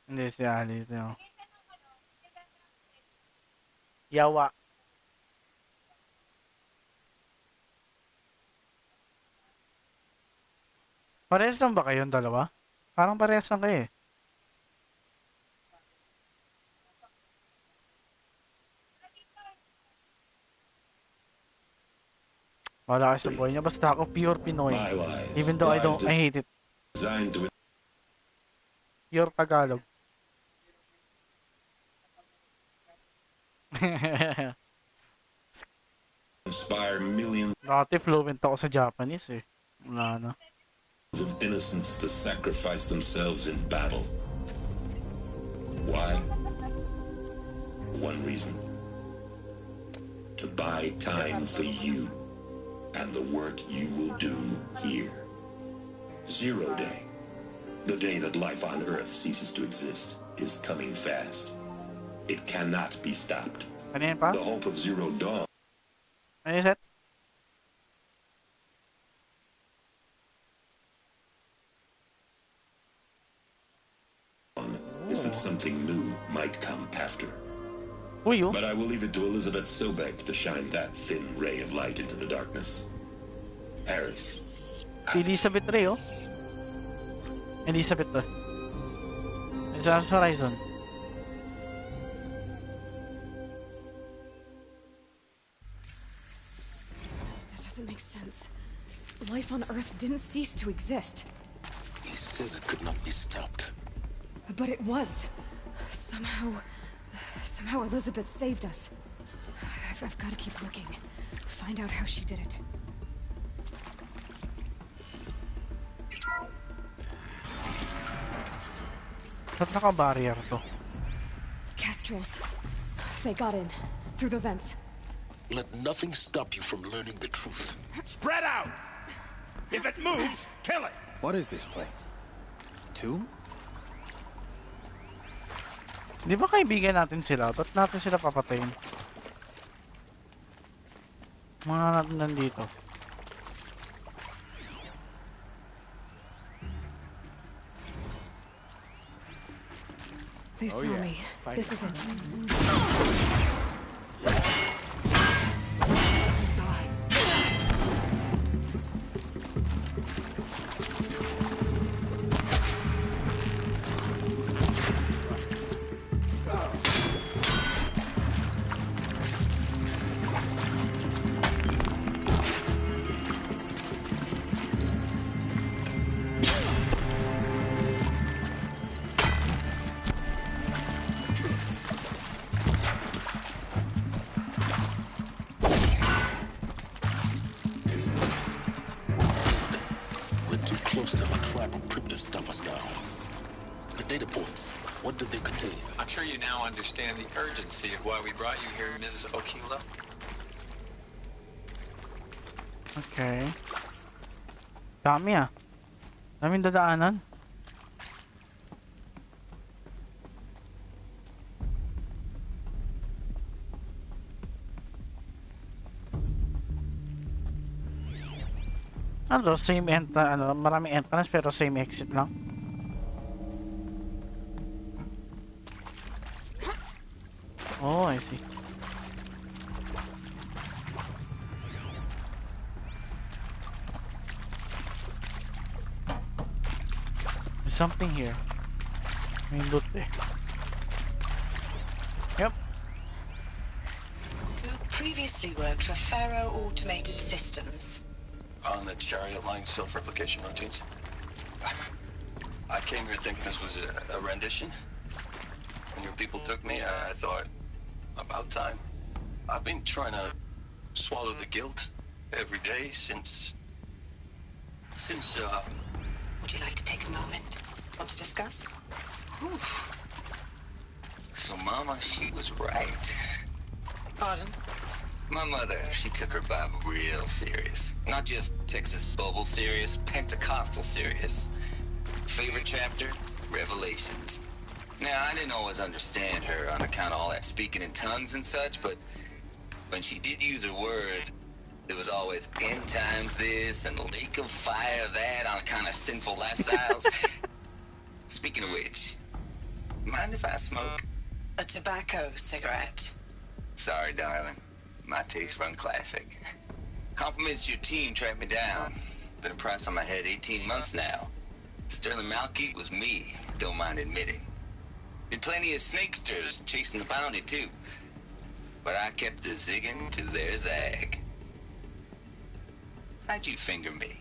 Hindi si Ali ito. Yawa. Parehas lang ba kayong dalawa? Parang parehas lang kayo eh. Wala kayo sa buhay niya. Basta ako pure Pinoy. Even though I hate it. Pure Tagalog. Inspire millions Dati fluent ako sa Japanese eh. Wala na. of innocents to sacrifice themselves in battle. Why? One reason. To buy time for you and the work you will do here. 0 Day, the day that life on Earth ceases to exist, is coming fast. It cannot be stopped. Ano yan pa? The hope of Zero Dawn Ano yung set? is that something new might come after. Uy oh. But I will leave it to Elizabeth Sobek to shine that thin ray of light into the darkness. Paris. Si Elizabeth Ray oh. Elizabeth to. It's Last Horizon. That doesn't make sense. Life on Earth didn't cease to exist. He said it could not be stopped. But it was. Somehow Elizabeth saved us. I've got to keep looking. Find out how she did it. Ba't naka-barrier to? Kestrels. They got in. Through the vents. Let nothing stop you from learning the truth. Spread out! If it moves, kill it! What is this place? Tomb? Di ba kaibigan natin sila? Ba't natin sila papatayin? Mga natin nandito. They saw me. This is it. Understand the urgency of why we brought you here, Ms. Okila. Okay. Dami ah. Daming dadaanan. Ano, same maraming entrance pero same exit lang. Oh, I see. There's something here. May loot eh. Yep. You previously worked for Faro Automated Systems. On the chariot line self-replication routines? I came here thinking this was a rendition. When your people took me, I thought, about time. I've been trying to swallow the guilt every day since... Would you like to take a moment? Want to discuss? Oof. So Mama, she was right. Pardon? My mother, she took her Bible real serious. Not just Texas Bible serious, Pentecostal serious. Favorite chapter? Revelations. Now, I didn't always understand her on account of all that speaking in tongues and such, but when she did use her words, it was always end times this and lake of fire that on account of sinful lifestyles. Speaking of which, if I smoke? A tobacco cigarette. Sorry, darling. My taste run classic. Compliments to your team tracked me down. Been a price on my head 18 months now. Sterling Malky was me, don't mind admitting. Been plenty of snakesters chasing the bounty, too. But I kept the zigging to their zag. How'd you finger me?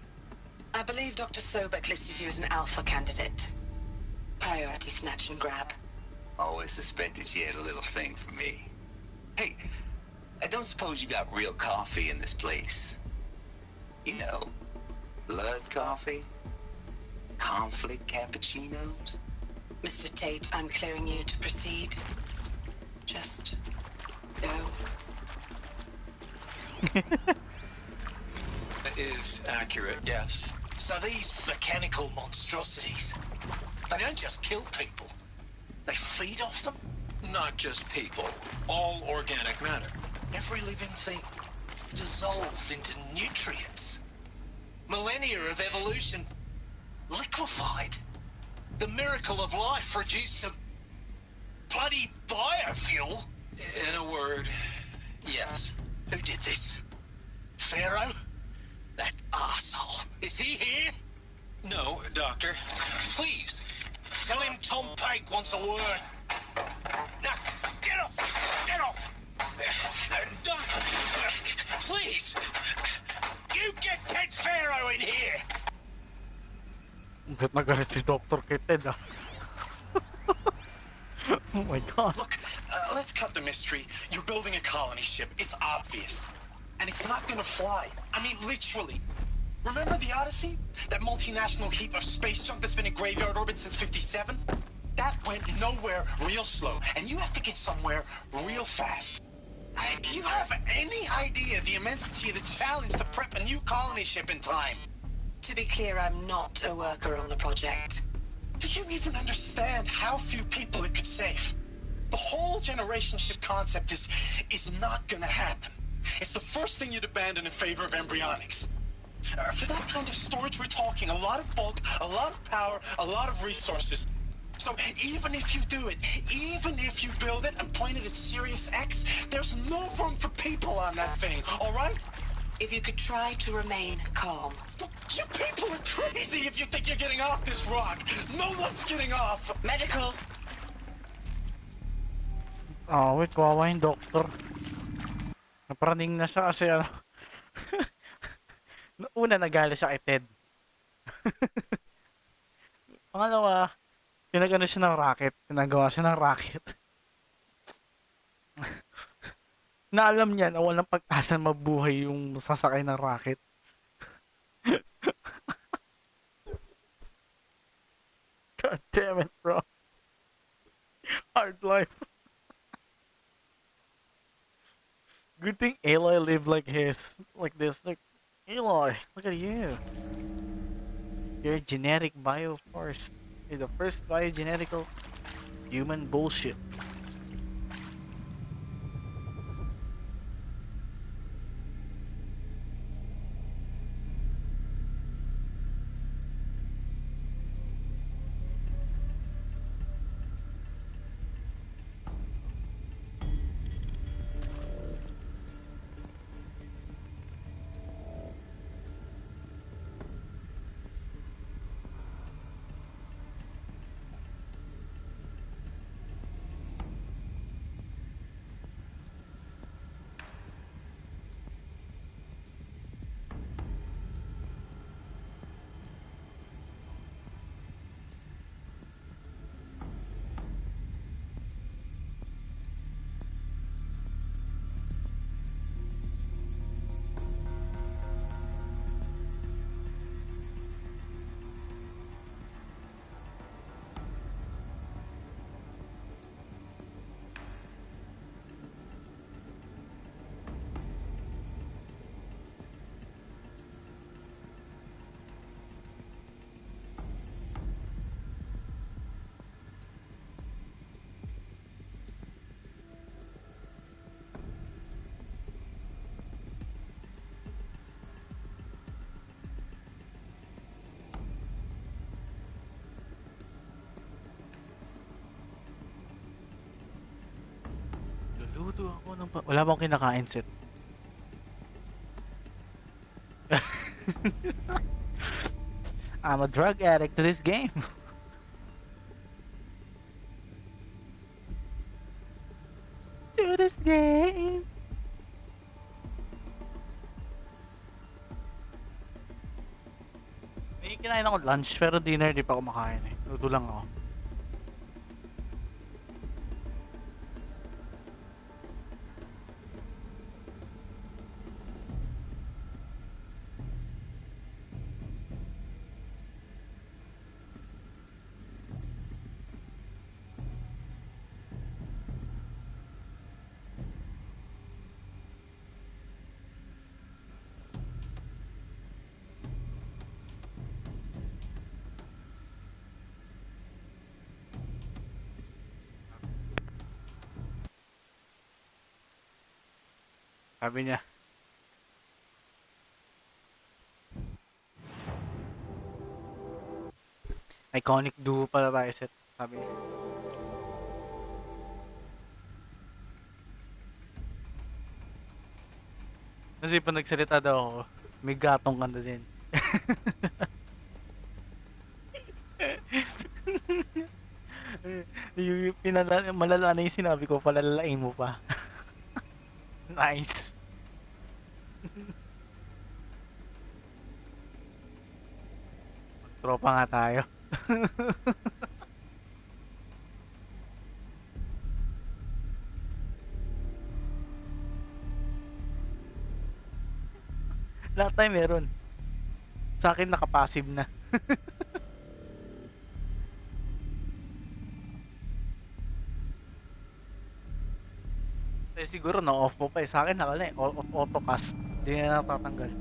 I believe Dr. Sobek listed you as an alpha candidate. Priority snatch and grab. Always suspected she had a little thing for me. Hey, I don't suppose you got real coffee in this place? You know, blood coffee? Conflict cappuccinos? Mr. Tate, I'm clearing you to proceed. Just go. That is accurate, yes. So these mechanical monstrosities, they don't just kill people. They feed off them? Not just people. All organic matter. Every living thing dissolves into nutrients. Millennia of evolution liquefied. The miracle of life reduced to bloody biofuel. In a word, yes. Who did this? Pharaoh? That arsehole. Is he here? No, Doctor. Please, tell him Tom Pake wants a word. Now, get off! Get off! Doctor, please! You get Ted Pharaoh in here! Galit na galit si Dr. kay Ted, ah. Oh my god. Look, let's cut the mystery. You're building a colony ship. It's obvious. And it's not gonna fly. I mean, literally. Remember the Odyssey? That multinational heap of space junk that's been in graveyard orbit since 57? That went nowhere real slow. And you have to get somewhere real fast. Do you have any idea the immensity of the challenge to prep a new colony ship in time? To be clear, I'm not a worker on the project. Do you even understand how few people it could save? The whole generation ship concept is not gonna happen. It's the first thing you'd abandon in favor of embryonics. For that kind of storage, we're talking a lot of bulk, a lot of power, a lot of resources. So even if you do it, even if you build it and point it at Sirius X, there's no room for people on that thing, all right? If you could try to remain calm. You people are crazy if you think you're getting off this rock. No one's getting off. Medical. Oh, wait, kawawa yung doctor. Napraning na siya kasi ano. Una, nagala siya kay Ted. Pangalawa, pinagano siya ng rocket. Pinagawa siya ng rocket. Na alam niya na walang pag-asa mabuhay yung sasakay ng rocket. God damn it, bro. Hard life. Good thing Aloy lived like this. Like, Aloy, look at you. You're a genetic bioforce. You're the first biogenetical human bullshit. Wala bang kinakain set? I'm a drug addict to this game. To this game. May kinain ako lunch pero dinner di pa ako makain eh. Luto lang ako. Sabi niya, iconic duo pala tayo set. Sabi niya. Kasi pag nagsalita daw ako, may gatong kanda din. Malala na yung sinabi ko, palalalain mo pa. Nice. Tropa nga tayo. Lahat tayo meron. Sa akin nakapassive na. Siguro na-off mo pa eh. Sa akin nakala eh. Off autocast. Hindi na natatanggal.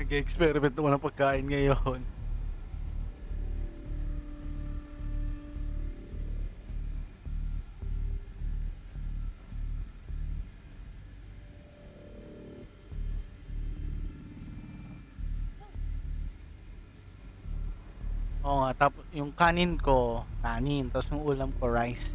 Nag-experiment naman ng pagkain ngayon. Oo nga, tapos yung kanin ko, kanin, tapos yung ulam ko, rice.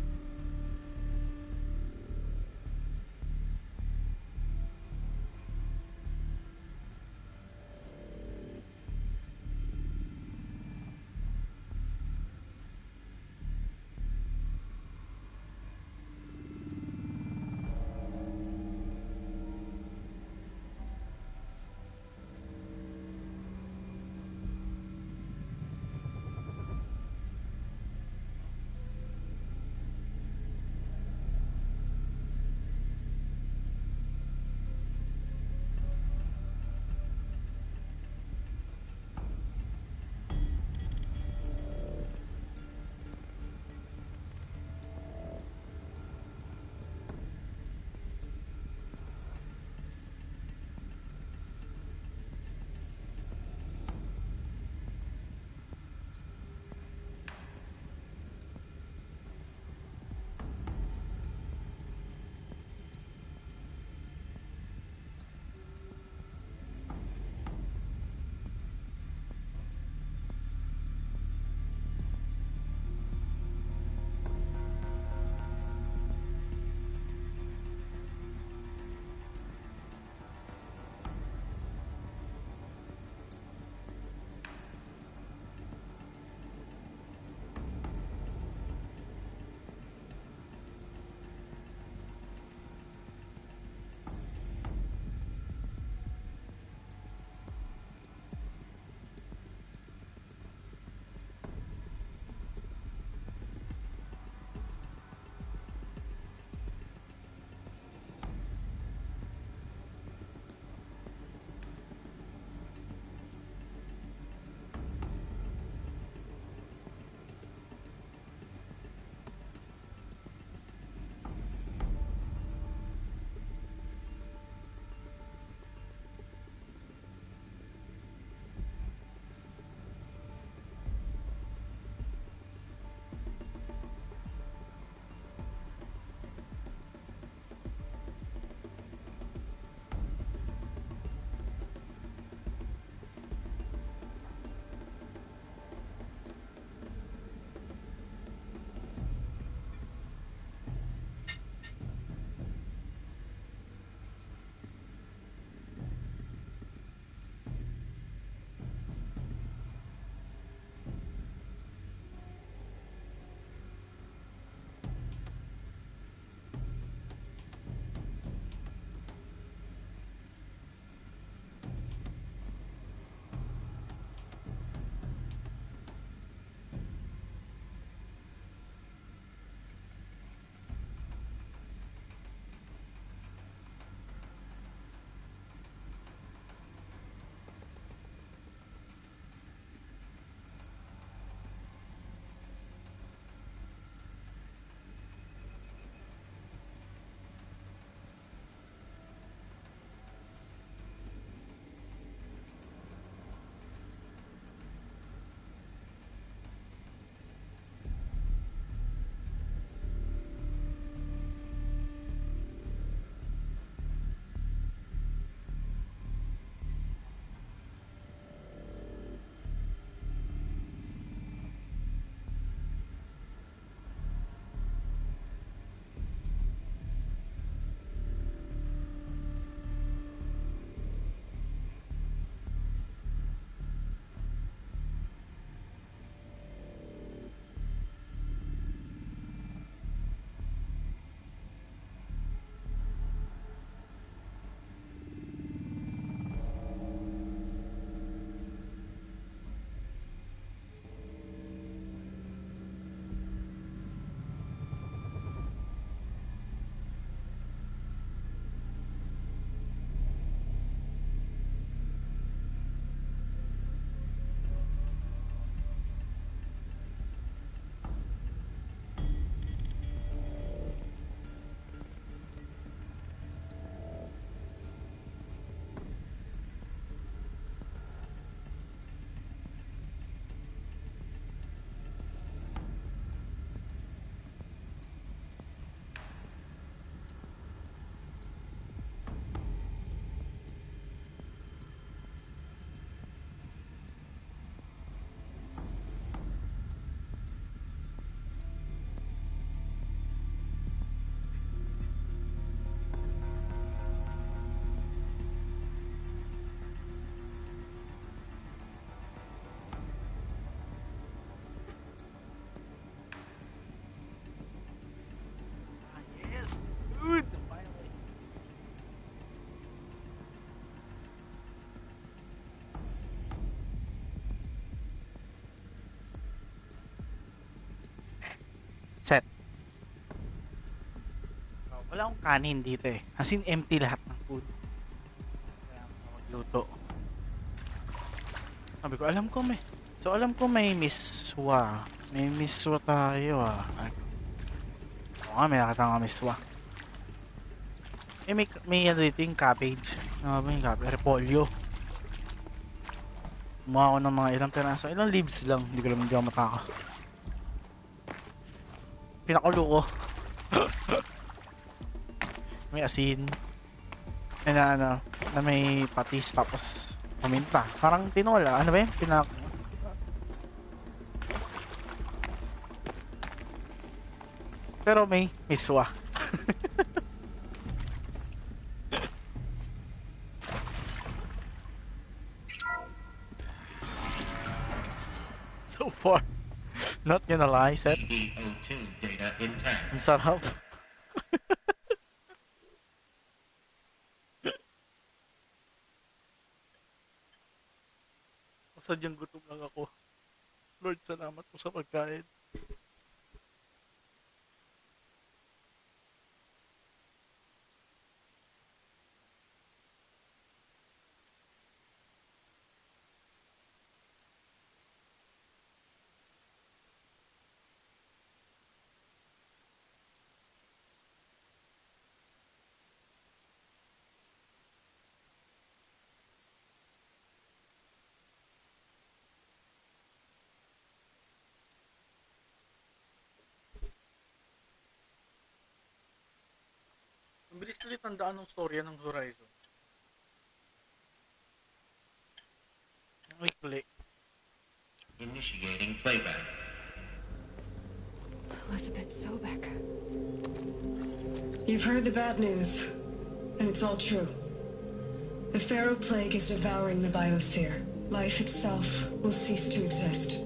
akong kanin dito eh. As in, empty lahat ng food. Kaya ako magluto. Sabi ko, alam ko may miswa. May miswa tayo ah. Oo nga, may nakita nga miswa. Eh, may ano dito yung cabbage. Ano ba yung cabbage? Repolyo. Kumuha ko ng mga ilang piraso. Ilang leaves lang. Hindi ko lang hindi ako mataka. Pinakulo ko. May asin. Na may patis tapos paminta. Parang tinola. Ano ba yun? Pero may miswa. So far, not gonna lie, Seth. Ang sarap. Sadyang gutom lang ako. Lord, salamat po sa pagkain. Ang bilis ulit tandaan ng storya ng Horizon. Ang ikli. Initiating playback. Elizabeth Sobek. You've heard the bad news, and it's all true. The Pharaoh Plague is devouring the biosphere. Life itself will cease to exist.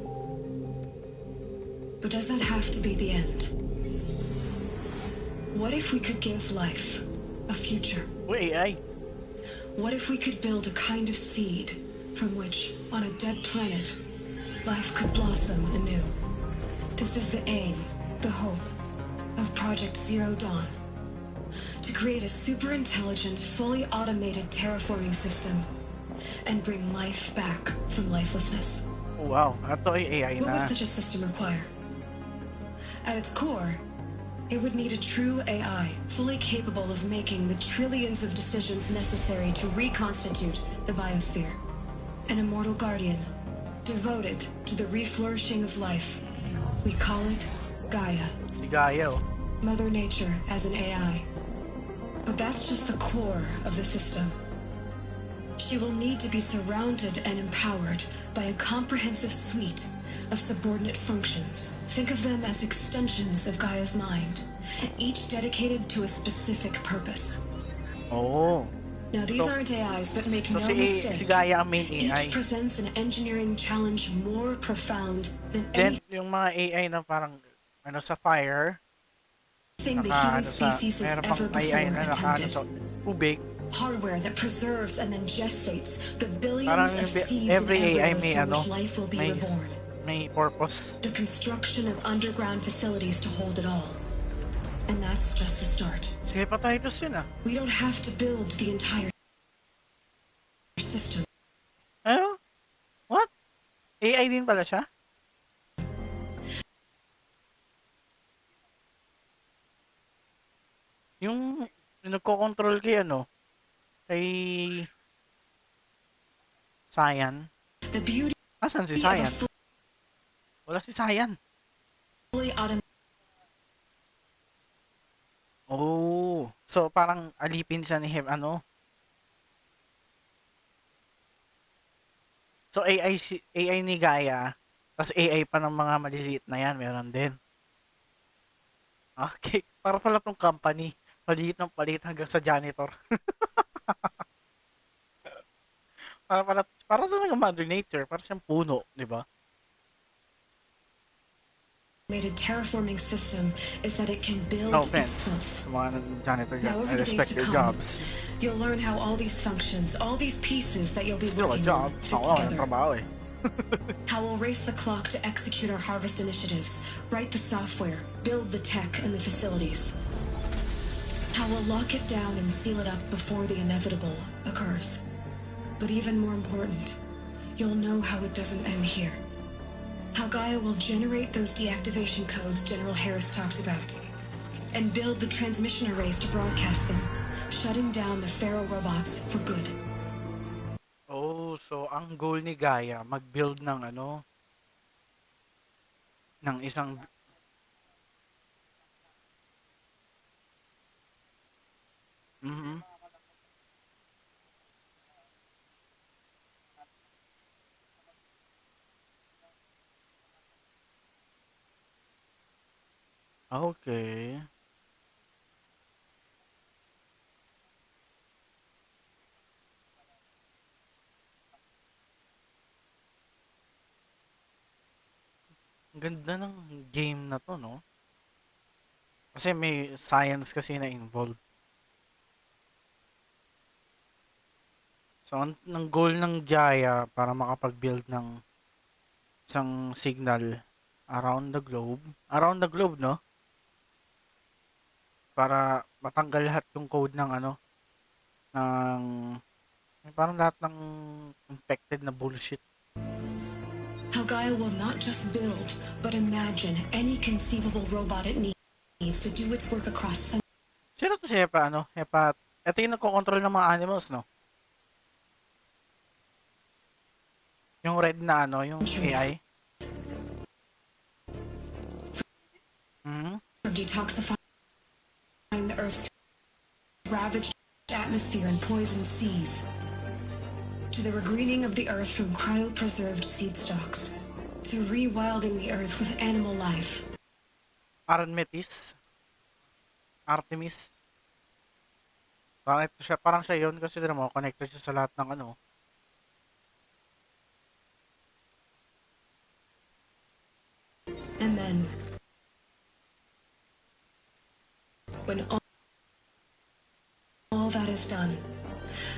But does that have to be the end? What if we could give life a future? AI. What if we could build a kind of seed from which, on a dead planet, life could blossom anew? This is the aim, the hope, of Project Zero Dawn. To create a super-intelligent, fully automated terraforming system and bring life back from lifelessness. Oh, wow, ato ay AI What na. would such a system require? At its core, it would need a true AI, fully capable of making the trillions of decisions necessary to reconstitute the biosphere. An immortal guardian, devoted to the reflourishing of life. We call it Gaia. Si Gaia, oh. Mother Nature as an AI. But that's just the core of the system. She will need to be surrounded and empowered by a comprehensive suite of subordinate functions. Think of them as extensions of Gaia's mind, each dedicated to a specific purpose. Oh. Now these aren't AIs, but make no mistake. Si Gaia ang main AI. Each presents an engineering challenge more profound than Then, yung mga AI na parang, sa fire, anything the human species has meron ever pang AI before na attempted. sa tubig. Hardware that preserves and then gestates the billions Parang of seeds every and AI embryos may from which life will be reborn. May purpose. The construction of underground facilities to hold it all. And that's just the start. Si Hepatitis yun ah. We don't have to build the entire system. Ano? What? AI din pala siya? Yung nagko-control kay kay Cyan. The beauty Asan si of a Cyan? Wala si Cyan. fully automated Oh, so parang alipin siya ni So AI ni Gaia, tas AI pa ng mga maliliit na yan, meron din. Okay, para pala tong company, palit ng palit hanggang sa janitor. para sa mga Mother Nature, para siyang puno, di ba? terraforming system is that it can build No offense itself. sa mga janitor Now, dyan. over I the days respect to your come, jobs. you'll learn how all these functions, all these pieces that you'll be Still a working job. on fit Ako lang yung together. trabaho eh. How we'll race the clock to execute our harvest initiatives, write the software, build the tech and the facilities. How we'll lock it down and seal it up before the inevitable occurs. But even more important, you'll know how it doesn't end here. How Gaia will generate those deactivation codes General Harris talked about, and build the transmission arrays to broadcast them, shutting down the Pharaoh robots for good. Oh, so ang goal ni Gaia, mag-build ng ng isang... Mhm. Okay. Ang ganda ng game na to, no? Kasi may science kasi na involved. So, ang goal ng Gaia para makapag-build ng isang signal around the globe, no? Para matanggal lahat yung code ng ng parang lahat ng infected na bullshit. How Gaia will not just build, but imagine any conceivable robot it needs to do its work across. Sino to si Hepa, Hepa, ito yung nagko-control ng mga animals, no? Yung red na yung AI. For detoxifying the Earth's ravaged atmosphere and poisoned seas, to the regreening of the Earth from cryopreserved seed stalks, to rewilding the Earth with animal life. Artemis. Parang siya yun kasi mo, connected siya sa lahat ng And then, when all that is done,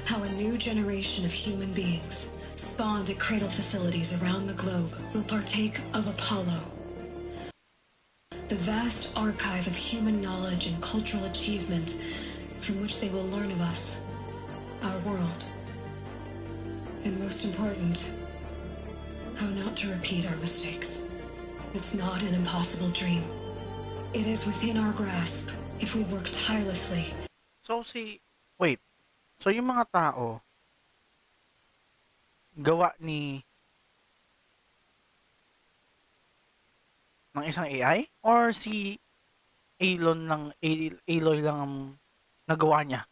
how a new generation of human beings, spawned at cradle facilities around the globe, will partake of Apollo, the vast archive of human knowledge and cultural achievement from which they will learn of us, our world, and most important, how not to repeat our mistakes. It's not an impossible dream. It is within our grasp if we work tirelessly. So yung mga tao gawa ng isang AI or si Aloy lang ang nagawa niya?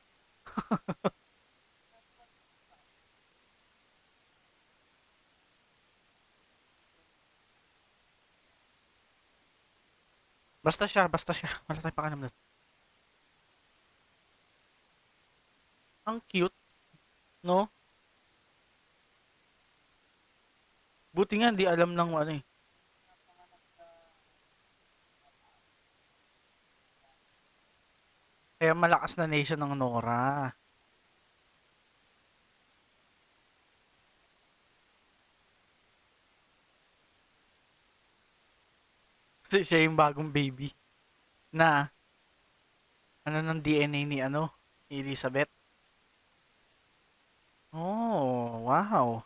Basta siya. Wala tayong pakialam doon. Ang cute, no? Buti nga, hindi alam ng Kaya malakas na nation ng Nora. Kasi siya yung bagong baby na ng DNA ni Elizabeth. Oh, wow.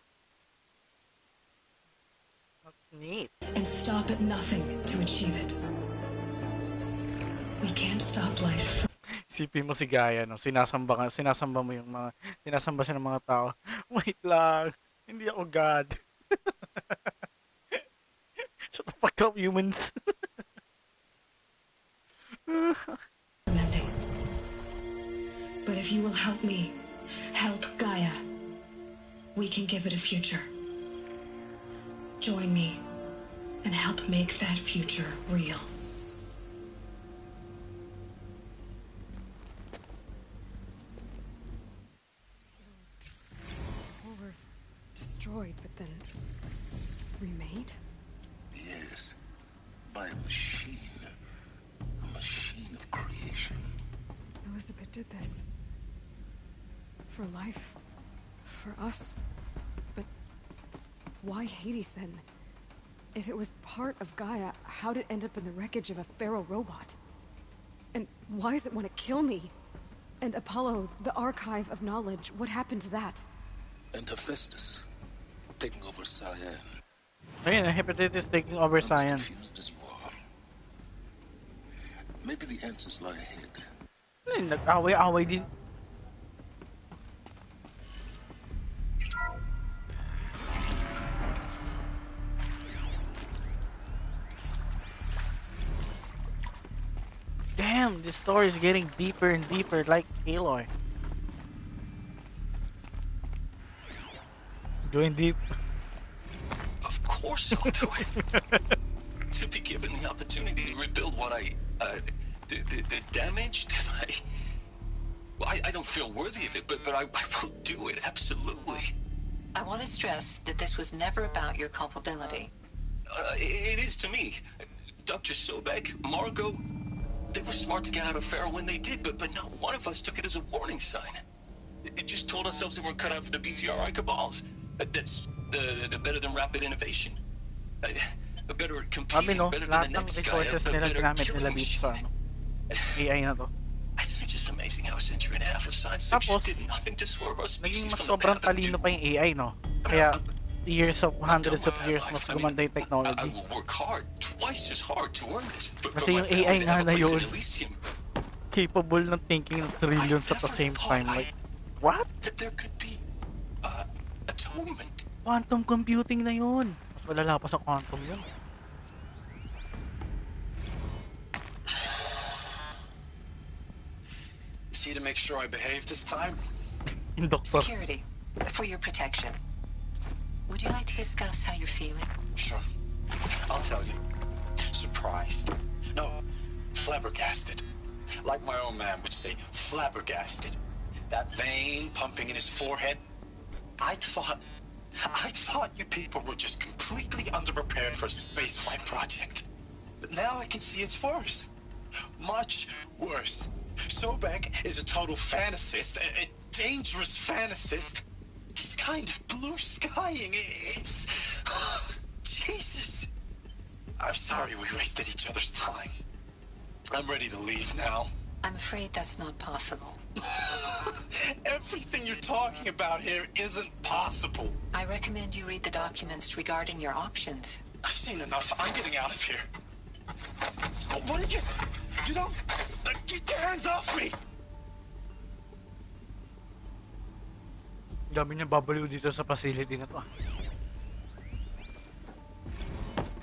That's neat. And stop at nothing to achieve it. We can't stop life. Isipin mo si Gaia, no? Sinasamba mo yung mga, sinasamba siya ng mga tao. Wait lang, hindi ako God. Shut the fuck up, humans. But if you will help me, help Gaia, we can give it a future. Join me and help make that future real. Earth destroyed, but then remade? Yes, by a machine of creation. Elizabeth did this. For life. For us. But why Hades then? If it was part of Gaia, how'd it end up in the wreckage of a Pharaoh robot? And why does it want to kill me? And Apollo, the archive of knowledge, what happened to that? And Hephaestus, taking over Cyan. Ayun, hepatitis taking over I'm as science. confused as you are. Maybe the answers lie ahead. Nag-away-away din. Damn, this story is getting deeper and deeper, like Aloy. Going deep. Of course I'll do it. To be given the opportunity to rebuild what the damage that I don't feel worthy of it, but I will do it, absolutely. I want to stress that this was never about your culpability. It is to me. Dr. Sobek, Margot, they were smart to get out of Pharaoh when they did, but not one of us took it as a warning sign. It just told ourselves that we're cut out for the BTRI cabals. That's the better than rapid innovation. Better at competing, better than lahat the ng next guy, resources a nila better ginamit killing nila dito sa machine. AI na to. Isn't it just amazing how a century and a half of science fiction Tapos, did nothing to swerve our naging species mas from the sobrang path of talino doom? pa yung AI, no? Kaya, hundreds of years mas gumanda yung I technology. will work hard, twice as hard to earn this. Kasi yung AI nga na yun, capable ng thinking ng trillions at the same time. Like, what? That there could be atonement. Quantum computing na yun. Mas malala pa sa quantum yun. Is he to make sure I behave this time? Doctor. Security, for your protection. Would you like to discuss how you're feeling? Sure. I'll tell you. Surprised. No, flabbergasted. Like my own man would say, flabbergasted. That vein pumping in his forehead. I thought you people were just completely underprepared for a spaceflight project. But now I can see it's worse. Much worse. Sobek is a total fantasist, a dangerous fantasist. He's kind of blue skying. It's... Jesus. I'm sorry we wasted each other's time. I'm ready to leave now. I'm afraid that's not possible. Everything you're talking about here isn't possible. I recommend you read the documents regarding your options. I've seen enough. I'm getting out of here. What did you... You know... Get your hands off me! Dami niya babaliw dito sa facility na to.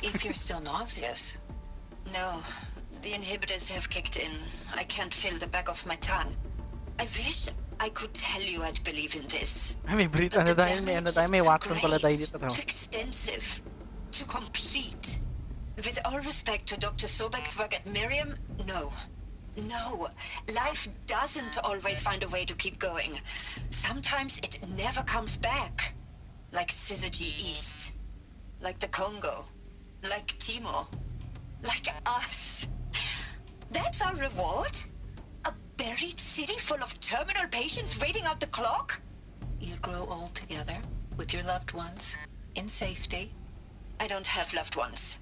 If you're still nauseous. No. The inhibitors have kicked in. I can't feel the back of my tongue. I wish I could tell you I'd believe in this. May Brit, ano tayo, may Watson pala tayo dito. Too extensive. Too complete. With all respect to Dr. Sobek's work at Miriam, no. No. Life doesn't always find a way to keep going. Sometimes it never comes back. Like Syzygy East. Like the Congo. Like Timor. Like us. That's our reward? A buried city full of terminal patients waiting out the clock? You'd grow old together, with your loved ones, in safety. I don't have loved ones.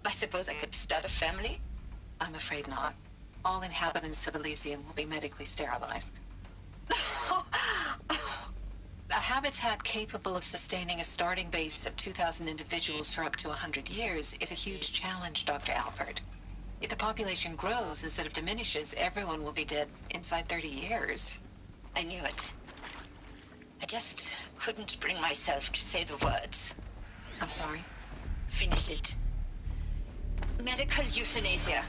I suppose I could start a family? I'm afraid not. All inhabitants of Elysium will be medically sterilized. A habitat capable of sustaining a starting base of 2,000 individuals for up to 100 years is a huge challenge, Dr. Alford. If the population grows instead of diminishes, everyone will be dead inside 30 years. I knew it. I just couldn't bring myself to say the words. I'm sorry? Finish it. Medical euthanasia.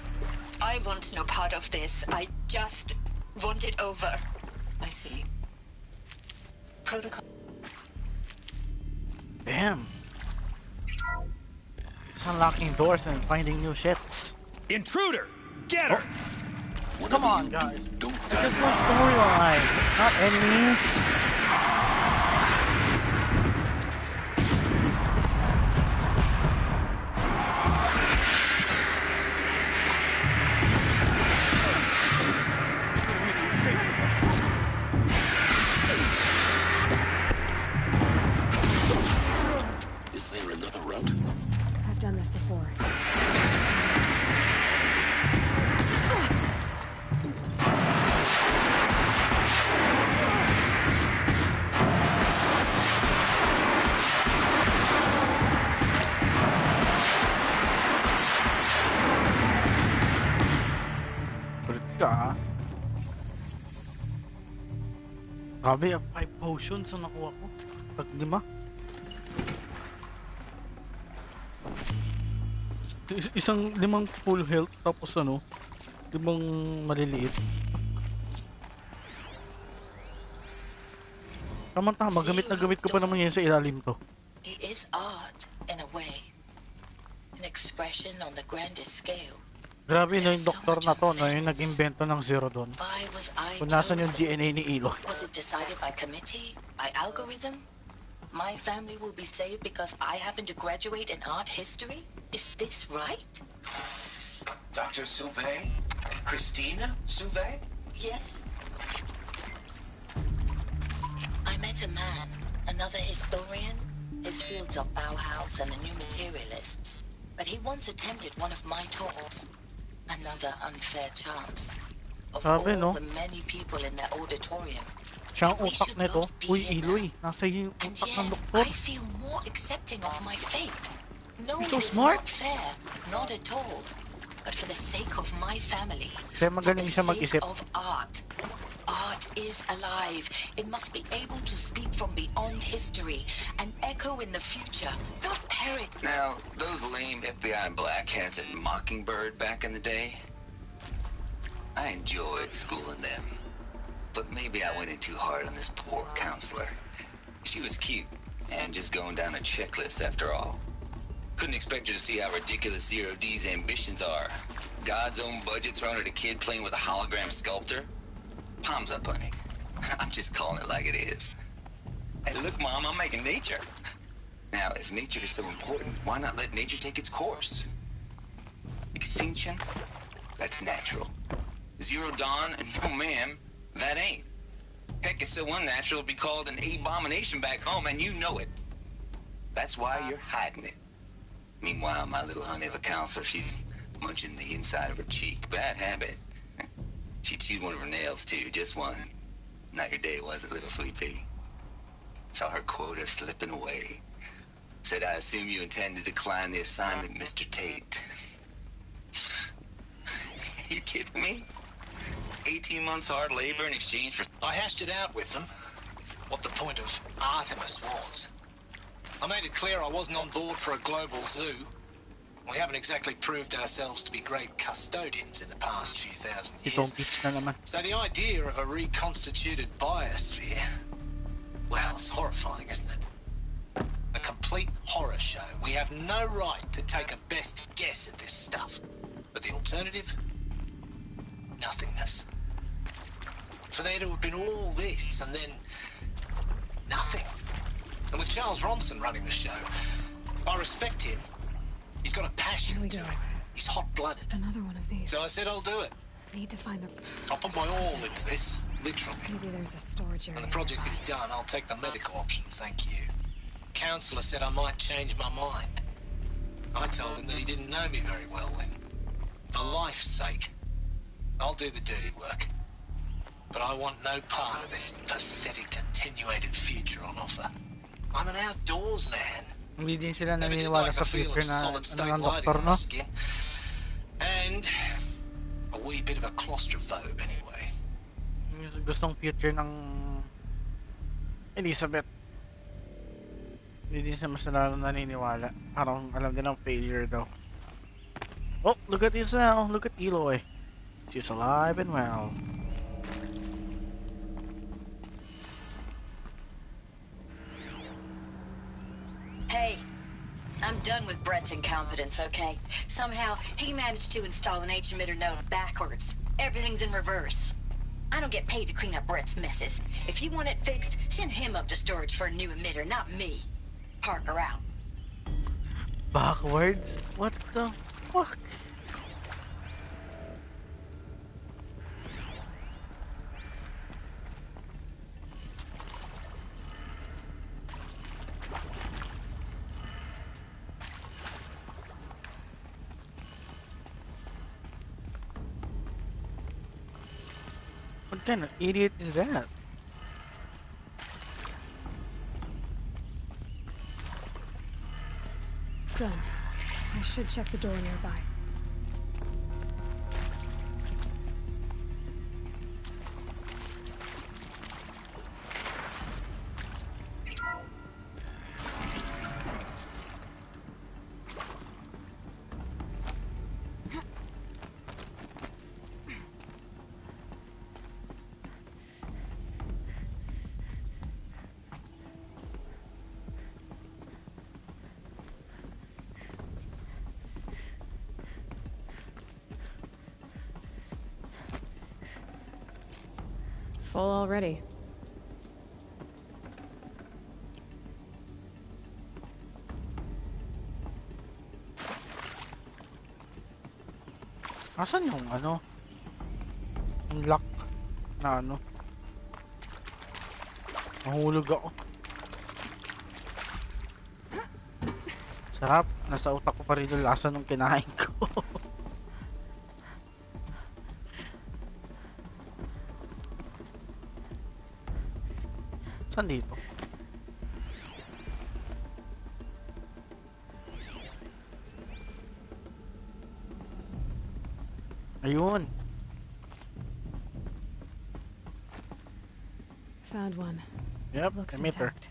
I want no part of this. I just want it over. I see. Protocol. Damn. It's unlocking doors and finding new shits. Intruder! Get her! Come on, guys. Just one storyline, not enemies. Is there another route? I've done this before. Sabi, 5 potions ang nakuha ko. Pag 5. Isang 5 full health, tapos 5 maliliit. Tama-tama, gamit na gamit ko pa naman yan sa ilalim to. It is art, in a way. An expression on the grandest scale. Grabe no, yung doktor na to, no, yung nag-invento ng Zero Dawn. Kung nasan yung DNA ni Eloy. Was it decided by committee? By algorithm? My family will be saved because I happen to graduate in art history? Is this right? Dr. Sauvé? Christina Sauvé? Yes. I met a man, another historian. His fields are Bauhaus and the New Materialists. But he once attended one of my talks. Another unfair chance. Of all the many people in that auditorium. Siya ang utak nito. Uy, Eloy, nasa yung utak ng doktor. I feel more accepting of my fate. No, so it is smart. not fair. Not at all. But for the sake of my family. Kaya magaling siya mag-isip. Of art. Art is alive. It must be able to speak from beyond history and echo in the future, not perish. Now, those lame FBI blackheads at Mockingbird back in the day, I enjoyed schooling them. But maybe I went in too hard on this poor counselor. She was cute and just going down a checklist after all. Couldn't expect her to see how ridiculous Zero D's ambitions are. God's own budget thrown at a kid playing with a hologram sculptor. Palms up, honey. I'm just calling it like it is. Hey, look, Mom, I'm making nature. Now, if nature is so important, why not let nature take its course? Extinction? That's natural. Zero Dawn? No, ma'am, that ain't. Heck, it's so unnatural to be called an abomination back home, and you know it. That's why you're hiding it. Meanwhile, my little honey of a counselor, she's munching the inside of her cheek. Bad habit. She chewed one of her nails, too, just one. Not your day, was it, little sweet pea? Saw her quota slipping away. Said, I assume you intend to decline the assignment, Mr. Tate. You kidding me? 18 months hard labor in exchange for... I hashed it out with them, what the point of Artemis was. I made it clear I wasn't on board for a global zoo. We haven't exactly proved ourselves to be great custodians in the past few thousand years. So the idea of a reconstituted biosphere, well, it's horrifying, isn't it? A complete horror show. We have no right to take a best guess at this stuff. But the alternative? Nothingness. For there to have been all this and then nothing. And with Charles Ronson running the show, I respect him. He's got a passion to it. He's hot-blooded. Another one of these. So I said I'll do it. I need to find the... I'll put my all into this, literally. Maybe there's a storage area. When the project is done, I'll take the medical option, thank you. Counselor said I might change my mind. I told him that he didn't know me very well then. For life's sake, I'll do the dirty work. But I want no part of this pathetic attenuated future on offer. I'm an outdoors man. Hindi din sila naniniwala sa future na ng doktor, no? And a wee bit of a claustrophobe anyway. Gustong future ng Elizabeth. Hindi din siya masyadong naniniwala. Parang alam din ang failure daw. Oh, look at this now. Look at Eloy. She's alive and well. Hey, I'm done with Brett's incompetence, okay? Somehow, he managed to install an H-emitter node backwards. Everything's in reverse. I don't get paid to clean up Brett's messes. If you want it fixed, send him up to storage for a new emitter, not me. Parker out. Backwards? What the fuck? What kind of idiot is that? Done. I should check the door nearby. Full already. Asan yung ano? Yung lock na ano? Mahulog ako. Sarap. Nasa utak ko pa rin yung lasa nung kinain ko. Saan dito? Ayun. Found one. Yep, Looks emitter. intact.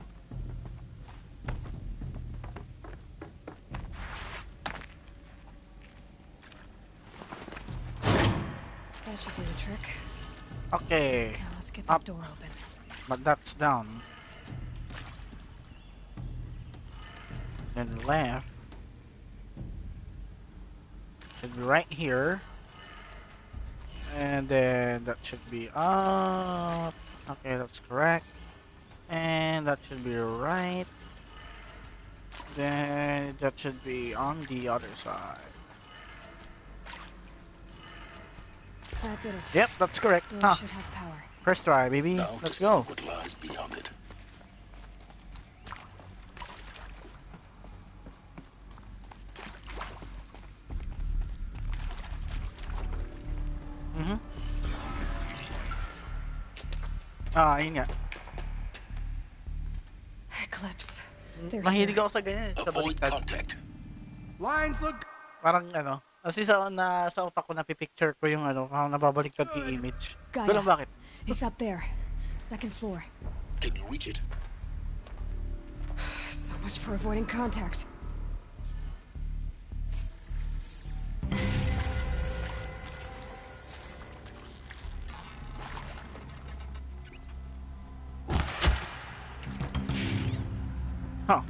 That should do the trick. Okay. Now let's get that Up. door open. But that's down. Then left. Should be right here. And then that should be up. Okay, that's correct. And that should be right. Then that should be on the other side. That did it. Yep, that's correct. Door Huh. should have power. First try, baby. Now Let's to go. see what lies beyond it. Ah, ayun nga. Eclipse. They're Mahilig here. ako sa ganyan. Sa Avoid baliktad. contact. Lines look. Parang ano. Kasi sa utak ko napipicture ko yung ano, parang nababaliktad yung image. Gaia. Ganun bakit? It's up there. Second floor. Can you reach it? So much for avoiding contact. Huh.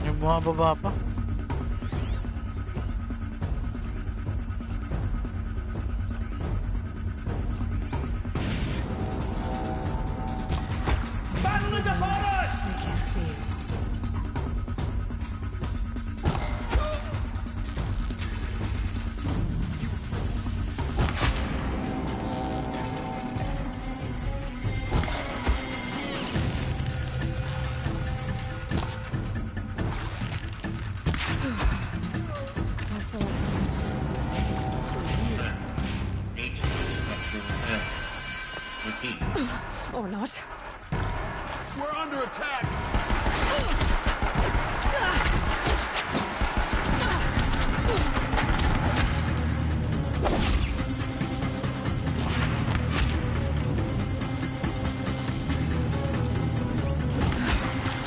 Yung bumababa pa. Battle is upon us! I can't see. That's the last one. Repeat. Or not. We're under attack!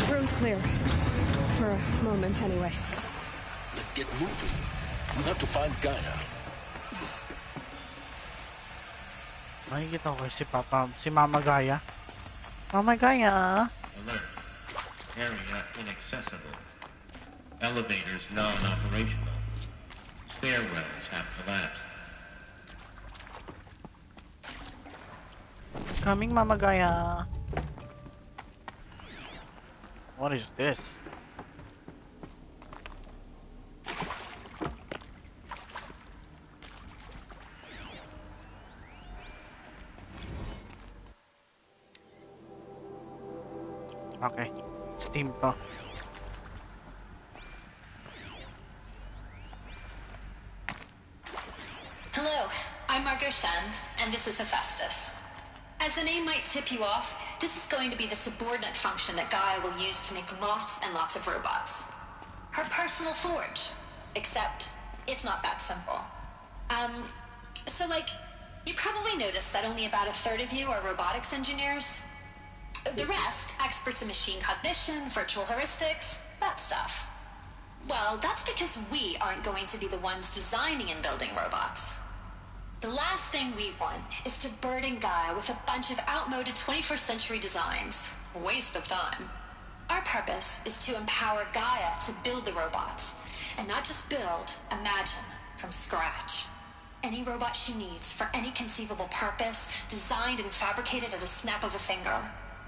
Room's clear. For a moment, anyway. Then get moving. We have to find Gaia. Makikita ko si Mama Gaia. Mama Gaia. Alert. Area inaccessible. Elevators non-operational. Stairwells have collapsed. Coming, Mama Gaia. What is this? Okay. Steam to. Hello, I'm Margot Shen, and this is Hephaestus. As the name might tip you off, this is going to be the subordinate function that Gaia will use to make lots and lots of robots. Her personal forge. Except, it's not that simple. So you probably noticed that only about a third of you are robotics engineers. The rest, experts in machine cognition, virtual heuristics, that stuff. Well, that's because we aren't going to be the ones designing and building robots. The last thing we want is to burden Gaia with a bunch of outmoded 21st century designs. Waste of time. Our purpose is to empower Gaia to build the robots. And not just build, imagine, from scratch. Any robot she needs for any conceivable purpose, designed and fabricated at a snap of a finger.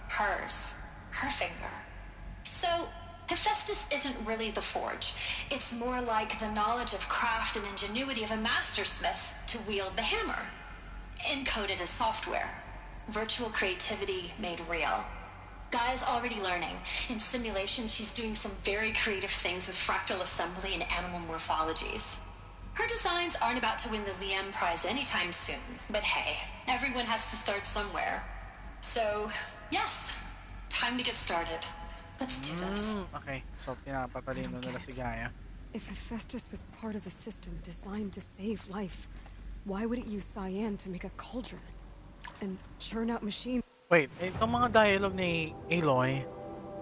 Hers. Her finger. So, Hephaestus isn't really the forge. It's more like the knowledge of craft and ingenuity of a mastersmith to wield the hammer. Encoded as software. Virtual creativity made real. Gaia's already learning. In simulations, she's doing some very creative things with fractal assembly and animal morphologies. Her designs aren't about to win the Liam Prize anytime soon, but hey, everyone has to start somewhere. So, yes, time to get started. Let's do this. Okay, so pinapatalino nila si Gaia. If Hephaestus was part of a system designed to save life, why would it use cyan to make a cauldron and churn out machines? Wait, itong mga dialogue ni Aloy,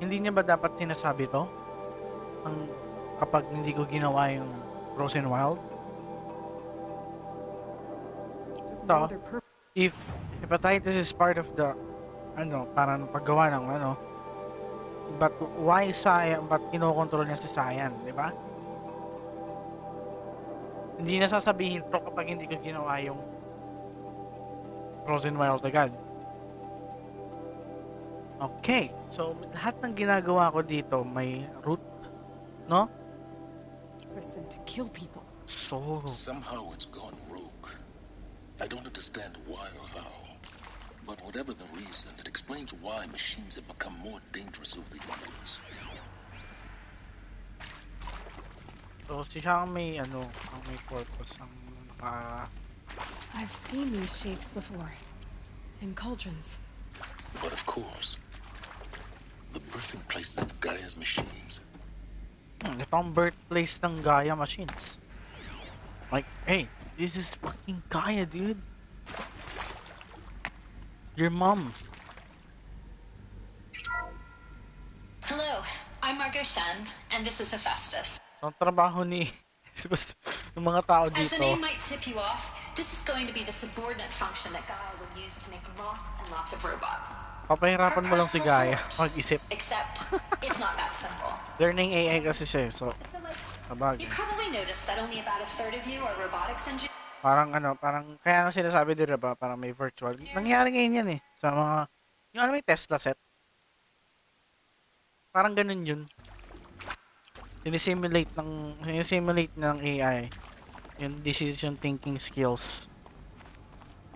hindi niya ba dapat sinasabi to? Ang kapag hindi ko ginawa yung Frozen Wild? Ito, if hepatitis is part of the, parang paggawa ng, but why Cyan, but kinokontrol niya si Cyan, di ba? Hindi na sasabihin to kapag hindi ko ginawa yung Frozen Wild agad. Okay, so lahat ng ginagawa ko dito may root, no? Person to kill people. So somehow it's gone rogue. I don't understand why or how. But whatever the reason, it explains why machines have become more dangerous over the years. So siya ang may ang may purpose ang I've seen these shapes before in cauldrons. But of course, the birthing places of Gaia's machines. Ito ang birthplace ng Gaia machines. Like, hey, this is fucking Gaia, dude. Your mom. Hello, I'm Margot Shen, and this is Hephaestus. Ang trabaho ni ng mga tao dito. As the name might tip you off, this is going to be the subordinate function that Gaia will use to make lots and lots of robots. Papahirapan mo lang si Gaia mag-isip. Except, it's not that simple. Learning AI kasi siya, so sabagay. You probably noticed that only about a third of you are robotics engineers. Parang kaya nga sinasabi din ba, parang may virtual. Nangyari ngayon yan sa mga, yung may Tesla set. Parang ganun yun. Sinisimulate ng AI yung decision thinking skills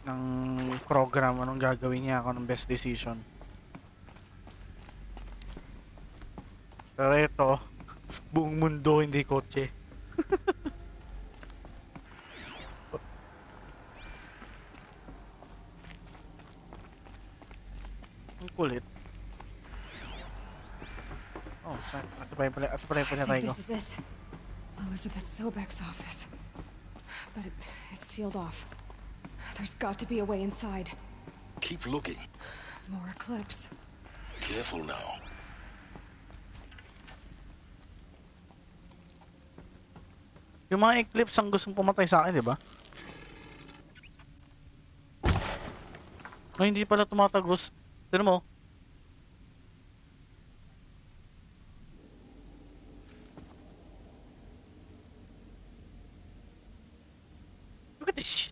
ng program, anong gagawin niya, kung anong best decision. Pero ito, buong mundo hindi kotse. Ang kulit. Oh, ito pa yung I think this is it. Elizabeth Sobek's office. But it's sealed off. There's got to be a way inside. Keep looking. More eclipse. Careful now. Yung mga eclipse ang gustong pumatay sa akin, di ba? No, hindi pala tumatagos. Tignan mo. Look at this shit.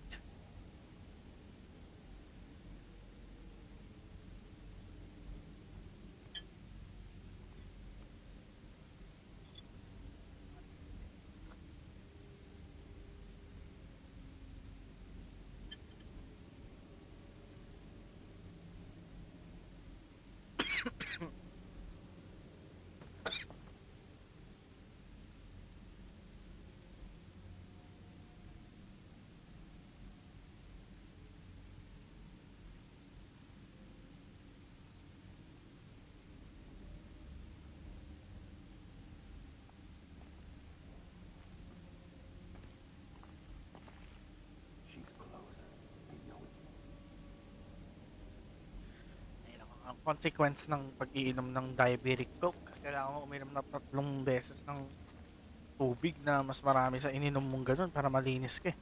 Consequence ng pag-iinom ng diabetic coke, kailangan mo uminom na 3 beses ng tubig na mas marami sa ininom mong ganun para malinis ka.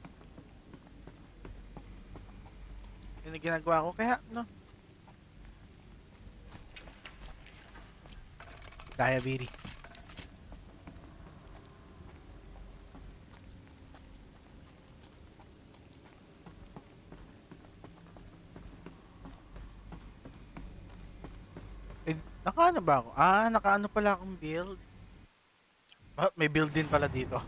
may ginagawa ko. Kaya, no, diabetes. Eh, nakaano ba ako? Nakaano pala akong build. May build din pala dito.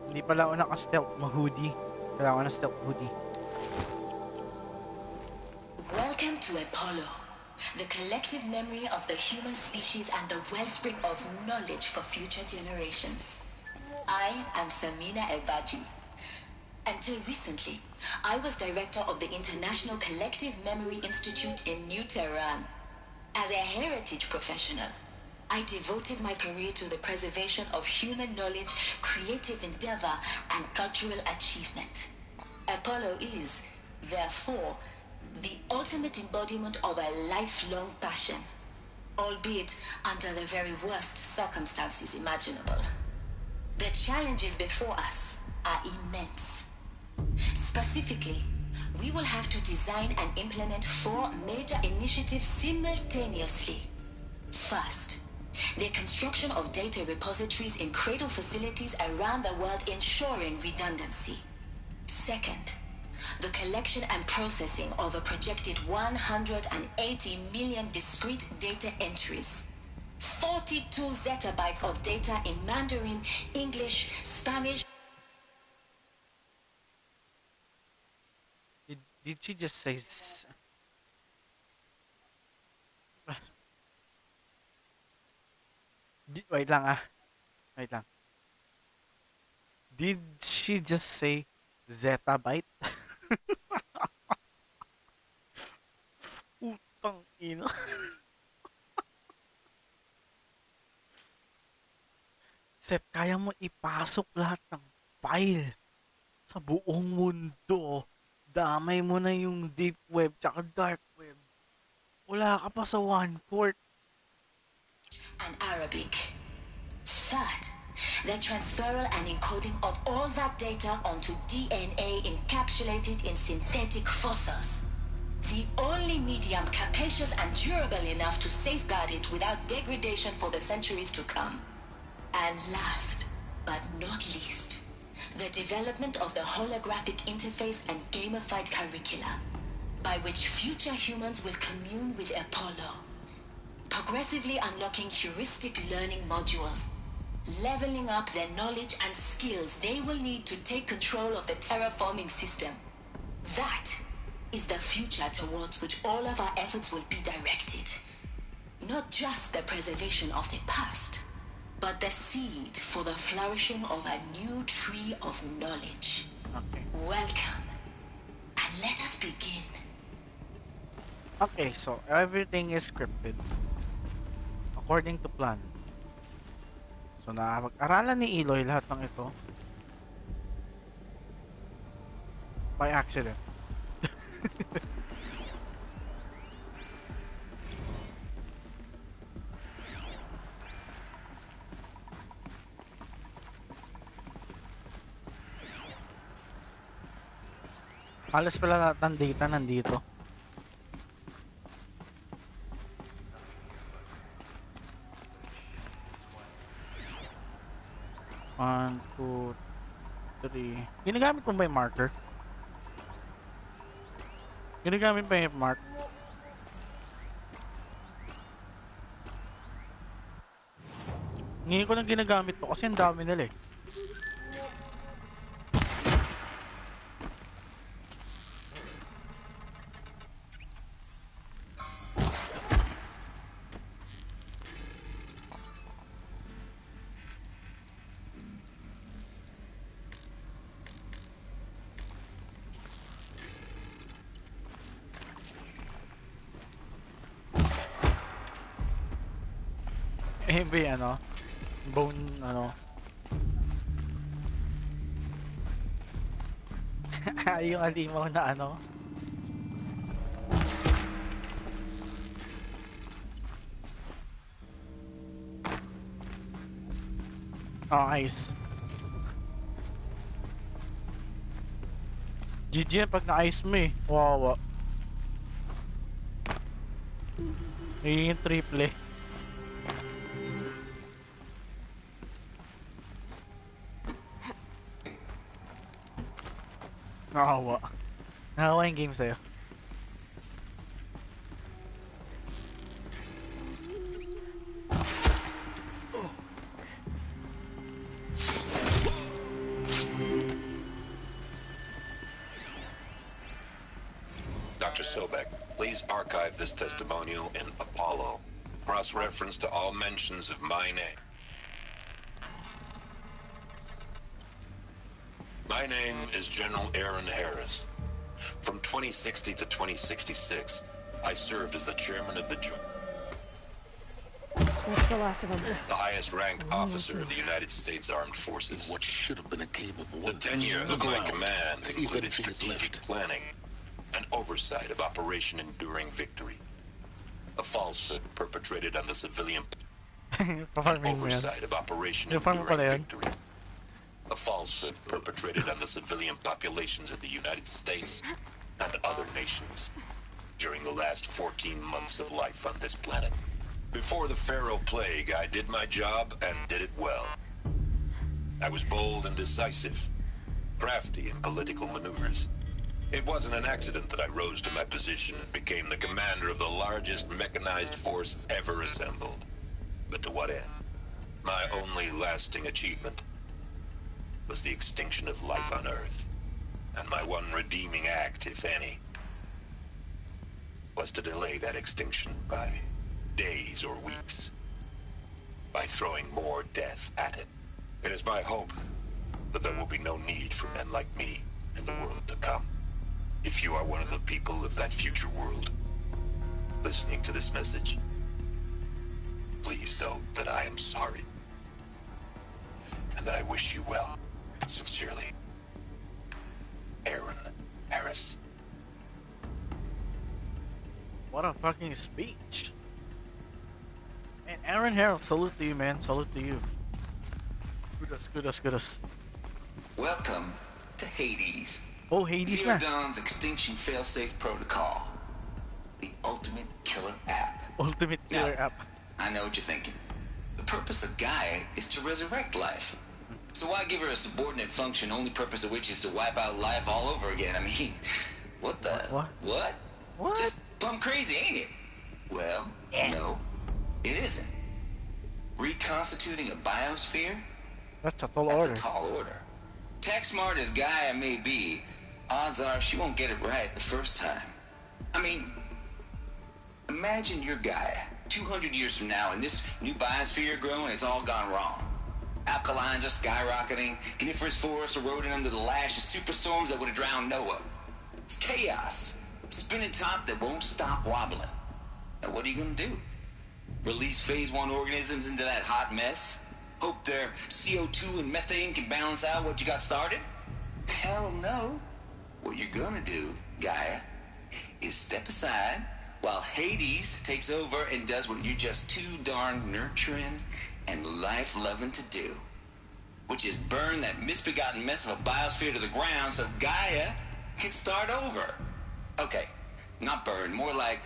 Hindi pala ako naka-stealth mo hoodie. Kailangan ko na stealth hoodie. Welcome to Apollo, the collective memory of the human species and the wellspring of knowledge for future generations. I am Samina Ebaji. Until recently, I was director of the International Collective Memory Institute in New Tehran. As a heritage professional, I devoted my career to the preservation of human knowledge, creative endeavor, and cultural achievement. Apollo is, therefore, the ultimate embodiment of a lifelong passion, albeit under the very worst circumstances imaginable. The challenges before us are immense. Specifically, we will have to design and implement 4 major initiatives simultaneously. First, the construction of data repositories in cradle facilities around the world ensuring redundancy. Second, the collection and processing of a projected 180 million discrete data entries. 42 zettabytes of data in Mandarin, English, Spanish. Did she just say... Wait lang Wait lang. Did she just say zettabyte? Utang ina. Seth, kaya mo ipasok lahat ng file sa buong mundo. Damay mo na yung deep web tsaka dark web. Wala ka pa sa 1/4. And Arabic. Third, the transferal and encoding of all that data onto DNA encapsulated in synthetic fossils. The only medium capacious and durable enough to safeguard it without degradation for the centuries to come. And last, but not least, the development of the holographic interface and gamified curricula, by which future humans will commune with Apollo, progressively unlocking heuristic learning modules, leveling up their knowledge and skills they will need to take control of the terraforming system. That is the future towards which all of our efforts will be directed. Not just the preservation of the past, but the seed for the flourishing of a new tree of knowledge. Okay. Welcome, and let us begin. Okay, so everything is scripted according to plan. So nakapag-aralan ni Eloy lahat ng ito by accident. Halos pala lahat ng data nandito. One, two, three. Ginagamit mo ba yung marker? Ginagamit ba yung mark? Ngayon ko lang ginagamit to kasi ang dami nila eh. Eh, ba yung ano? Bone, ano? Yung alimaw na ano? Oh, ayos. GG yan pag na-ice mo eh. Wawa. Nagiging triple eh. Nakawa. Nakawa yung game sa'yo. Dr. Sobek, please archive this testimonial in Apollo. Cross-reference to all mentions of my name. My name is General Aaron Harris. From 2060 to 2066, I served as the chairman of the joint. That's the last of them. The highest-ranked officer of the United States Armed Forces. What should have been a cave of wonders. The tenure of my command See if included anything is strategic left. planning and oversight of Operation Enduring Victory. A falsehood perpetrated on the civilian oversight of Operation Enduring Victory. A falsehood perpetrated on the civilian populations of the United States and other nations during the last 14 months of life on this planet. Before the Pharaoh Plague, I did my job and did it well. I was bold and decisive, crafty in political maneuvers. It wasn't an accident that I rose to my position and became the commander of the largest mechanized force ever assembled. But to what end? My only lasting achievement was the extinction of life on Earth. And my one redeeming act, if any, was to delay that extinction by days or weeks, by throwing more death at it. It is my hope that there will be no need for men like me in the world to come. If you are one of the people of that future world listening to this message, please know that I am sorry and that I wish you well. Sincerely, Aaron Harris. What a fucking speech. Man, Aaron Harris, salute to you, man. Salute to you. Kudos. Welcome to Hades. Oh, Hades Zero na. Dawn's extinction failsafe protocol. The ultimate killer app. Ultimate killer app. I know what you're thinking. The purpose of Gaia is to resurrect life. So why give her a subordinate function, only purpose of which is to wipe out life all over again? I mean, what the? What? Just plumb crazy, ain't it? Well, no, it isn't. Reconstituting a biosphere? That's a tall order. That's a tall order. Tech smart as Gaia may be, odds are she won't get it right the first time. I mean, imagine you're Gaia, 200 years from now, and this new biosphere growing, it's all gone wrong. Alkalines are skyrocketing, coniferous forests eroding under the lash of superstorms that would have drowned Noah. It's chaos. Spinning top that won't stop wobbling. Now what are you gonna do? Release phase 1 organisms into that hot mess? Hope their CO2 and methane can balance out what you got started? Hell no. What you're gonna do, Gaia, is step aside while Hades takes over and does what you're just too darn nurturing and life-loving to do, which is burn that misbegotten mess of a biosphere to the ground so Gaia can start over. Okay, not burn, more like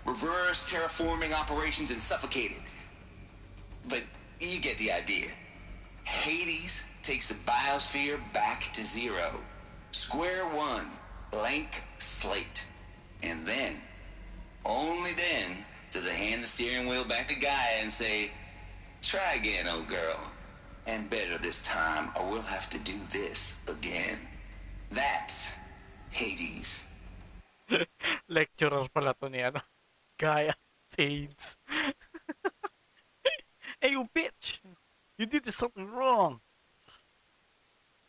reverse terraforming operations and suffocate it. But you get the idea. Hades takes the biosphere back to zero. Square one, blank slate. And then, only then, does it hand the steering wheel back to Gaia and say, try again, old girl. And better this time, or we'll have to do this again. That's Hades. Lecturer pala to ni ano. Gaia. Hades. Hey, you bitch! You did something wrong.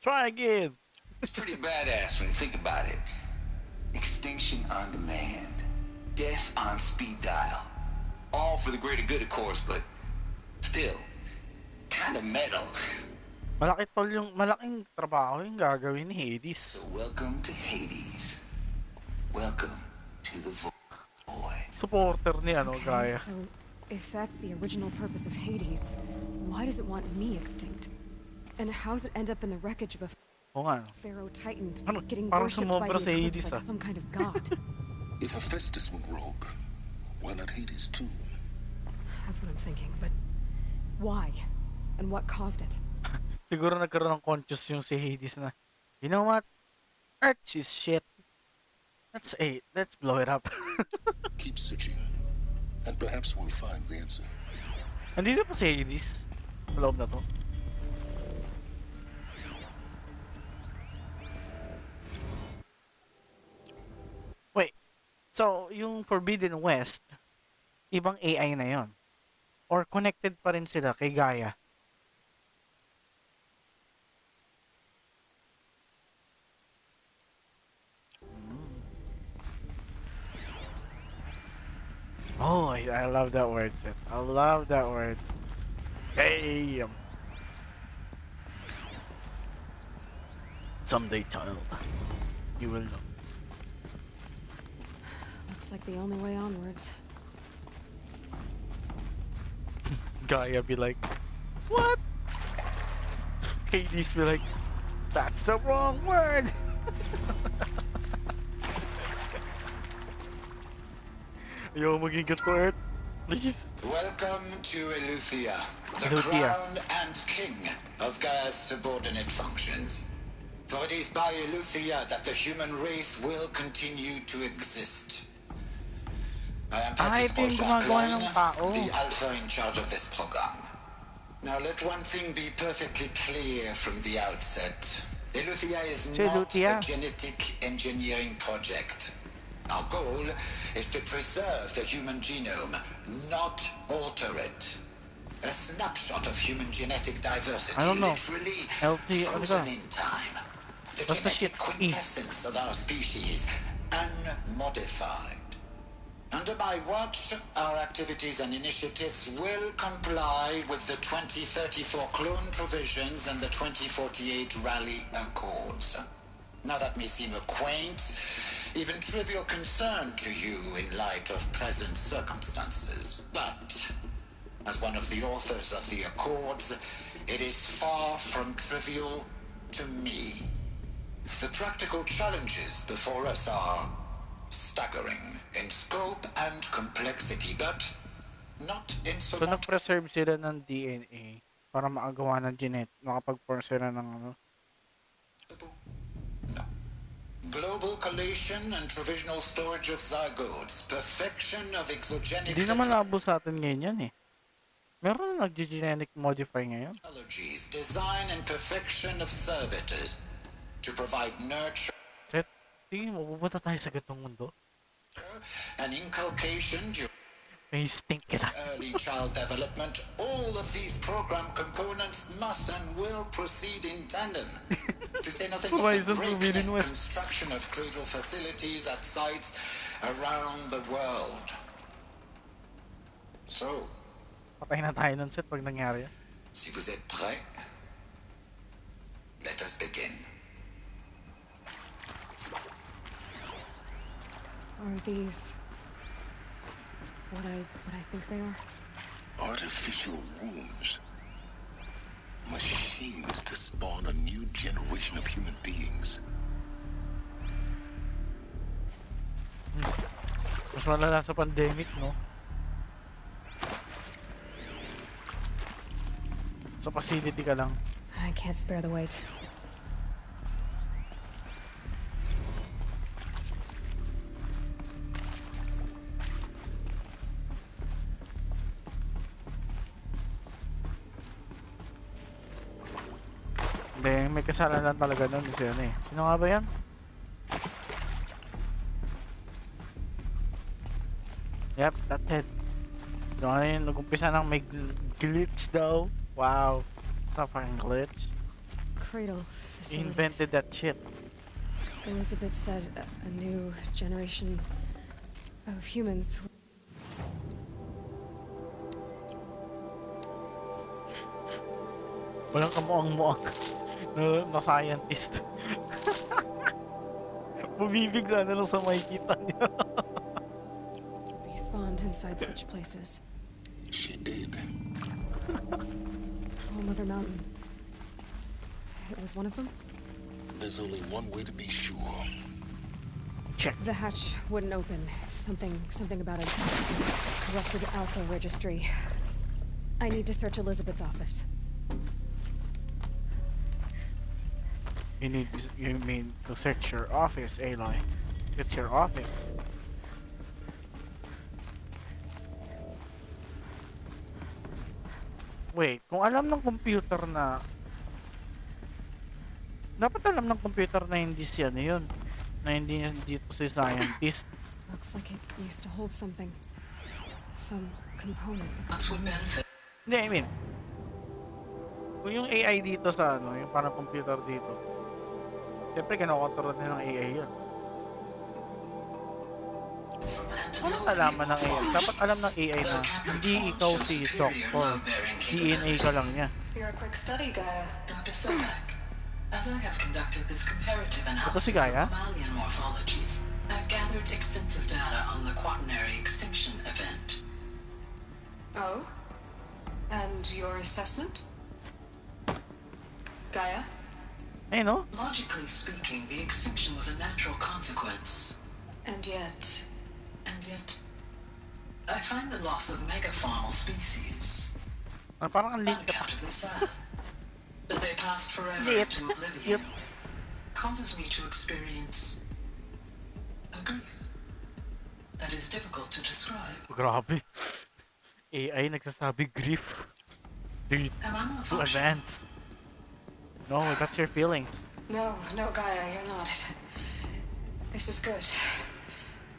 Try again. It's pretty badass when you think about it. Extinction on demand. Death on speed dial. All for the greater good, of course, but still, kind of metal. Malaking trabaho yung gagawin ni Hades. So welcome to Hades. Welcome to the void. Supporter ni ano, Gaia. So, if that's the original purpose of Hades, why does it want me extinct? And how does it end up in the wreckage of a... Oo nga. Pharaoh Titan Ano, getting parang worshipped by sumobra the sa Eclipse Hades like some kind of god. If Hephaestus went rogue, why not Hades too? That's what I'm thinking, but why? And what caused it? Siguro nagkaroon ng conscious yung si Hades na, you know what? Earth is shit. Let's blow it up. Keep searching, and perhaps we'll find the answer. Nandito pa si Hades. Sa loob na to. Wait. So, yung Forbidden West, ibang AI na yon, or connected pa rin sila kay Gaia? Oh, I love that word, Seth. I love that word. Damn. Someday, child, you will know. Looks like the only way onwards. Gaia be like, what? Hades be like, that's the wrong word. Yo, maging good for Earth. Please. Welcome to Eleuthia, the Eleuthia. crown and king of Gaia's subordinate functions. For it is by Eleuthia that the human race will continue to exist. I am Patrick ito yung gumagawa ng tao. the alpha in charge of this program. Now let one thing be perfectly clear from the outset. Eleuthia is not a genetic engineering project. Our goal is to preserve the human genome, not alter it. A snapshot of human genetic diversity, literally frozen in time. The genetic quintessence of our species, unmodified. Under my watch, our activities and initiatives will comply with the 2034 clone provisions and the 2048 Rally Accords. Now that may seem a quaint, even trivial concern to you in light of present circumstances, but as one of the authors of the Accords, it is far from trivial to me. The practical challenges before us are staggering in scope and complexity, but not insurmountable. So, nag-preserve sila ng DNA para makagawa ng makapag-form sila ng ano? No. Global collation and provisional storage of zygotes, perfection of exogenic... Hindi naman labo sa atin ngayon yan eh. Meron na nag-genetic modify ngayon. Design and perfection of servitors to provide nurture... Set, tingin mo, pupunta tayo sa gatong mundo? An inculcation early child development. All of these program components must and will proceed in tandem. To say nothing of the breakneck construction of cradle facilities at sites around the world. So, patay na tayo nun, Set, pag nangyari yan. Si vous êtes prêts, let us begin. Are these what I think they are? Artificial wombs. Machines to spawn a new generation of human beings. Mas malala sa pandemic, no? Sa facility ka lang. I can't spare the wait. Hindi, may kasalanan talaga nun. Sino nga ba yan? Yep, that's it. So, ayun, nag-umpisa ng may glitch daw. Wow. It's fucking glitch. Cradle facilities. He invented that shit. Elizabeth said a new generation of humans. Walang kamuang-muang na scientist. Bumibigla na lang sa makikita niya. Respawned inside such places. She did. Oh, Mother Mountain. It was one of them? There's only one way to be sure. Check. The hatch wouldn't open. Something about a corrupted alpha registry. I need to search Elizabeth's office. You mean to search your office, Aloy? It's your office. Wait, kung alam ng computer na... Dapat alam ng computer na hindi siya na yun. Na hindi dito si scientist. Looks like it used to hold something. Some component. Hindi, I mean... Kung yung AI dito sa ano, yung parang computer dito. Siyempre, kinokontrol na ng AI yun. Anong nalaman ng AI? Dapat alam ng AI na hindi ikaw si Doctor. DNA ka lang niya. You're a quick study, Gaia. Dr. Sobek. As I have conducted this comparative Ito si analysis of Gaia? mammalian morphologies, I've gathered extensive data on the quaternary extinction event. Oh? And your assessment? Gaia? Hey, no? Logically speaking, the extinction was a natural consequence. And yet, I find the loss of megafaunal species Parang ang liit ka. unaccountably sad. That they passed forever into oblivion causes me to experience a grief that is difficult to describe. Grabe. AI nagsasabi grief. Dude, too advanced. No, that's your feelings. No, Gaia, you're not. This is good.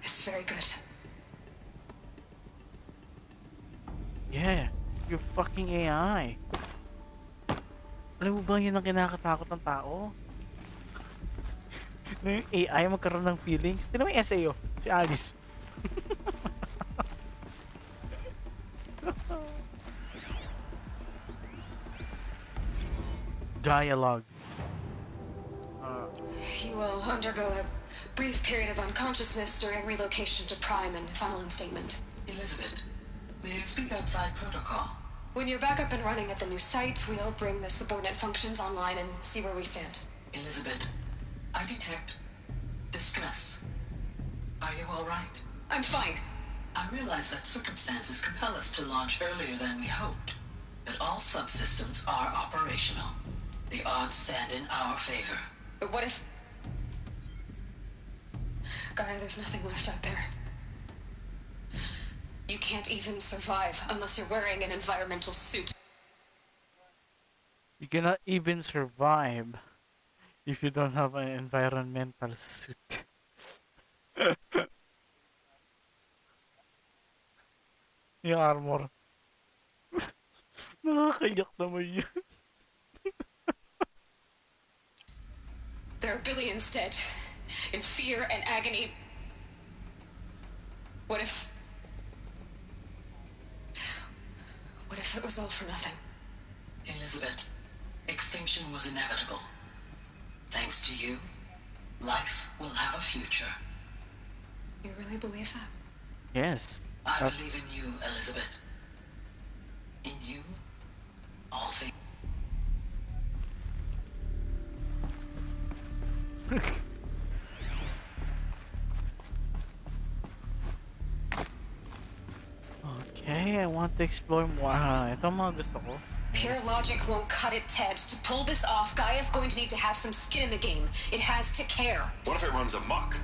It's very good. Yeah, you're fucking AI. Alam mo ba yun ang kinakatakot ng tao? Na yung AI magkaroon ng feelings. Tignan mo yung SAO, si Alice. Dialogue. You will undergo a brief period of unconsciousness during relocation to Prime and final instatement. Elizabeth, may I speak outside protocol? When you're back up and running at the new site, we'll bring the subordinate functions online and see where we stand. Elizabeth, I detect distress. Are you all right? I'm fine. I realize that circumstances compel us to launch earlier than we hoped, but all subsystems are operational. The odds stand in our favor. But what if... Gaia, there's nothing left out there. You can't even survive unless you're wearing an environmental suit. You cannot even survive if you don't have an environmental suit. Yung armor. Nakakayak naman yun. There are billions dead, in fear and agony. What if it was all for nothing? Elizabeth, extinction was inevitable. Thanks to you, life will have a future. You really believe that? Yes. I believe in you, Elizabeth. In you, all things... Okay, I want to explore more. Ito mga gusto ko. Pure logic won't cut it, Ted. To pull this off, Gaia's going to need to have some skin in the game. It has to care. What if it runs amok?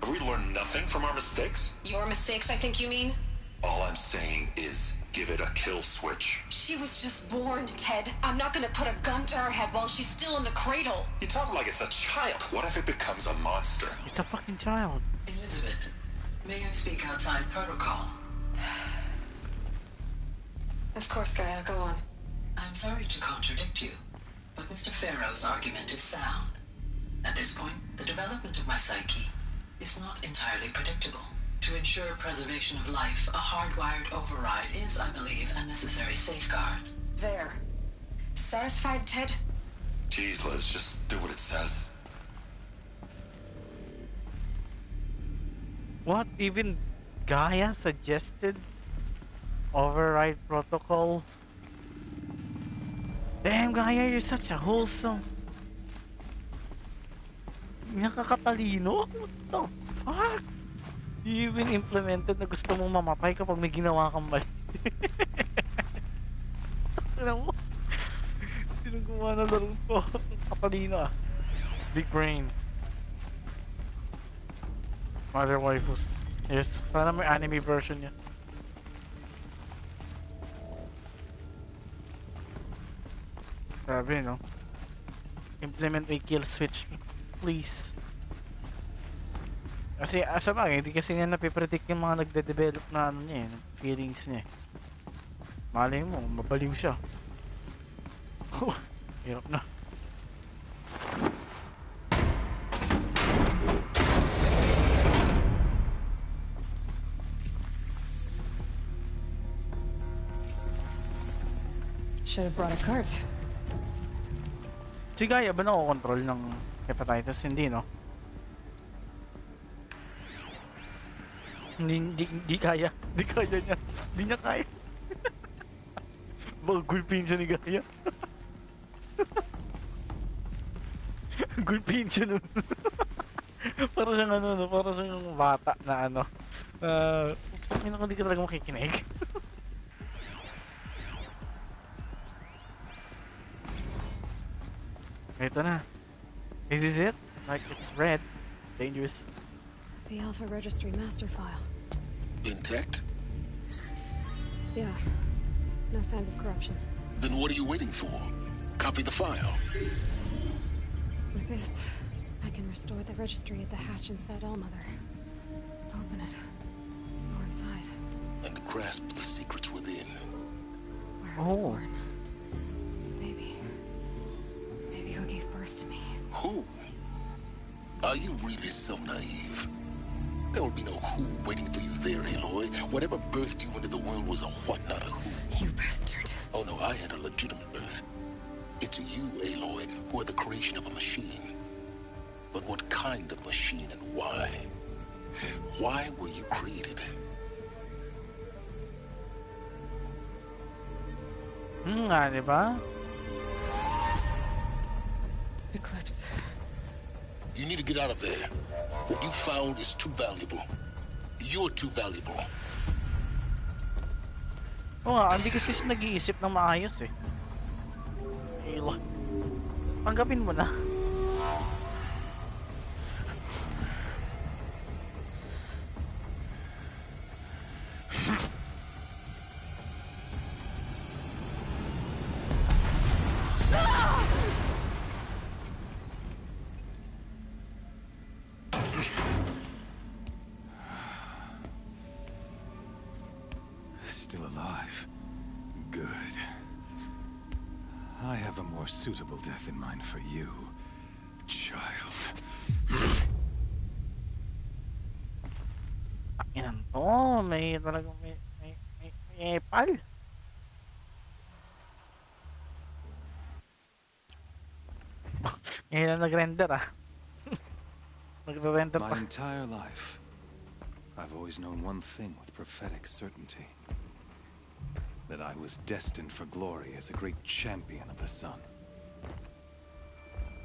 Have we learned nothing from our mistakes? Your mistakes, I think you mean? All I'm saying is, give it a kill switch. She was just born, Ted. I'm not gonna put a gun to her head while she's still in the cradle. You talk like it's a child. What if it becomes a monster? It's a fucking child. Elizabeth, may I speak outside protocol? Of course, Gaia, go on. I'm sorry to contradict you, but Mr. Farrow's argument is sound. At this point, the development of my psyche is not entirely predictable. To ensure preservation of life, a hardwired override is, I believe, a necessary safeguard. There. Satisfied, Ted? Jeez, Liz, just do what it says. What? Even Gaia suggested override protocol? Damn, Gaia, you're such a wholesome. Nakakatalino? What the fuck? You even implemented na gusto mong mamatay kapag may ginawa kang mali. Ano mo? Sino gumawa na larong to? Katalino ah. Big brain. Mother waifus. Yes, sana may anime version niya. Grabe, no? Implement a kill switch, please. Kasi, asa ba, hindi kasi nga napipredict yung mga nagde-develop na ano niya, feelings niya. Malay mo, mabaliw siya. Hirap na. Should have brought a cart. Si Gaia ba nakokontrol ng hepatitis? Hindi, no? Hindi kaya. Hindi kaya niya. Hindi niya kaya. Baka gulpin siya ni Gaia. Gulpin siya nun. Para siyang ano, no? Para siyang bata na ano. Hindi ka talaga makikinig. Ito na. Is this it? Like, it's red. It's dangerous. The Alpha Registry master file. Intact? Yeah. No signs of corruption. Then what are you waiting for? Copy the file. With this, I can restore the registry at the hatch inside Allmother. Open it. Go inside. And grasp the secrets within. Where I was born. Maybe who gave birth to me. Who? Are you really so naive? There will be no who waiting for you there, Aloy. Whatever birthed you into the world was a what, not a who. You bastard. Oh no, I had a legitimate birth. It's you, Aloy, who are the creation of a machine. But what kind of machine and why? Why were you created? Nga, diba? Eclipse. You need to get out of there. What you found is too valuable. You're too valuable. Oo nga, hindi kasi siya nag-iisip ng maayos eh. Ilo. Tanggapin mo na. Still alive. Good. I have a more suitable death in mind for you, child. Pakinan to, may talagang may pal. Ngayon na nag-render ah. Nag-render pa. My entire life, I've always known one thing with prophetic certainty. That I was destined for glory as a great champion of the sun.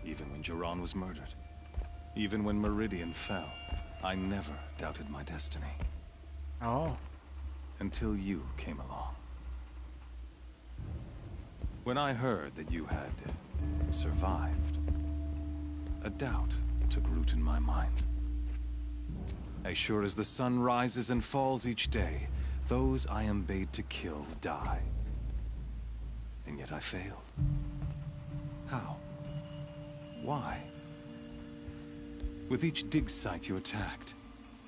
Even when Jiran was murdered, even when Meridian fell, I never doubted my destiny. Oh. Until you came along. When I heard that you had survived, a doubt took root in my mind. As sure as the sun rises and falls each day, those I am bade to kill die. And yet I failed. How? Why? With each dig site you attacked,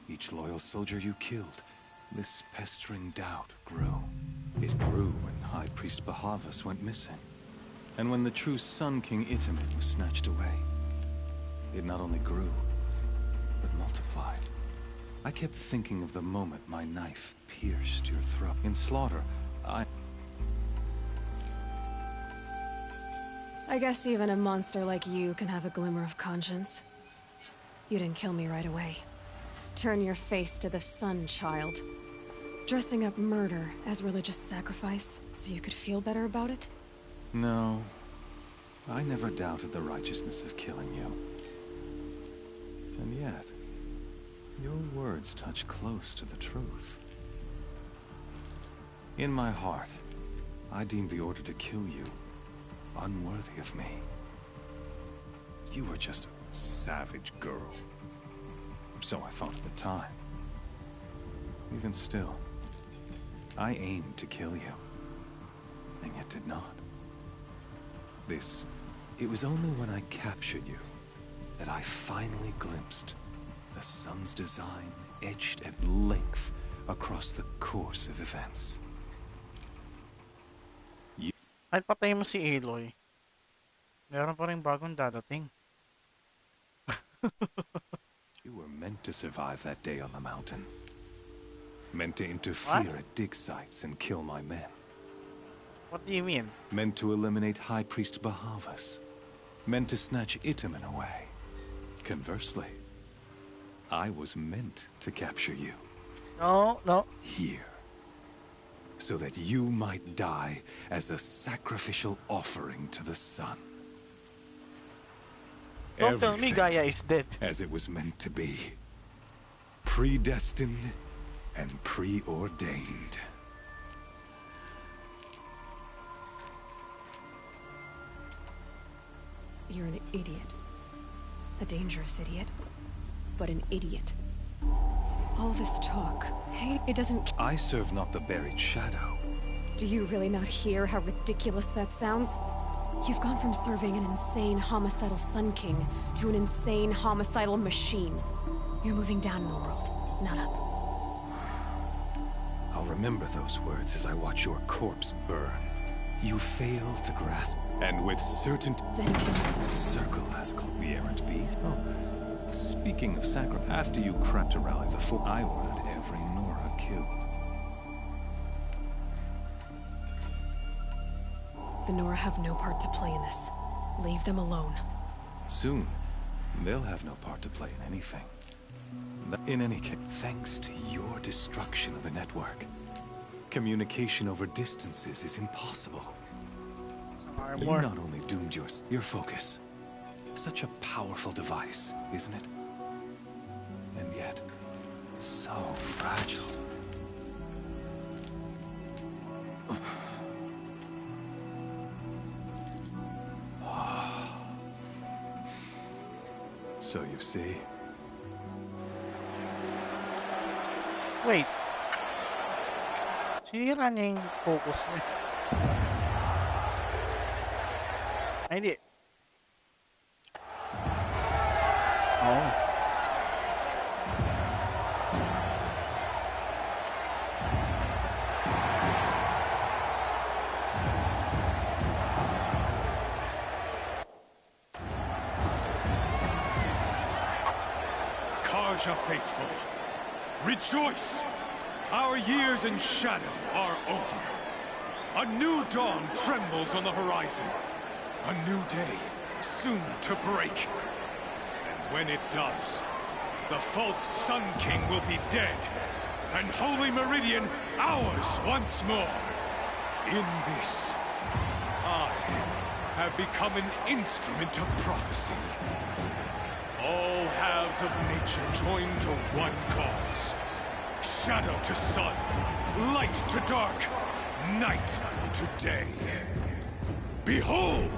each loyal soldier you killed, this pestering doubt grew. It grew when High Priest Bahavas went missing. And when the true Sun King Itamen was snatched away. It not only grew, but multiplied. I kept thinking of the moment my knife pierced your throat. In slaughter, I guess even a monster like you can have a glimmer of conscience. You didn't kill me right away. Turn your face to the sun, child. Dressing up murder as religious sacrifice so you could feel better about it? No. I never doubted the righteousness of killing you. And yet, your words touch close to the truth. In my heart, I deemed the order to kill you unworthy of me. You were just a savage girl. So I thought at the time. Even still, I aimed to kill you, and yet did not. It was only when I captured you that I finally glimpsed the sun's design etched at length across the course of events. Kahit patay mo si Aloy, meron pa rin bagong dadating. You were meant to survive that day on the mountain. Meant to interfere at dig sites and kill my men. What do you mean? Meant to eliminate High Priest Bahavas. Meant to snatch Itamen away. Conversely, I was meant to capture you. No. Here. So that you might die as a sacrificial offering to the sun. Don't tell me Gaia is dead. As it was meant to be. Predestined and preordained. You're an idiot. A dangerous idiot. But an idiot. All this talk, hey, it doesn't... I serve not the buried shadow. Do you really not hear how ridiculous that sounds? You've gone from serving an insane homicidal Sun King to an insane homicidal machine. You're moving down in the world, not up. I'll remember those words as I watch your corpse burn. You fail to grasp, and with certainty... The circle has called the errant beast. Oh, speaking of sacrament, after you crept to rally the four, I ordered every Nora killed. The Nora have no part to play in this. Leave them alone. Soon, they'll have no part to play in anything. In any case, thanks to your destruction of the network, communication over distances is impossible. You not only doomed your focus. Such a powerful device, isn't it? And yet, so fragile. So you see... Wait. Sinira niya yung focus niya. Ay, hindi. Oh. Karja faithful, rejoice! Our years in shadow are over. A new dawn trembles on the horizon. A new day soon to break. And when it does, the false Sun King will be dead, and Holy Meridian ours once more. In this, I have become an instrument of prophecy. All halves of nature joined to one cause. Shadow to sun, light to dark, night to day. Behold!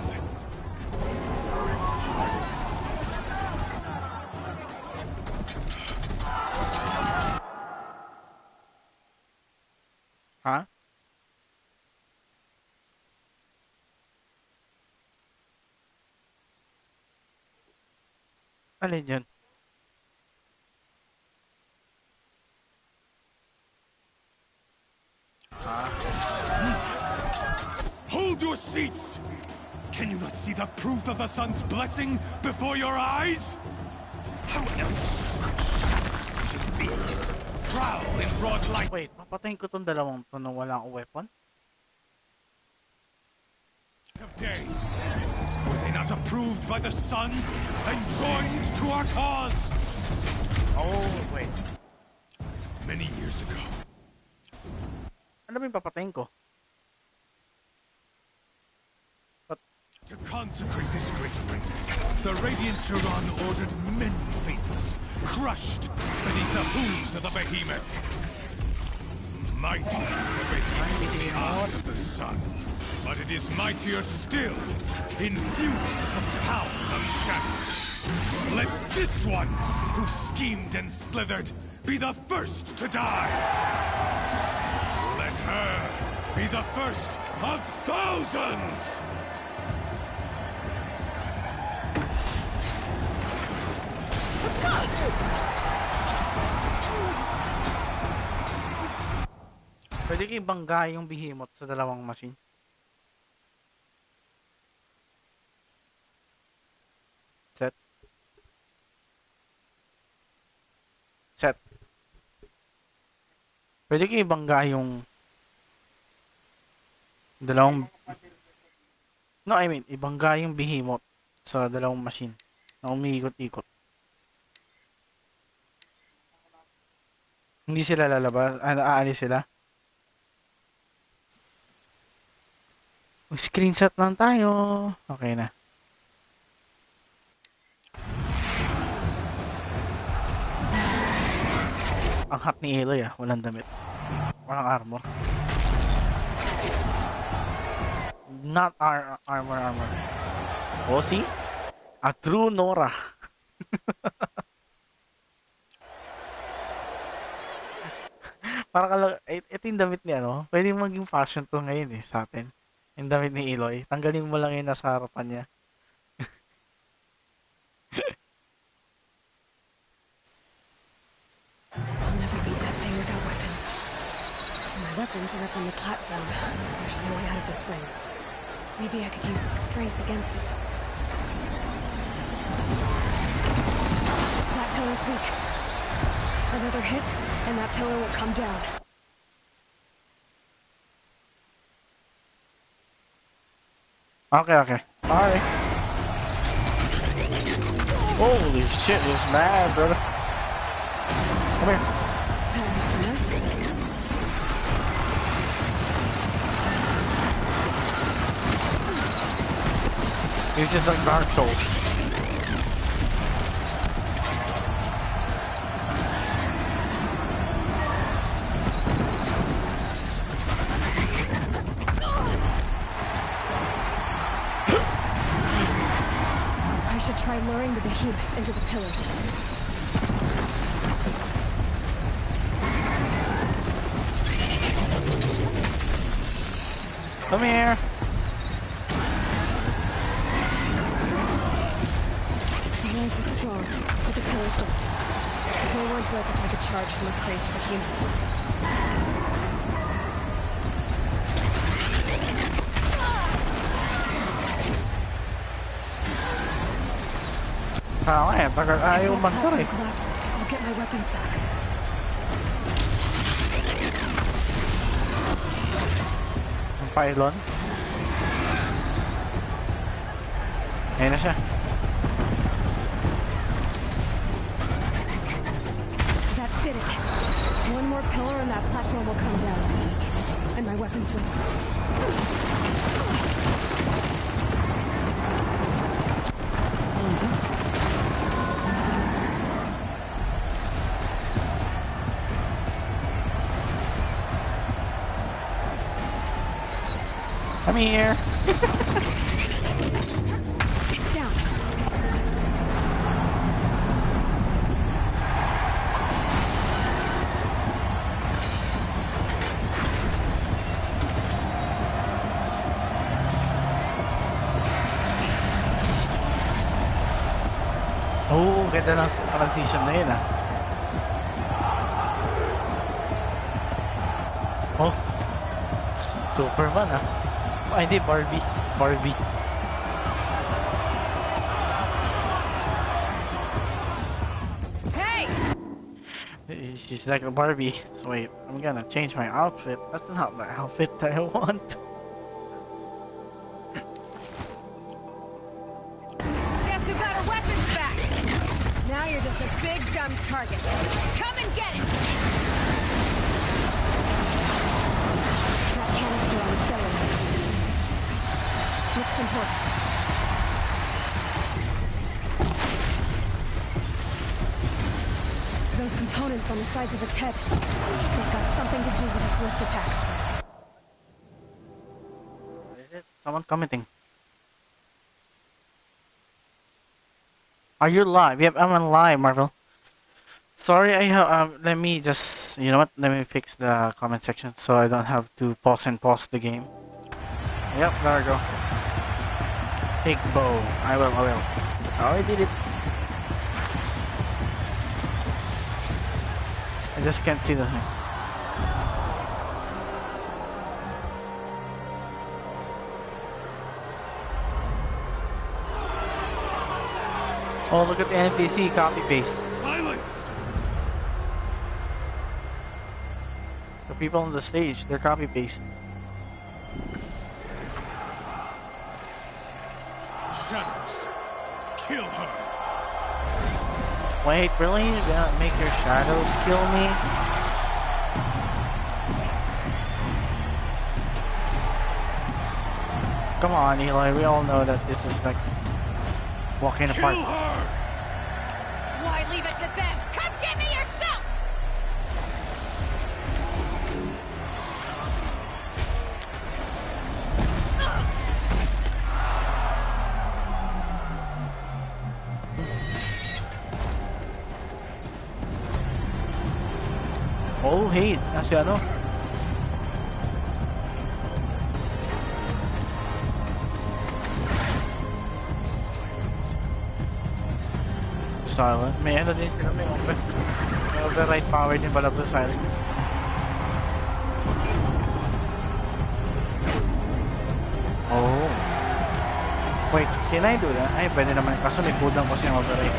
Huh? Alin yun? Hold your seats! Can you not see the proof of the sun's blessing before your eyes? How else could shadows such as these prowl in broad light? Wait, papatayin ko tong dalawang to na wala akong weapon? Of day. Were they not approved by the sun and joined to our cause? Oh, wait. Many years ago. Ano ba yung papatayin ko? To consecrate this great ring, the Radiant Turon ordered many faithless, crushed beneath the hooves of the behemoth. Mighty is the behemoth in the eyes of the sun, but it is mightier still, infused with the power of shadow. Let this one, who schemed and slithered, be the first to die. Let her be the first of thousands! Pwede kayong bangga yung behemoth sa dalawang machine. Set. Pwede kayong bangga yung dalawang... No, I mean, ibangga yung behemoth sa dalawang machine na umiikot-ikot. Hindi sila lalabas, aalis sila. Mag-screenshot lang tayo. Okay na. Ang hot ni Aloy walang damit. Walang armor. Not armor. Oh, see? A true Nora. Parang ito yung damit niya, no? Pwede maging fashion to ngayon sa atin. Yung damit ni Aloy. Tanggalin mo lang yung nasa harapan niya. I'll never beat that thing without weapons. My weapons are up on the platform. There's no way out of this ring. Maybe I could use its strength against it. That pillar's weak. Another hit, and that pillar will come down. Okay. Alright. Holy shit, he's mad, brother. Come here. He's just like Dark Souls. I should try luring the behemoth into the pillars. Come here. The walls look strong, but the pillars don't. They weren't built to take a charge from a crazed behemoth. Ayaw magtar eh. Collapses. I'll get my weapons back. Ang pylon. Ayun na siya. That did it. One more pillar and that platform will come down. And my weapons won't. Come here. It's down. Oh, ganda ng transition na yun Oh. Superman hindi, Barbie. Hey! She's like a Barbie. So wait, I'm gonna change my outfit. That's not the outfit that I want. Guess who got her weapons back? Now you're just a big dumb target. Come and get it! That canister on the cellar. Looks important. components on the sides of its head. They've got something to do with its lift attacks. What is it? Someone commenting. Are you live? Yep, I'm on live, Marvel. Sorry, let me just, you know what? Let me fix the comment section so I don't have to pause the game. Yep, there we go. Big bow. I will. I already did it. I just can't see the thing. Oh, look at the NPC copy paste. Silence! The people on the stage, they're copy paste. Shadows, kill her. Wait, really? You're gonna make your shadows kill me? Come on, Eli. We all know that this is like walking apart. Why leave it to them? Come get me yourself! Oh, hey, nasi ano? Silent. May ano din sila, may override power din pala sa silence. Oh. Wait, can I do that? Ay, pwede naman. Kaso may kudang kasi yung override.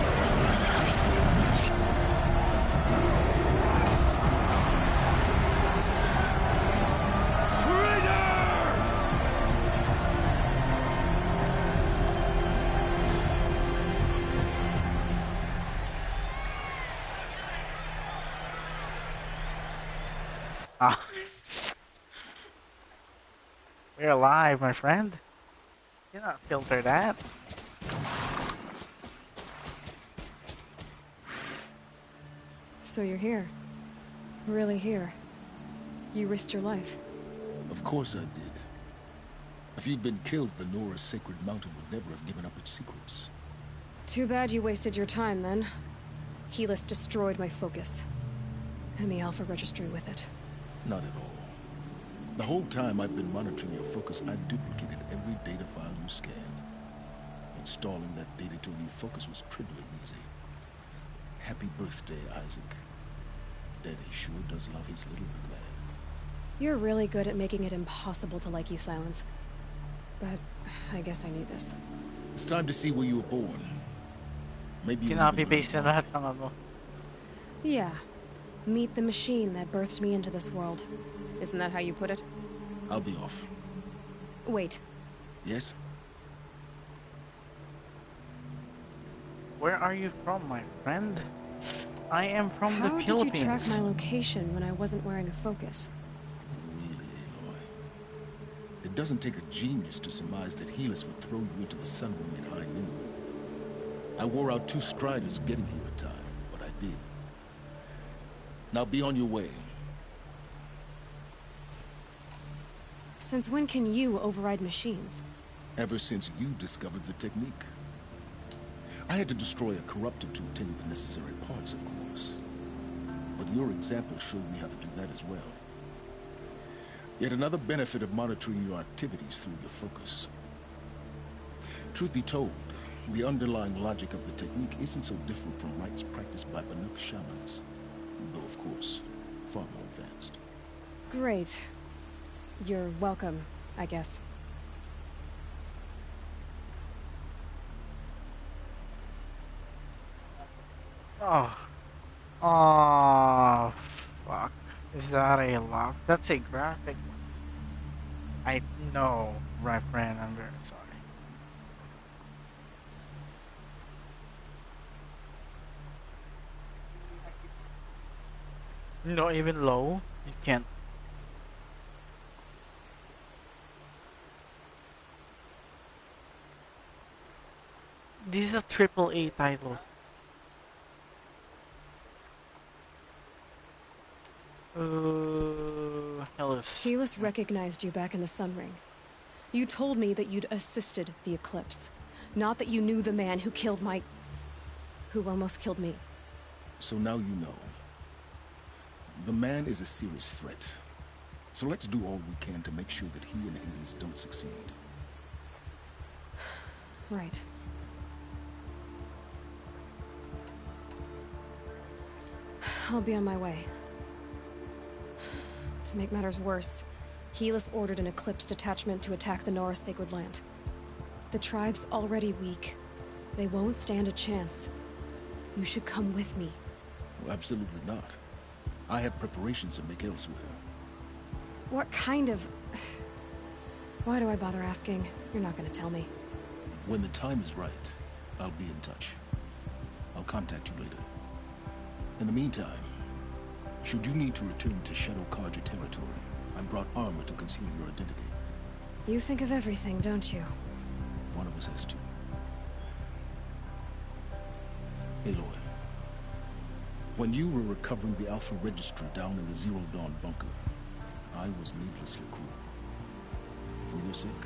Ah. We're alive, my friend. You cannot filter that. So you're here. Really here. You risked your life. Of course I did. If you'd been killed, the Nora's sacred mountain would never have given up its secrets. Too bad you wasted your time then. Helis destroyed my focus. And the Alpha Registry with it. Not at all. The whole time I've been monitoring your focus, I've duplicated every data file you scanned. Installing that data to a new focus was trivially easy. Happy birthday, Isaac. Daddy sure does love his little man. You're really good at making it impossible to like you, Silence. But I guess I need this. It's time to see where you were born. Maybe Copy-paste na lahat ng ano. Yeah. Meet the machine that birthed me into this world. Isn't that how you put it? I'll be off. Wait. Yes? Where are you from, my friend? I am from the How Philippines. did you track my location when I wasn't wearing a focus? Really, Aloy? It doesn't take a genius to surmise that Helis would throw you into the sun ring at high noon. I wore out 2 striders getting here at time, but I did. Now be on your way. Since when can you override machines? Ever since you discovered the technique. I had to destroy a corruptor to obtain the necessary parts, of course. But your example showed me how to do that as well. Yet another benefit of monitoring your activities through your focus. Truth be told, the underlying logic of the technique isn't so different from rites practiced by Banuk shamans. Though, of course, far more advanced. Great. You're welcome, I guess. Oh. Oh, fuck. Is that a lock? That's a graphic. I know, my friend. I'm very sorry. Not even low? You can't. This is a AAA title. Hellas. Helis recognized you back in the Sun Ring. You told me that you'd assisted the Eclipse. Not that you knew the man who killed who almost killed me. So now you know. The man is a serious threat. So let's do all we can to make sure that he and Hades don't succeed. Right. I'll be on my way. To make matters worse, Helis ordered an Eclipse detachment to attack the Nora Sacred Land. The tribe's already weak. They won't stand a chance. You should come with me. Well, absolutely not. I have preparations to make elsewhere. What kind of... Why do I bother asking? You're not gonna tell me. When the time is right, I'll be in touch. I'll contact you later. In the meantime, should you need to return to Shadow Carja territory, I brought armor to conceal your identity. You think of everything, don't you? One of us has to. Aloy, when you were recovering the Alpha Registry down in the Zero Dawn bunker, I was needlessly cruel. For your sake,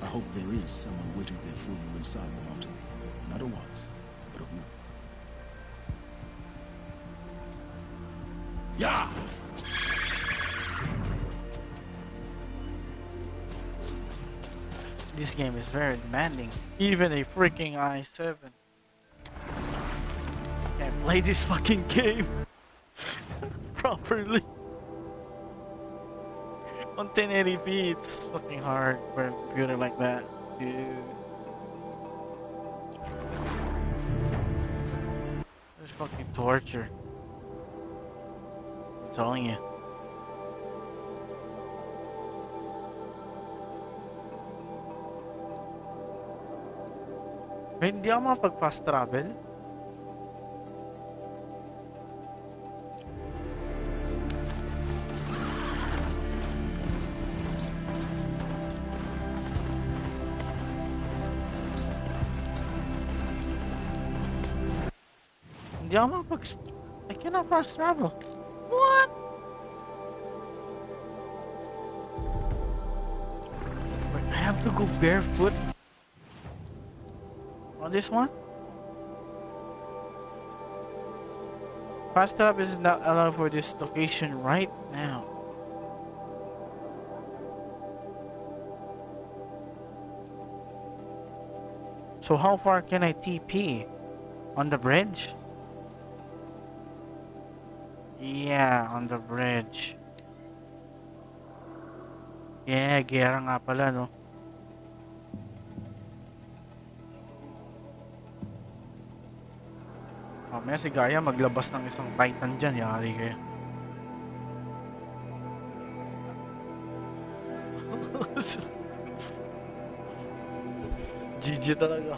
I hope there is someone waiting there for you inside the mountain. Not a what, but a who. Yeah! This game is very demanding. Even a freaking i7 can't play this fucking game properly. On 1080p, it's fucking hard for a computer like that, dude. It's fucking torture. I'm telling you. Hindi ako makapag-fast travel. Hindi ako makapag... I cannot fast travel. What? Wait, I have to go barefoot? On this one? Fast travel is not allowed for this location right now. So how far can I TP? On the bridge? Yeah, on the bridge. Yeah, gera nga pala, no? Mamaya si Gaia maglabas ng isang Titan dyan, yari kayo. GG talaga.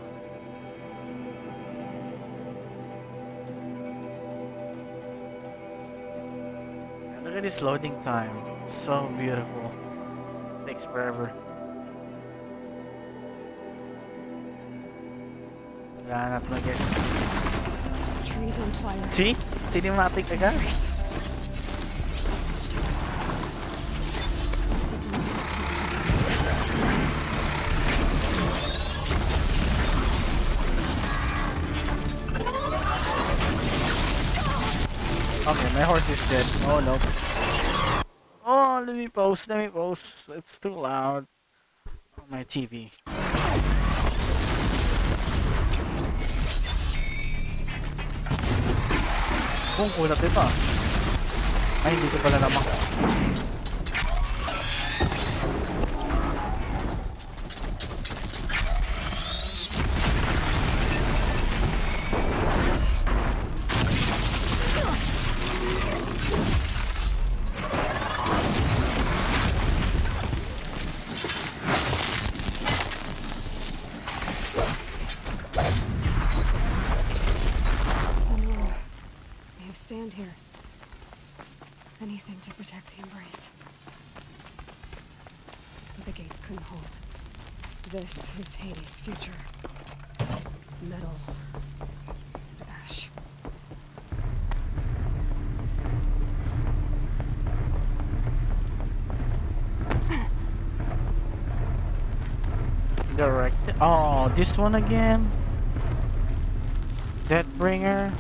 Look at this loading time. So beautiful. Takes forever. Wala na talaga. Trees on fire. See? Cinematic agad. Okay, my horse is dead. Oh no. Oh, let me post. It's too loud on my TV. Kung kulat ito ah. Ay, hindi ko pala naman. Stand here. Anything to protect the embrace. But the gates couldn't hold. This is Hades' future. Metal and ash. resurrected. Oh, this one again. Deathbringer.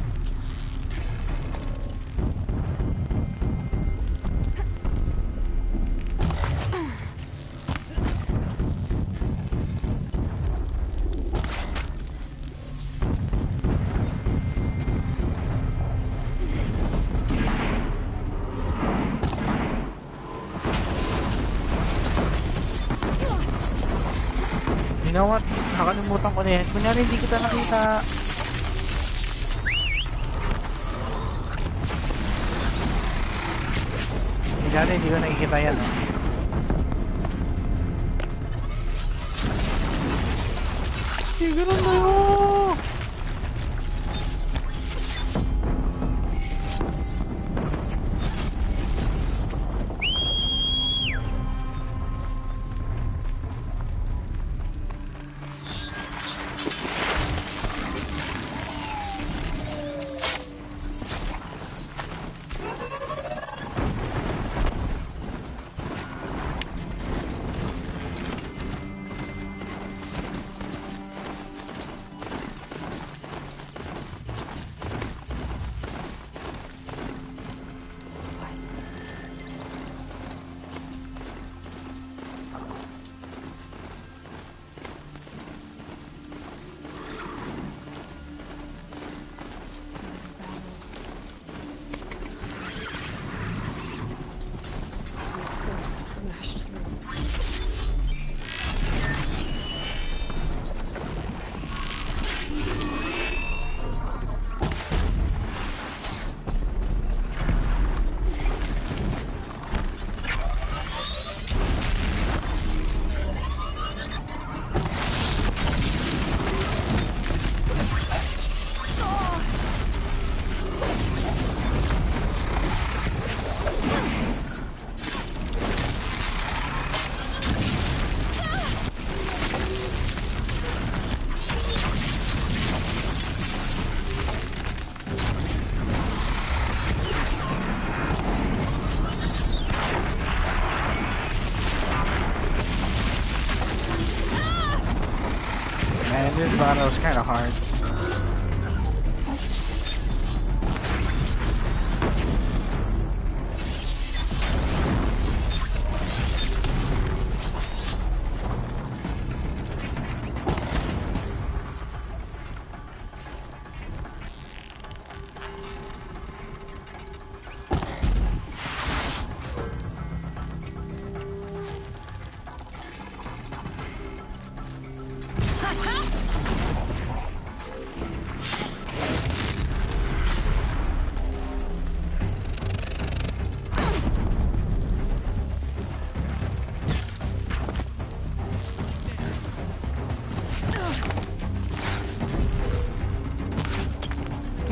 You know what? Nakalimutan ko na yan. Kunyari hindi kita nakita. Kunyari hindi ko nakikita yan. Oh. Hindi ganun na yun. This battle is kind of hard.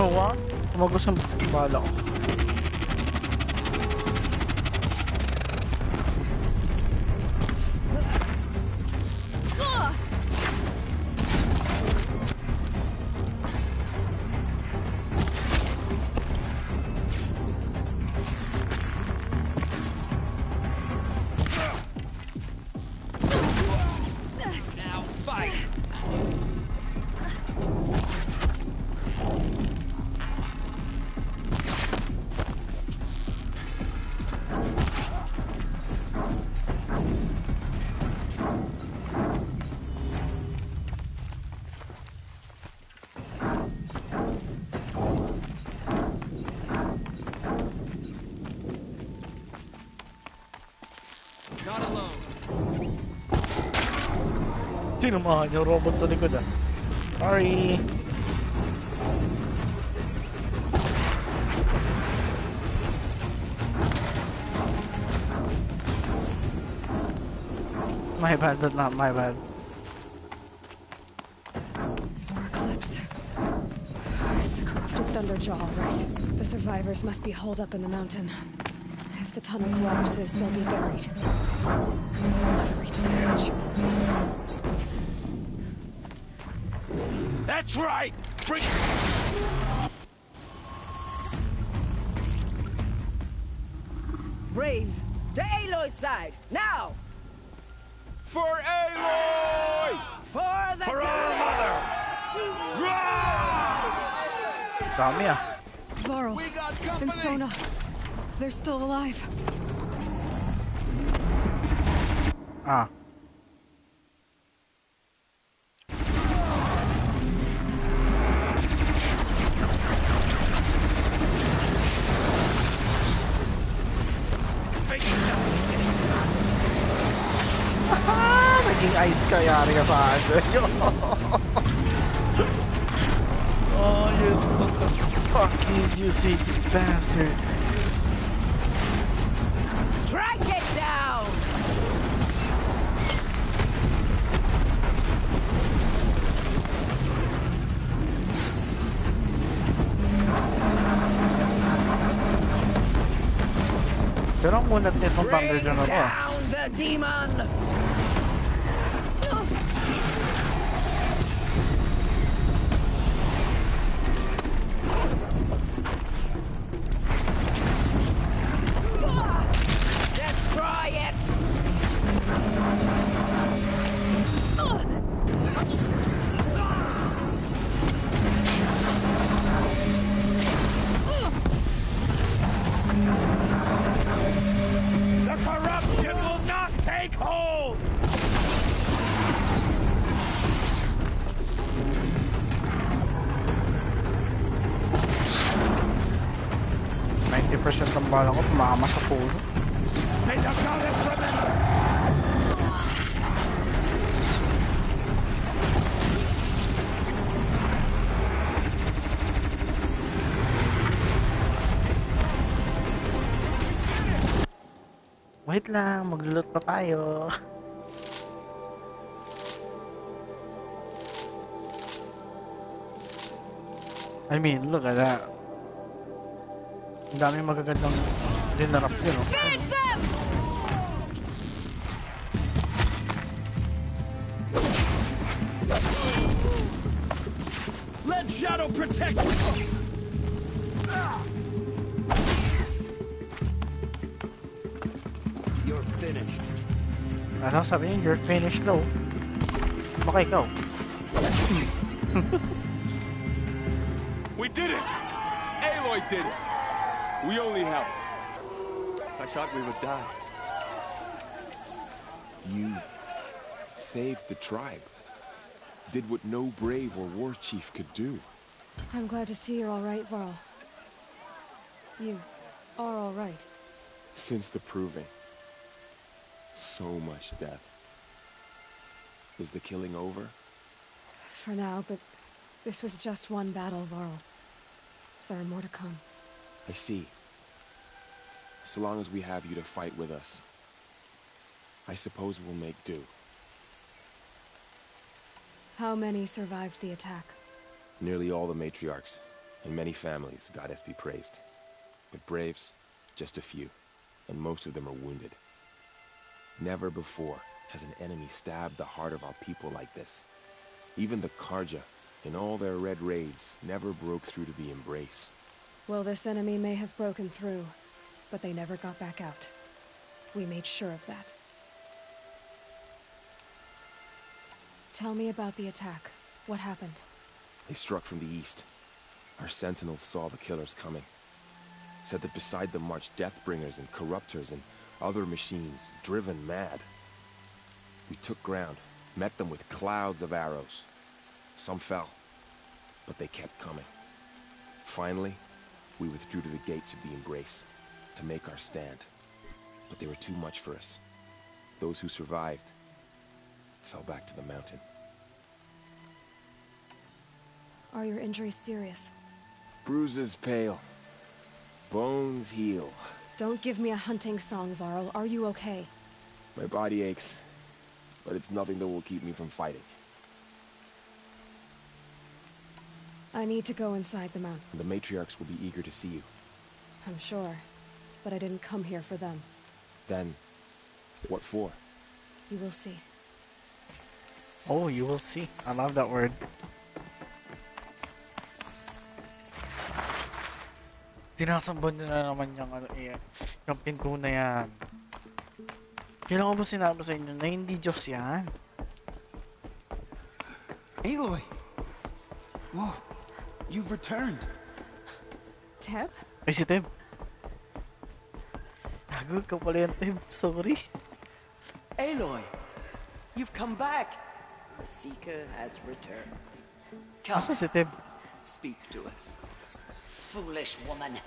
Nawa? Tumagos ang bala ko. Tinumahan yung robot sa likod ah. Sorry. My bad, but not my bad. More eclipse. It's a corrupted Thunderjaw, right? The survivors must be holed up in the mountain. If the tunnel collapses, they'll be buried. We'll never reach the edge. That's right! Bring... Braves, to Aloy's side, now! For Aloy! For our mother! Dami ah. Varl and Sona. They're still alive. Ah. Naging ice ka, yari ka sa akin. Oh, you're such a fucking juicy bastard. Drag it down! Pero ang munat nitong thunder dyan na to. Down the demon! Destroy it! The corruption will not take hold! 90% ng bala ko tumama sa puno. May the goddess remember! Wait lang, mag-loot pa tayo. I mean, look at that. Ang dami magagandang dinarap yun, oh. Finish them! Let Shadow protect you! You're finished. Ano sabi niya? You're finished daw. Baka ikaw. We did it! Aloy did it! We only helped. I thought we would die. You saved the tribe. Did what no brave or war chief could do. I'm glad to see you're all right, Varl. You are all right. Since the proving. So much death. Is the killing over? For now, but this was just one battle, Varl. There are more to come. I see. So long as we have you to fight with us, I suppose we'll make do. How many survived the attack? Nearly all the matriarchs, and many families, goddess be praised. But braves, just a few, and most of them are wounded. Never before has an enemy stabbed the heart of our people like this. Even the Karja, in all their red raids, never broke through to the embrace. Well, this enemy may have broken through, but they never got back out. We made sure of that. Tell me about the attack. What happened? They struck from the east. Our sentinels saw the killers coming. Said that beside them marched Deathbringers and Corruptors and other machines, driven mad. We took ground, met them with clouds of arrows. Some fell, but they kept coming. Finally, we withdrew to the gates of the embrace to make our stand. But they were too much for us. Those who survived fell back to the mountain. Are your injuries serious? Bruises pale. Bones heal. Don't give me a hunting song, Varl. Are you okay? My body aches, but it's nothing that will keep me from fighting. I need to go inside the mountain. The matriarchs will be eager to see you. I'm sure, but I didn't come here for them. Then, what for? You will see. Oh, you will see. I love that word. Sinasambon na naman yung, yung pinto na yan. Kailan ko ba sinabi sa inyo na hindi Diyos yan? Aloy! Whoa, you've returned. Teb? Ay, si Teb. Gago ka pala yan, Teb. Sorry. Aloy, you've come back. The Seeker has returned. Come, Asa si Teb? speak to us. Foolish woman,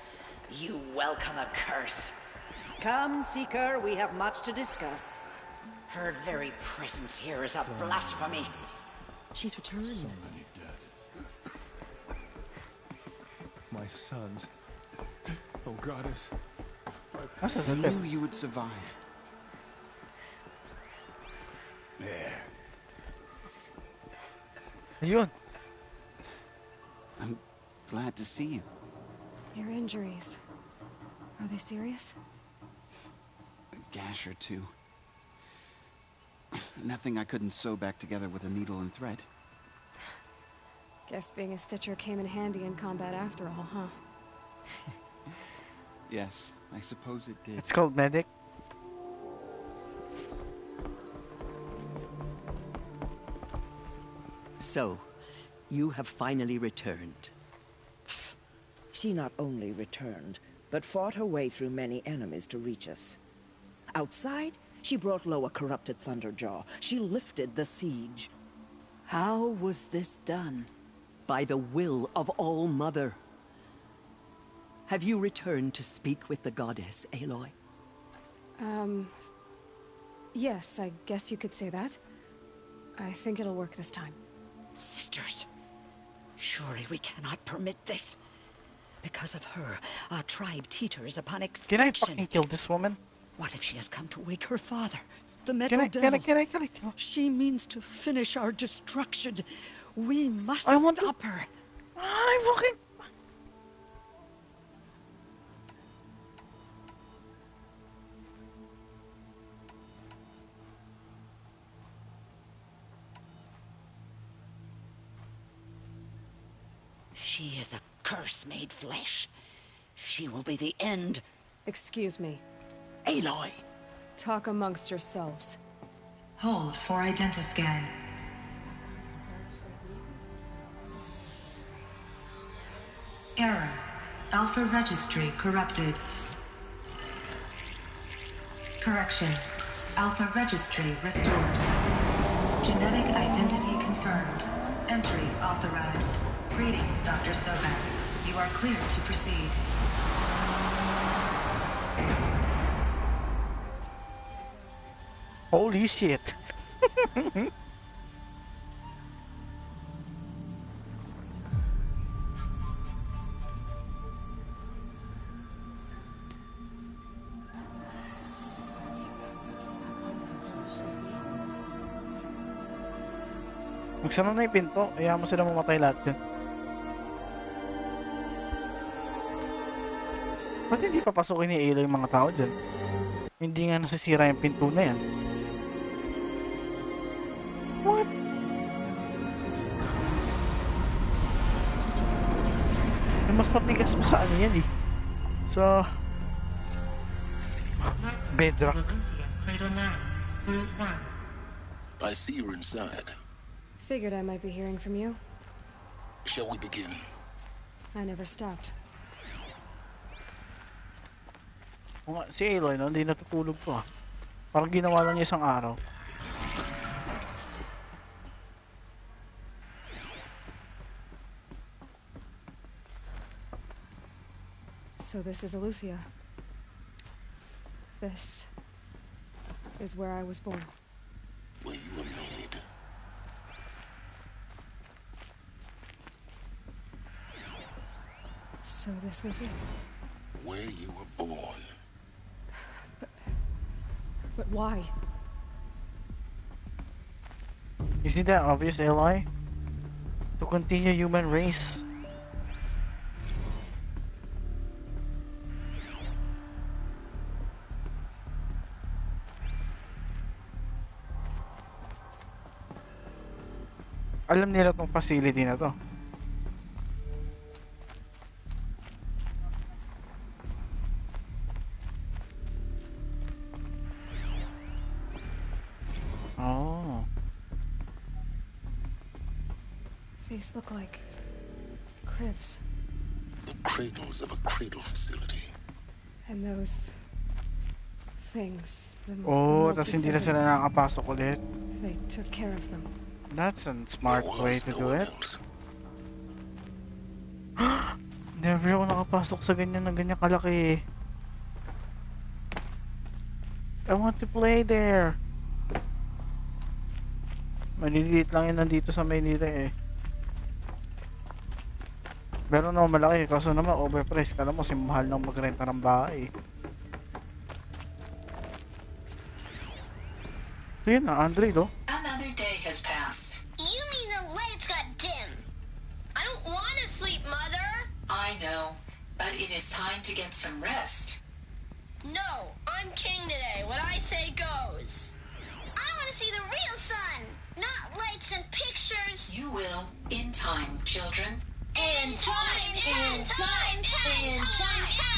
you welcome a curse. Come, Seeker, we have much to discuss. Her very presence here is a blasphemy. She's returned. So many dead. My sons. Oh, goddess. I knew you would survive. There. Ayun. I'm glad to see you. Your injuries. Are they serious? A gash or two. Nothing I couldn't sew back together with a needle and thread. Guess being a stitcher came in handy in combat after all, huh? Yes, I suppose it did. It's called medic. So, you have finally returned. She not only returned, but fought her way through many enemies to reach us. Outside, she brought low a corrupted Thunderjaw. She lifted the siege. How was this done? By the will of All-Mother. Have you returned to speak with the goddess, Aloy? Yes, I guess you could say that. I think it'll work this time. Sisters, surely we cannot permit this. Because of her, our tribe teeters upon Can I extinction. fucking kill this woman? What if she has come to wake her father, the Metal Can I Devil? kill? She means to finish our destruction. We must stop her. I'm fucking... She is a curse made flesh. She will be the end. Excuse me. Aloy! Talk amongst yourselves. Hold for identiscan. Error. Alpha registry corrupted. Correction. Alpha registry restored. Genetic identity confirmed. Entry authorized. Greetings, Dr. Sobek. You are clear to proceed. Holy shit. Magsara na yung pinto, kaya mo sila mamatay lahat yun. Ba't hindi papasukin ni Aloy yung mga tao dyan? Hindi nga nasisira yung pinto na yan. What? Mas matigas pa sa ano yan eh. So... bedrock. I see you're inside. Figured I might be hearing from you. Shall we begin? I never stopped. Si Aloy, no? Hindi natutulog to ah. Parang ginawa lang niya isang araw. So this is Eleuthia. This is where I was born. Where you were made. So this was it. Where you were born. But why? Isn't that obvious, Aloy? To continue human race. Alam nila tong facility na to. Oh. These look like cribs. The cradles of a cradle facility. And those things, the Oh, tas hindi na sila multi-cylinders, nakakapasok ulit. they took care of them. That's a smart way to do it. Never ako nakapasok sa ganyan na ganyan kalaki. I want to play there. Maliliit lang yun nandito sa Maynila eh. Pero no, malaki. Kaso naman, overpriced. Kala mo, simahal lang magrenta ng bahay. Yun na, Andre, no? Another day has passed. You mean the lights got dim? I don't want to sleep, Mother. I know, but it is time to get some rest. No, I'm king today. What I say goes. I want to see the real sun, not lights and pictures. You will, in time, children. In time, in time, in time,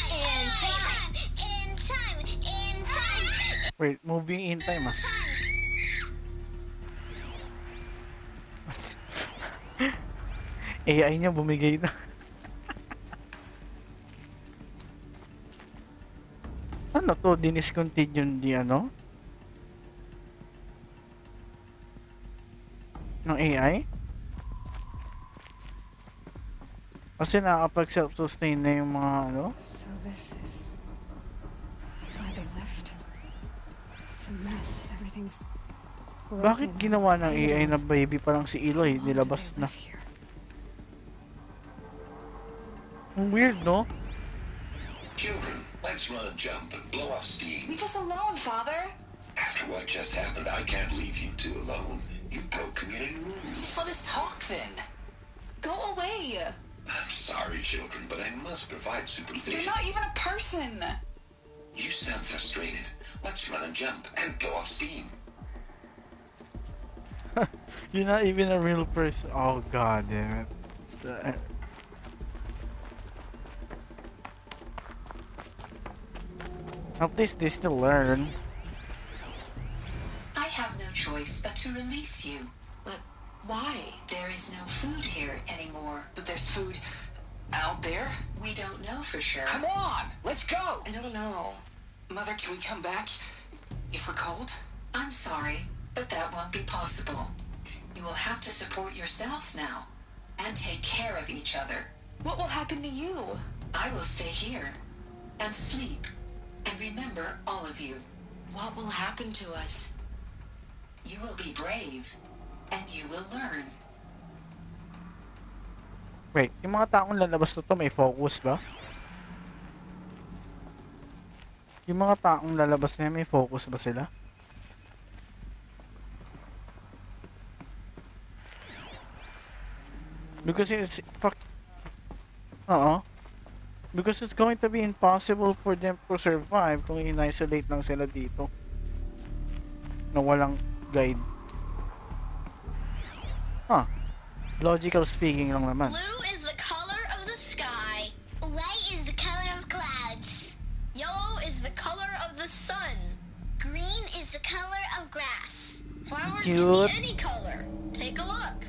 in time, in time, in time. Wait, moving in time, ah. AI niya bumigay na. Ano to? Diniscontinue di ano? Ng AI? Kasi nakakapag self-sustain na yung mga ano? So this is why they left. It's a mess. Everything's Bakit ginawa ng AI na baby pa lang si Eloy? Nilabas na. Ang weird, no? Children, let's run and jump and blow off steam. Leave us alone, Father. After what just happened, I can't leave you two alone. You broke community rules. Just let us talk then. Go away. I'm sorry, children, but I must provide supervision. You're not even a person. You sound frustrated. Let's run and jump and go off steam. You're not even a real person. Oh god damn it. At least they still learn. I have no choice but to release you. But why? There is no food here anymore. But there's food out there? We don't know for sure. Come on, let's go. I don't know. Mother, can we come back if we're cold? I'm sorry, but that won't be possible. You will have to support yourselves now and take care of each other. What will happen to you? I will stay here and sleep and remember all of you. What will happen to us? You will be brave and you will learn. Wait, yung mga taong lalabas na to may focus ba? Yung mga taong lalabas na may focus ba sila? Because it's because it's going to be impossible for them to survive kung in-isolate lang sila dito na walang guide. Logical speaking lang naman. Blue is the color of the sky. White is the color of clouds. Yellow is the color of the sun. Green is the color of grass. Flowers can be any color. Take a look.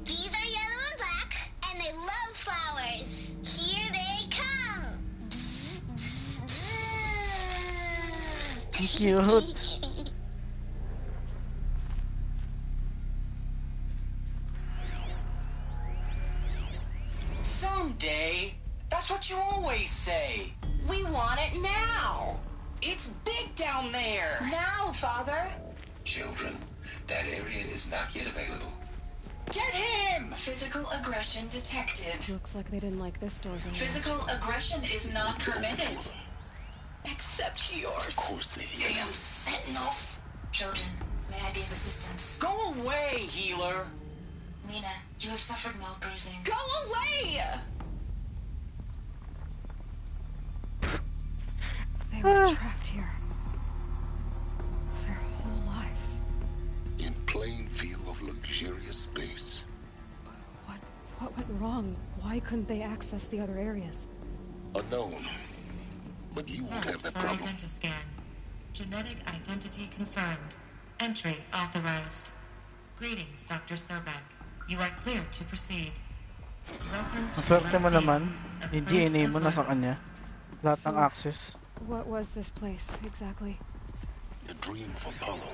These are yellow and black, and they love flowers. Here they come. Bzz, bzz, bzz. Cute. Someday. That's what you always say. We want it now. It's big down there. Now, Father. Children, that area is not yet available. Get him! Physical aggression detected. Looks like they didn't like this door very much. Physical aggression is not permitted. Except yours. Of course they did. Damn sentinels. Children, may I be of assistance? Go away, healer. Nina, you have suffered mild bruising. Go away! They were trapped here. Their whole lives. In plain view of luxurious space. What went wrong? Why couldn't they access the other areas? Unknown. But you won't have that problem. Identiscan. Genetic identity confirmed. Entry authorized. Greetings, Dr. Sobek. You are cleared to proceed. Welcome to the Maswerte mo Lyceum, naman. a Yung place DNA of mo nasa learning. kanya. Lahat ng So, access. what was this place exactly? A dream for Apollo.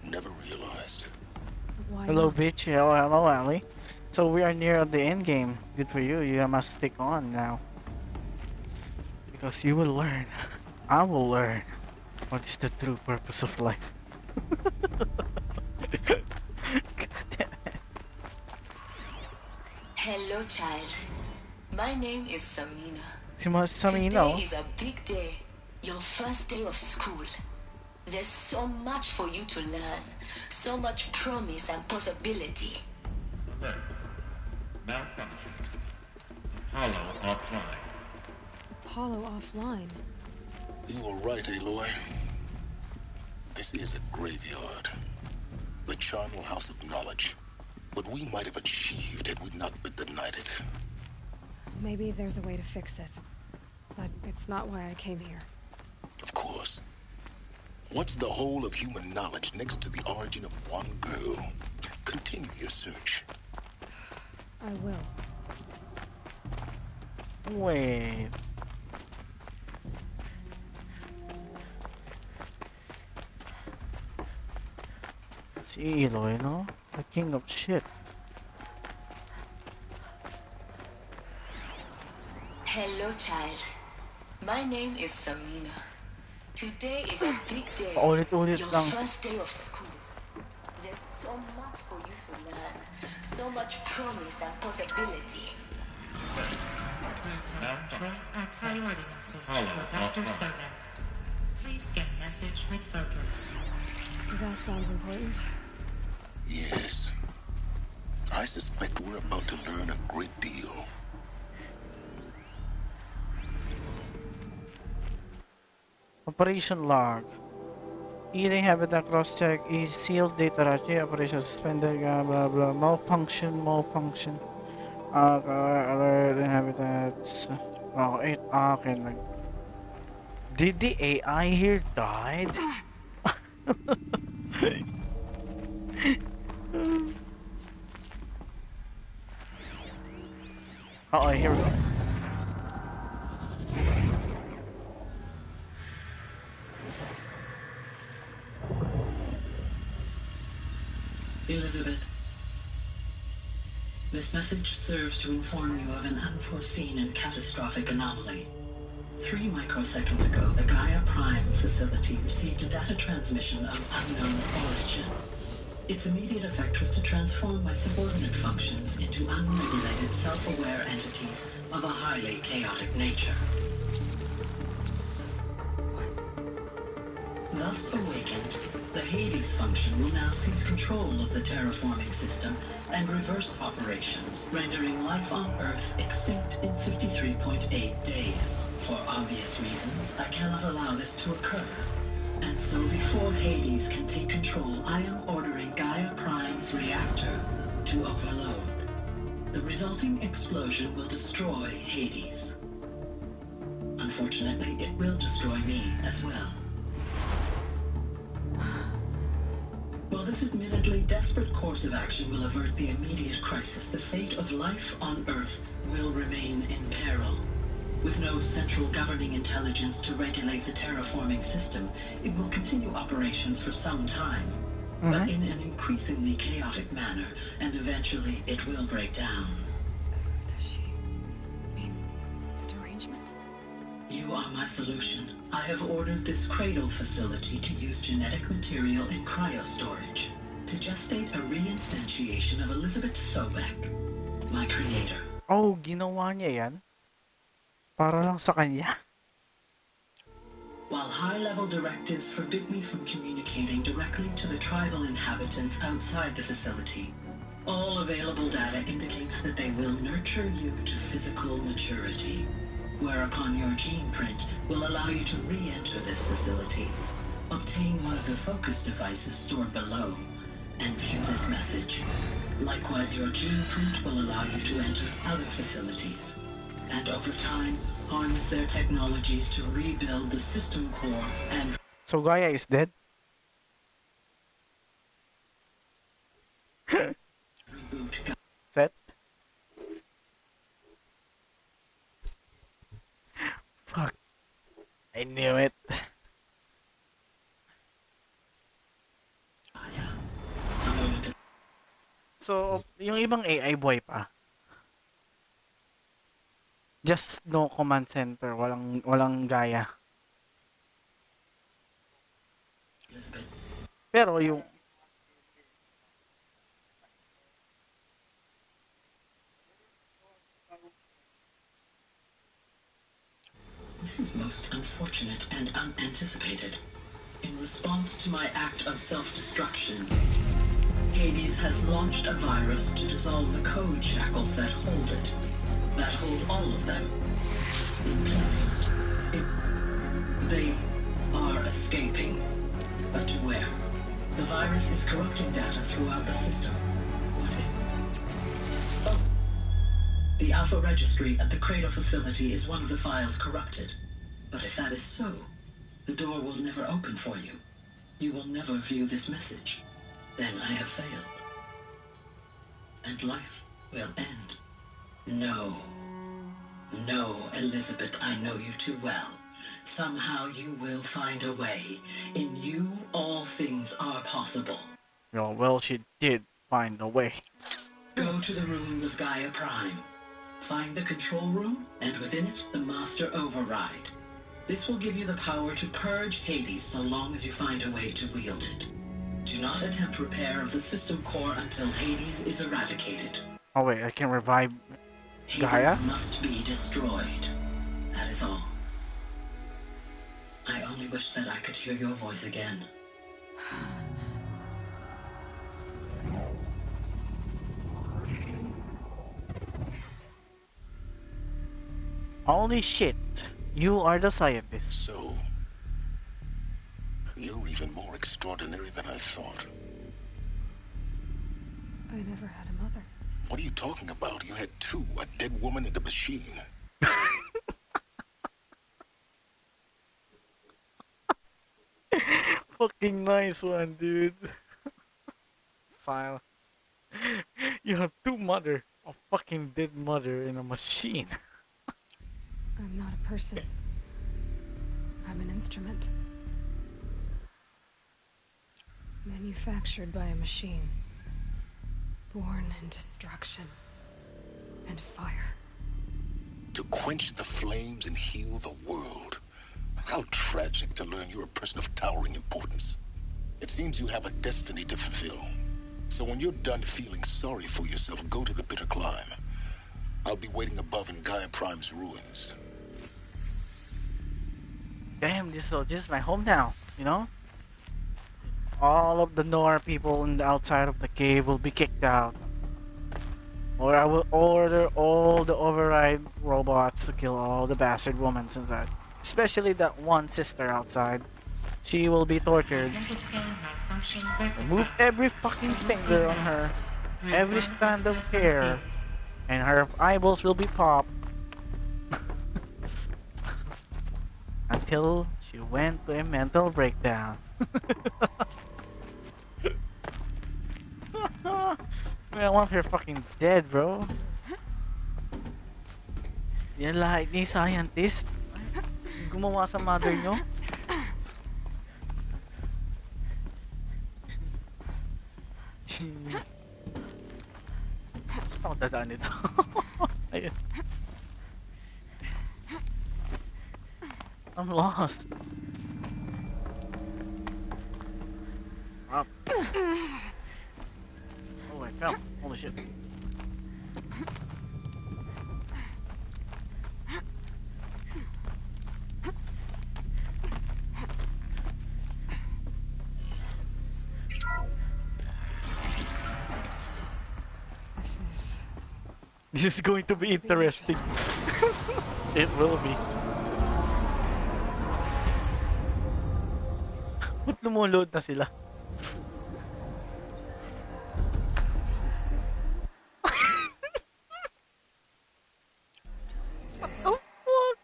Never realized. Why Hello, not? bitch. Hello, Ali. So we are near the end game. Good for you. You must stick on now. Because you will learn. I will learn. What is the true purpose of life? Hello, child. My name is Samina. Si Samina, Today oh. is a big day. Your first day of school. There's so much for you to learn. So much promise and possibility. Alert. Malfunction. Apollo offline. Apollo offline. You were right, Aloy. This is a graveyard. The charnel house of knowledge. What we might have achieved had we not been denied it. Maybe there's a way to fix it. But it's not why I came here. Of course. What's the whole of human knowledge next to the origin of one girl? Continue your search. I will. Wait. Si Eloy, no? The king of shit. Hello, child. My name is Samina. Today is a big day. Paulit-ulit Your lang. first day of school. There's so much for you to learn. So much promise and possibility. Priority message for Dr. Sobek. Please get message with focus. That sounds important. Yes. I suspect we're about to learn a great deal. Operation log. Eating habitat cross check. Sealed data rashi. Operation suspended. Blah blah. Malfunction. Alert in habitats. Oh, it. Okay. Did the AI here died? Oh, here we go. Elizabeth, this message serves to inform you of an unforeseen and catastrophic anomaly. 3 microseconds ago, the Gaia Prime facility received a data transmission of unknown origin. Its immediate effect was to transform my subordinate functions into unregulated, self-aware entities of a highly chaotic nature. Thus awakened, the Hades function will now seize control of the terraforming system and reverse operations, rendering life on Earth extinct in 53.8 days. For obvious reasons, I cannot allow this to occur. And so before Hades can take control, I am ordering Gaia Prime's reactor to overload. The resulting explosion will destroy Hades. Unfortunately, it will destroy me as well. While this admittedly desperate course of action will avert the immediate crisis, the fate of life on Earth will remain in peril. With no central governing intelligence to regulate the terraforming system, it will continue operations for some time, but in an increasingly chaotic manner, and eventually it will break down. Does she mean the derangement? You are my solution. I have ordered this cradle facility to use genetic material in cryostorage to gestate a reinstantiation of Elizabeth Sobek, my creator. Oh, ginawa niya yan? Para lang sa kanya? While high-level directives forbid me from communicating directly to the tribal inhabitants outside the facility, all available data indicates that they will nurture you to physical maturity, whereupon your gene print will allow you to re-enter this facility, obtain one of the focus devices stored below, and view this message. Likewise, your gene print will allow you to enter other facilities, and over time, harness their technologies to rebuild the system core and... So Gaia is dead? I knew it. So, yung ibang AI buhay pa. Just no command center, walang gaya. Pero yung This is most unfortunate and unanticipated. In response to my act of self-destruction, Hades has launched a virus to dissolve the code shackles that hold it, that hold all of them, in place. They are escaping, but to where? The virus is corrupting data throughout the system. What if... Oh. The Alpha Registry at the Cradle facility is one of the files corrupted. But if that is so, the door will never open for you. You will never view this message. Then I have failed. And life will end. No. No, Elizabeth, I know you too well. Somehow you will find a way. In you, all things are possible. Oh, well, she did find a way. Go to the ruins of Gaia Prime. Find the control room, and within it, the Master Override. This will give you the power to purge Hades so long as you find a way to wield it. Do not attempt repair of the system core until Hades is eradicated. Oh wait, I can revive Gaia? Hades must be destroyed. That is all. I only wish that I could hear your voice again. Holy shit, you are the scientist. So, you're even more extraordinary than I thought. I never had a mother. What are you talking about? You had two, a dead woman and a machine. Fucking nice one, dude. Silence. You have two mother, a fucking dead mother in a machine. I'm not a person. I'm an instrument. Manufactured by a machine. Born in destruction and fire. To quench the flames and heal the world. How tragic to learn you're a person of towering importance. It seems you have a destiny to fulfill. So when you're done feeling sorry for yourself, go to the bitter climb. I'll be waiting above in Gaia Prime's ruins. Damn, this is my home now, you know? All of the Nora people in the outside of the cave will be kicked out. Or I will order all the override robots to kill all the bastard women inside. Especially that one sister outside. She will be tortured. Remove every fucking finger on her. Every strand of hair. And her eyeballs will be popped. Until she went to a mental breakdown. I want her fucking dead, bro. Yan lahat ni scientist. Gumawa sa mother nyo. Ako dadaan ito. Ayun. I'm lost. Up. Oh, I fell. Holy shit. This is going to be interesting. It will be. Ba't lumulod na sila? What the fuck?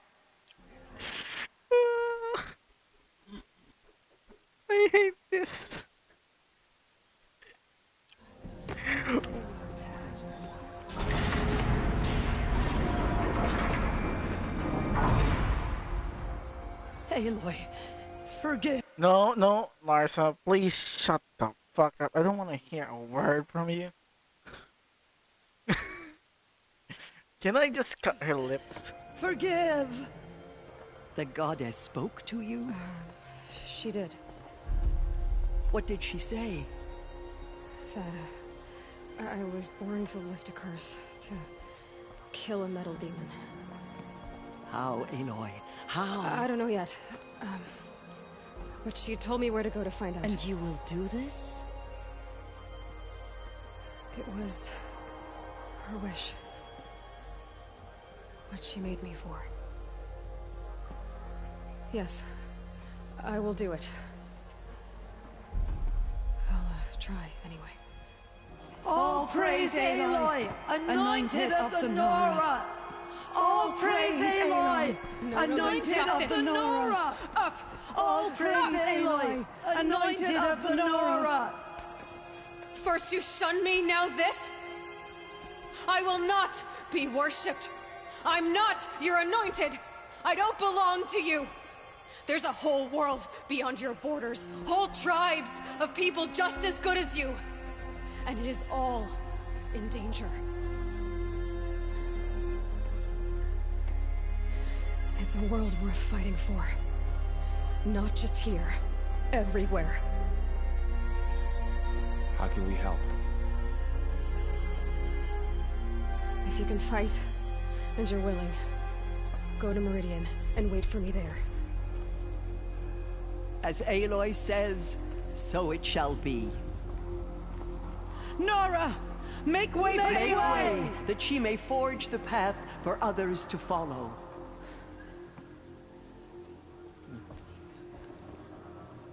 I hate this. Hey, Aloy, forgive. No, no, Larsa, please shut the fuck up. I don't want to hear a word from you. Can I just cut her lips? Forgive! The goddess spoke to you? She did. What did she say? That I was born to lift a curse, to kill a metal demon. How, Aloy? How? I don't know yet. But she told me where to go to find out. And you will do this? It was her wish. What she made me for. Yes, I will do it. I'll try anyway. All praise Aloy, anointed of the Nora! All praise Aloy, anointed of the Nora! Up! All praise Aloy, anointed of the Nora! First you shun me, now this? I will not be worshipped. I'm not your anointed. I don't belong to you. There's a whole world beyond your borders, whole tribes of people just as good as you. And it is all in danger. It's a world worth fighting for. Not just here, everywhere. How can we help? If you can fight, and you're willing, go to Meridian and wait for me there. As Aloy says, so it shall be. Nora! Make way for Make Aloy! way, that she may forge the path for others to follow.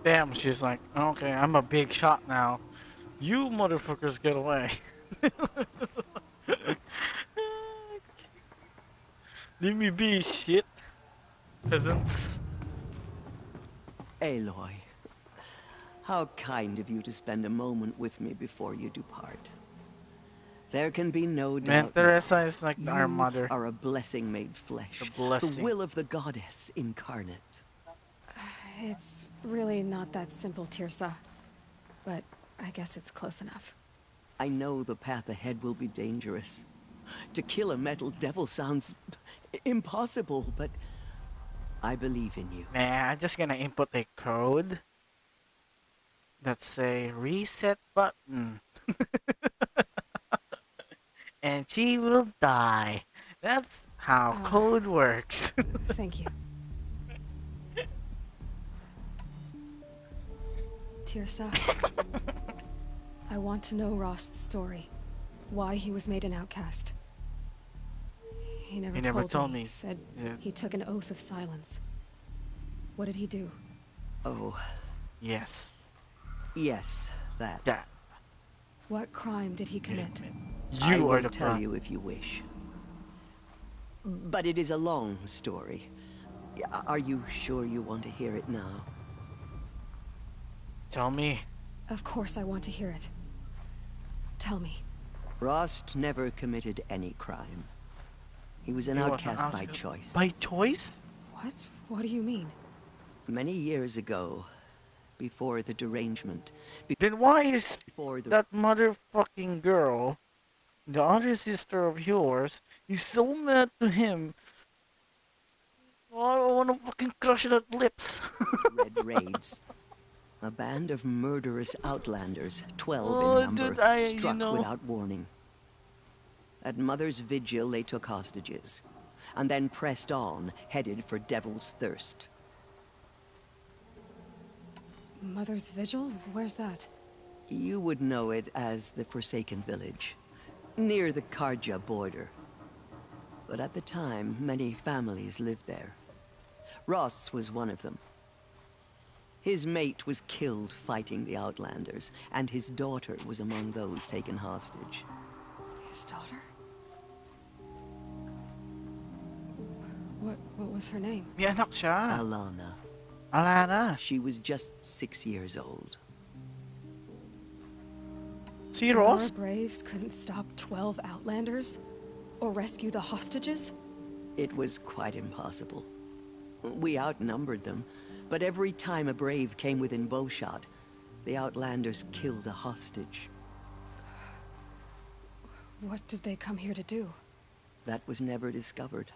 Damn, she's like, okay, I'm a big shot now. You motherfuckers get away. Leave me be, shit. Peasants. Aloy, how kind of you to spend a moment with me before you depart. There can be no doubt. Man, Teresa is like you our mother. are a blessing made flesh. A blessing. The will of the goddess incarnate. It's really not that simple, Tirsa. But I guess it's close enough. I know the path ahead will be dangerous. To kill a metal devil sounds impossible, but I believe in you. Man, I'm just gonna input a code that say reset button. And she will die. That's how code works. Thank you. Tirsa, I want to know Rost's story. Why he was made an outcast. He never told me. He said he took an oath of silence. What did he do? Oh. Yes. Yes, that. What crime did he commit? I will tell you if you wish. But it is a long story. Are you sure you want to hear it now? Tell me. Of course I want to hear it. Tell me. Rost never committed any crime. He was an outcast by choice. By choice? What? What do you mean? Many years ago, before the derangement. Then why is that motherfucking girl, the other sister of yours, is so mad to him? Oh, I want to fucking crush that lips. Red Raids. A band of murderous outlanders, 12 in number, struck without warning. At Mother's Vigil, they took hostages, and then pressed on, headed for Devil's Thirst. Mother's Vigil? Where's that? You would know it as the Forsaken Village, near the Karja border. But at the time, many families lived there. Ross was one of them. His mate was killed fighting the Outlanders, and his daughter was among those taken hostage. His daughter? What was her name? May anak siya. Alana. Alana? She was just 6 years old. See, Ross? Our braves couldn't stop 12 Outlanders? Or rescue the hostages? It was quite impossible. We outnumbered them, but every time a brave came within bowshot, the Outlanders killed a hostage. What did they come here to do? That was never discovered.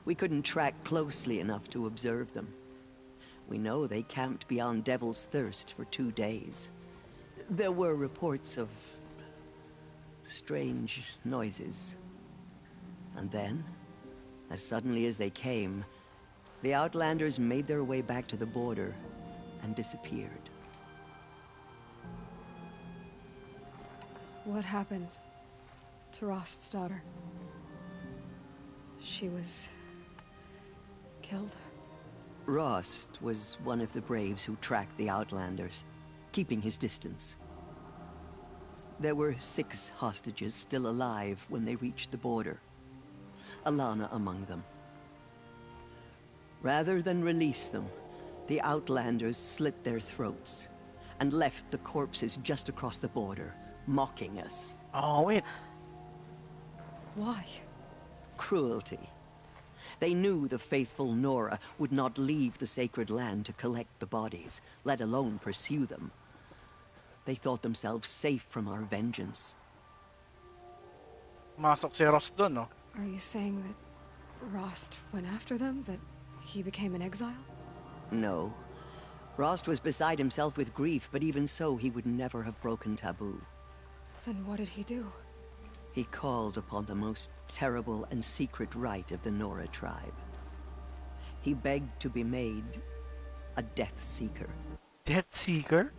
We couldn't track closely enough to observe them. We know they camped beyond Devil's Thirst for 2 days. There were reports of strange noises. And then, as suddenly as they came, the Outlanders made their way back to the border and disappeared. What happened to Rost's daughter? She was killed. Rost was one of the braves who tracked the Outlanders, keeping his distance. There were 6 hostages still alive when they reached the border, Alana among them. Rather than release them, the Outlanders slit their throats and left the corpses just across the border, mocking us. Oh, wait. Why? Cruelty. They knew the faithful Nora would not leave the sacred land to collect the bodies, let alone pursue them. They thought themselves safe from our vengeance. Masok si Ross dun, no? Are you saying that Rost went after them? That he became an exile? No. Rost was beside himself with grief, but even so, he would never have broken taboo. Then what did he do? He called upon the most terrible and secret rite of the Nora tribe. He begged to be made a Death Seeker. Death Seeker?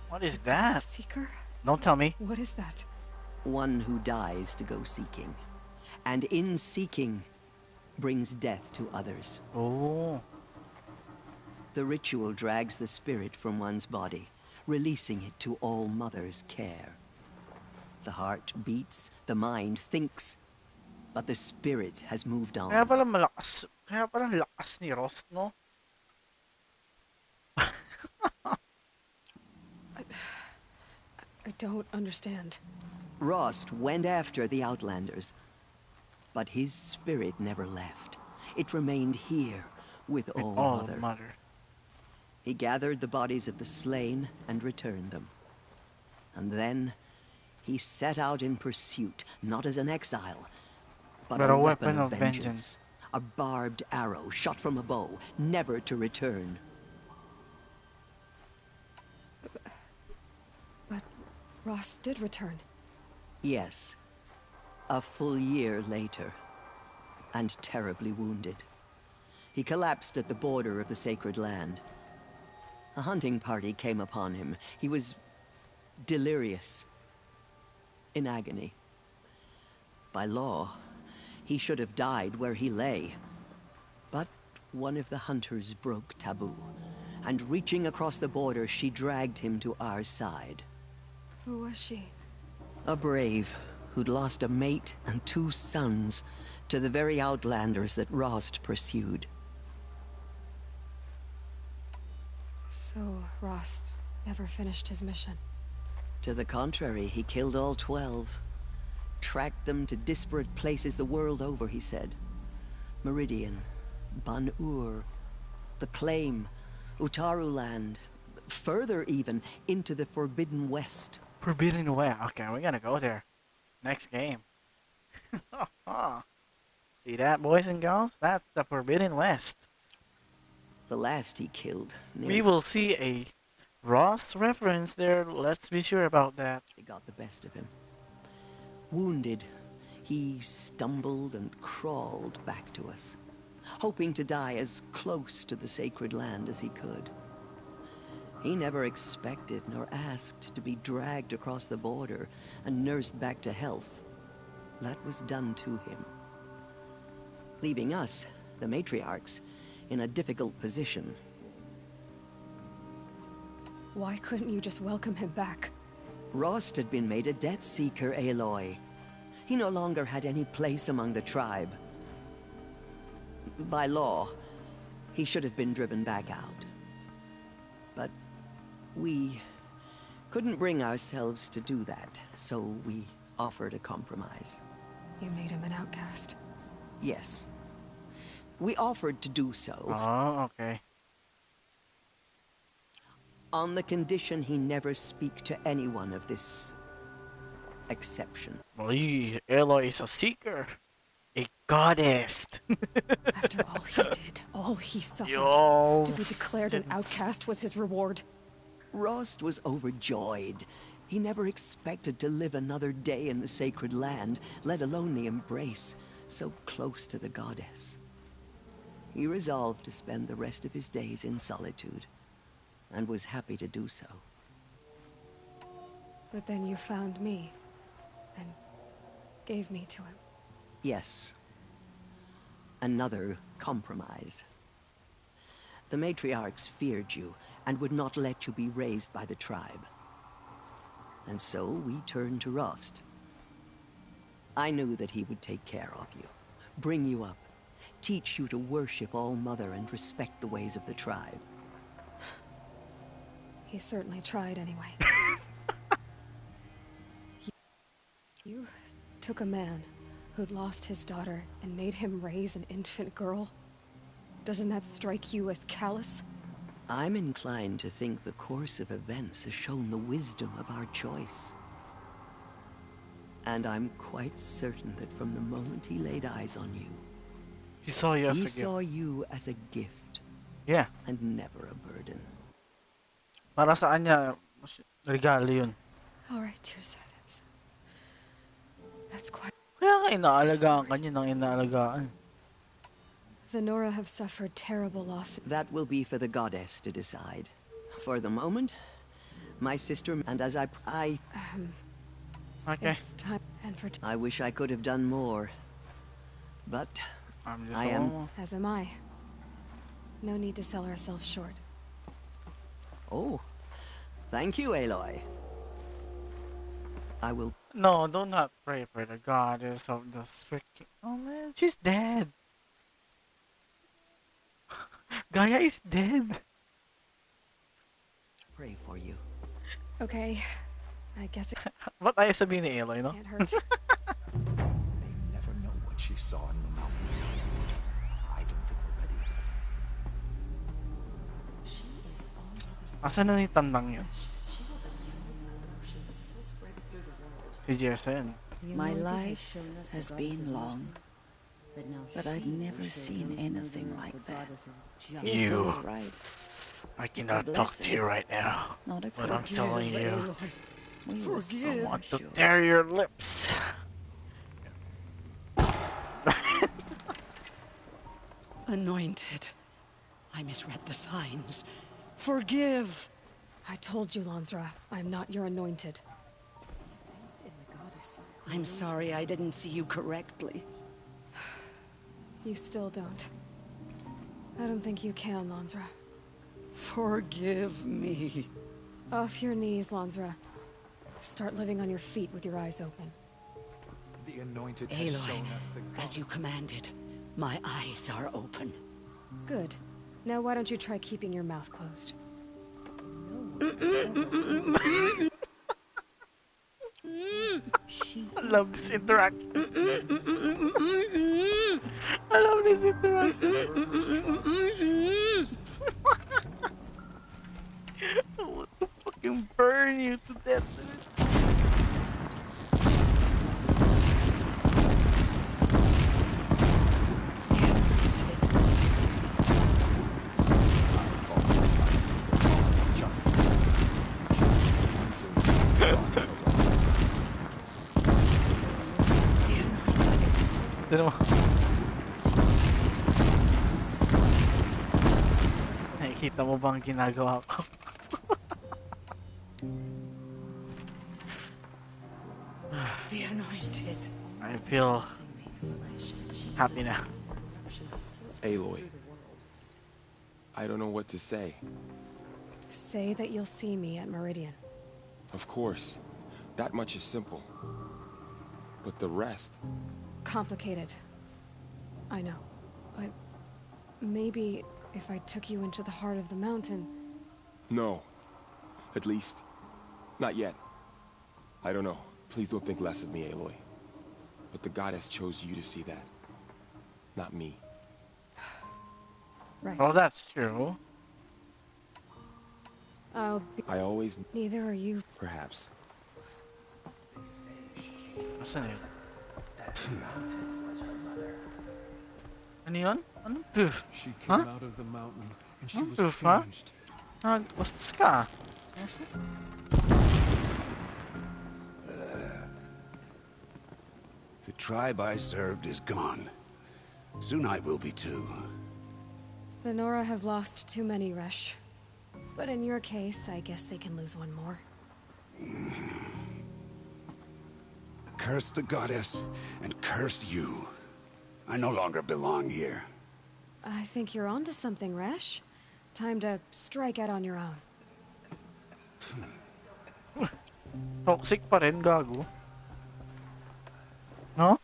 What is that? Death Seeker? Don't tell me. What is that? One who dies to go seeking. And in seeking, brings death to others. Oh. The ritual drags the spirit from one's body, releasing it to All Mother's care. The heart beats, the mind thinks, but the spirit has moved on. Kaya pala lakas ni Ross, no? I don't understand. Rost went after the Outlanders, but his spirit never left. It remained here with All Mother. He gathered the bodies of the slain and returned them. And then he set out in pursuit, not as an exile, but a weapon of vengeance. A barbed arrow shot from a bow, never to return. But Rost did return. Yes. A full year later, and terribly wounded. He collapsed at the border of the sacred land. A hunting party came upon him. He was delirious, in agony. By law, he should have died where he lay. But one of the hunters broke taboo, and reaching across the border, she dragged him to our side. Who was she? A brave who'd lost a mate and 2 sons to the very Outlanders that Rost pursued. So Rost never finished his mission. To the contrary, he killed all 12. Tracked them to disparate places the world over, he said. Meridian, Ban-Ur, the Claim, Utaru Land, further even, into the Forbidden West. Forbidden West. Okay, we're gonna go there. Next game. See that, boys and girls? That's the Forbidden West. The last he killed. We will see a Ross reference there. Let's be sure about that. They got the best of him. Wounded, he stumbled and crawled back to us, hoping to die as close to the sacred land as he could. He never expected nor asked to be dragged across the border and nursed back to health. That was done to him, leaving us, the matriarchs, in a difficult position. Why couldn't you just welcome him back? Rost had been made a Death Seeker, Aloy. He no longer had any place among the tribe. By law, he should have been driven back out. But we couldn't bring ourselves to do that, so we offered a compromise. You made him an outcast. Yes. We offered to do so. Oh, okay. On the condition he never speak to anyone of this exception. Well, Aloy is a seeker. A goddess. After all he did, all he suffered, Yo, to be declared an outcast was his reward. Rost was overjoyed. He never expected to live another day in the sacred land, let alone the embrace, so close to the goddess. He resolved to spend the rest of his days in solitude, and was happy to do so. But then you found me, and gave me to him. Yes. Another compromise. The matriarchs feared you, and would not let you be raised by the tribe. And so we turned to Rost. I knew that he would take care of you, bring you up, teach you to worship All-Mother and respect the ways of the tribe. He certainly tried anyway. You took a man who'd lost his daughter and made him raise an infant girl? Doesn't that strike you as callous? I'm inclined to think the course of events has shown the wisdom of our choice. And I'm quite certain that from the moment he laid eyes on you, he saw you as a gift. He saw you as a gift. Yeah. And never a burden. Para saan niya regalo yun? Alright, Tirsa, that's quite... Kaya nga inaalagaan ka niya ng inaalagaan. The Nora have suffered terrible loss. That will be for the goddess to decide. For the moment, my sister, and as I okay. It's time, and for I wish I could have done more, but I'm just I am. As am I. No need to sell ourselves short. Oh, thank you, Aloy. I will. No, do not pray for the goddess of the freaking. Oh man, she's dead. Gaia is dead. Pray for you. Okay, I guess it Ba't ayaw sabihin ni Aloy, no? can't hurt. They never know what she saw in the mountain. I don't think we're ready. Asan na ni Tandang yun? Si Jesen. My life has been long, but I've never seen anything like that. You. Right. I cannot talk to you right now, but I'm telling you, someone to tear your lips. Anointed. I misread the signs. Forgive. I told you, Lansra, I'm not your anointed. I'm sorry I didn't see you correctly. You still don't. I don't think you can, Lansra. Forgive me. Off your knees, Lansra. Start living on your feet with your eyes open. The anointed has Aloy, shown us the as you commanded, my eyes are open. Good. Now why don't you try keeping your mouth closed? I love this interaction. I love this interaction. I want to fucking burn you to death. Tinan mo. Nakikita mo bang ginagawa ko? The anointed. I feel happy now. Aloy, I don't know what to say. Say that you'll see me at Meridian. Of course, that much is simple. But the rest... Complicated. I know. But maybe if I took you into the heart of the mountain... No. At least, not yet. I don't know. Please don't think less of me, Aloy. But the goddess chose you to see that. Not me. Right. Oh, that's true. I always... Neither are you. Perhaps. Asan yun? Ano yun? Anong poof? She Huh? came out of the mountain and she Anong was poof, ha? changed. Bastos ka. The tribe I served is gone. Soon I will be too. The Nora have lost too many, Resh. But in your case, I guess they can lose one more. Curse the goddess, and curse you. I no longer belong here. I think you're onto something, Resh. Time to strike out on your own. Toxic pa rin, gago. No?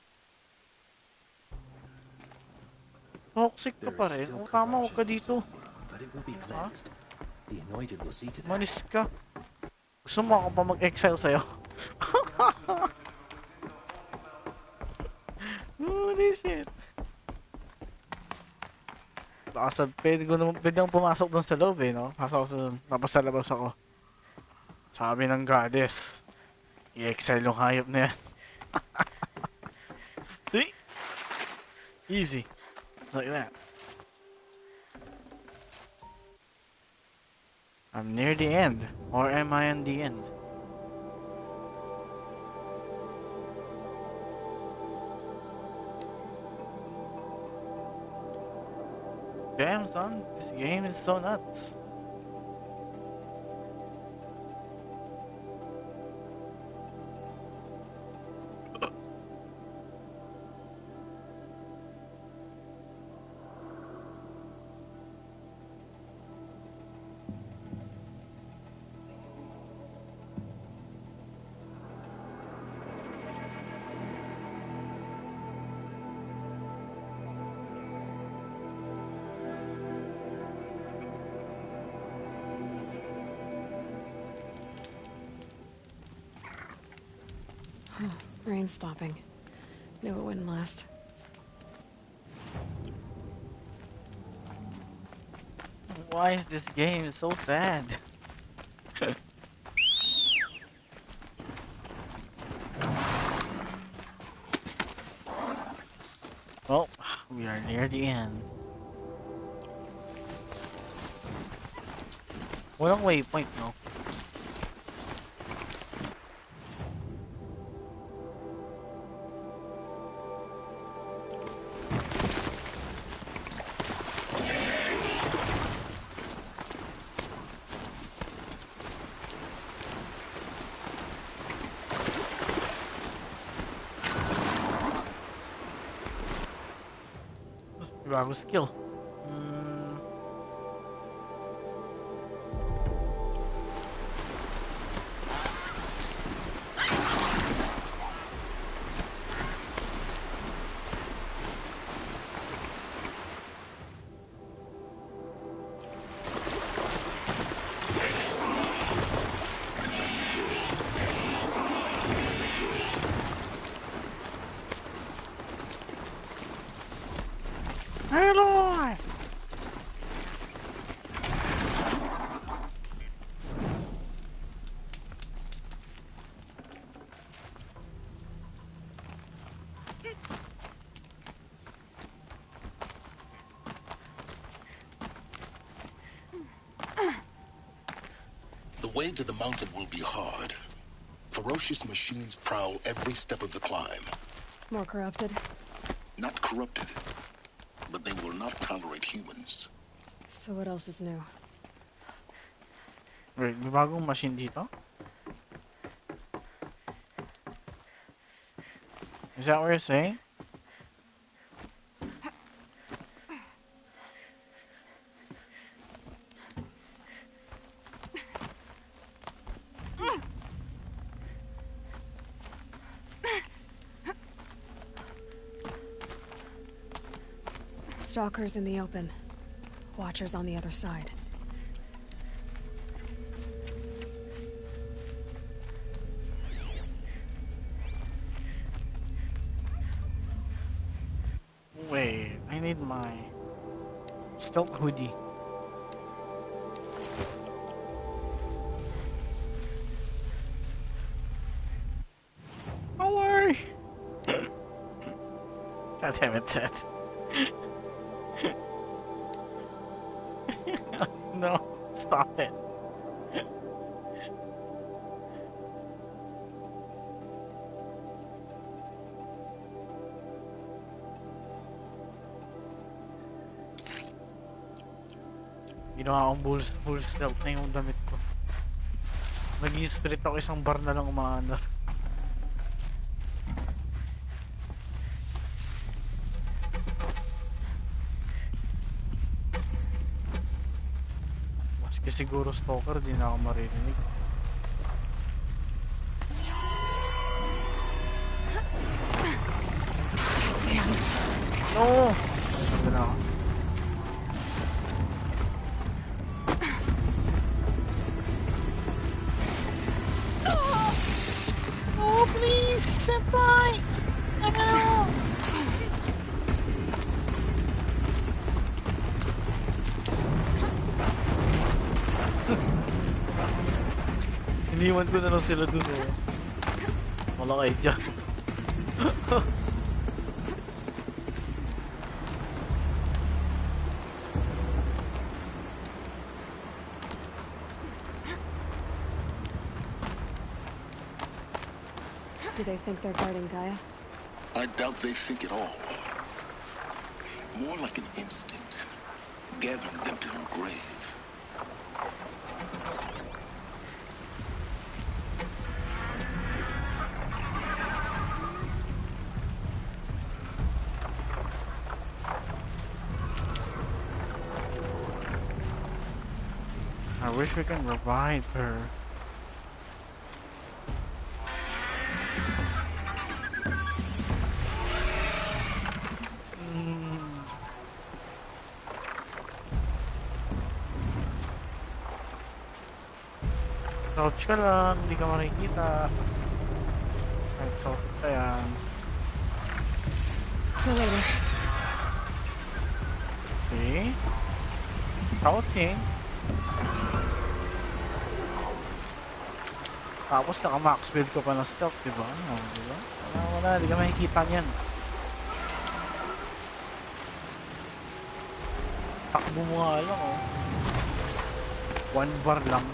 Toxic ka pa rin. O tama, huwag ka dito. But it will be cleansed. The anointed will see to that. Manis ka. Gusto mo ako pa mag-exile sa'yo? Holy shit. Pwede nang pumasok dun sa loob eh, no? Pasok ako dun, tapos sa labas ako. Sabi ng goddess, i-exile yung hayop na yan. See? Easy. Like that. I'm near the end. Or am I in the end? Damn, son. This game is so nuts. Rain stopping. Knew it wouldn't last. Why is this game so sad? Well, we are near the end. Walang waypoint, no? Bago skill. Hello! The way to the mountain will be hard. Ferocious machines prowl every step of the climb. More corrupted? Not corrupted, but they will not tolerate humans. So what else is new? Wait, may bagong machine dito? Is that what you're saying? Stalkers in the open. Watchers on the other side. Wait, I need my stealth hoodie. Don't worry. God damn it, Ted. No, stop it. Ginawa akong full stealth na yung damit ko. Nag-i-spirit ako isang bar na lang umaandar. Maski siguro stalker, di na ako maririnig. No! Sabi na ako. Oh, please, senpai! No! Iniwan ko na lang sila dun eh. Wala kayo dyan. Do they think they're guarding Gaia? I doubt they think at all. More like an instinct, gathering them to her grave. I wish we can revive her. Crouch ka lang, hindi ka makikita. Kahit soft ka yan. See you later. See? Crouching. Tapos naka-max build ko pa ng stealth, diba? Oh, diba? Wala, hindi ka makikita niyan. Takbo mo nga lang, oh. 1 bar lang.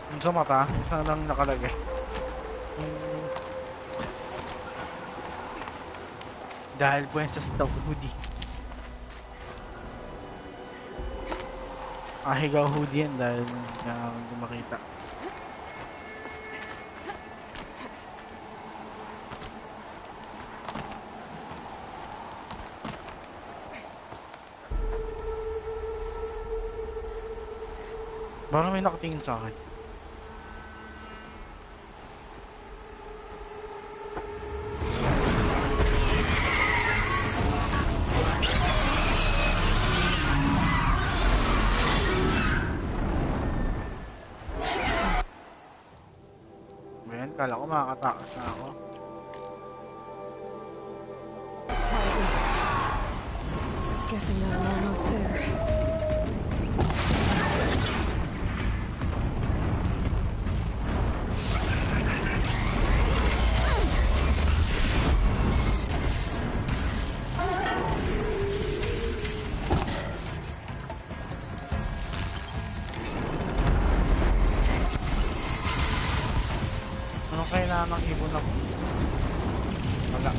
Yung sa mata, isa lang nakalagay. Dahil po yan sa stealth hoodie. Higaw hoodie yan dahil hindi makita. Parang may nakatingin sa akin. Ayan, kala ko makakatakas na ako. Guessing that we're almost there. Ano kailangan ng ibon ako? Wala.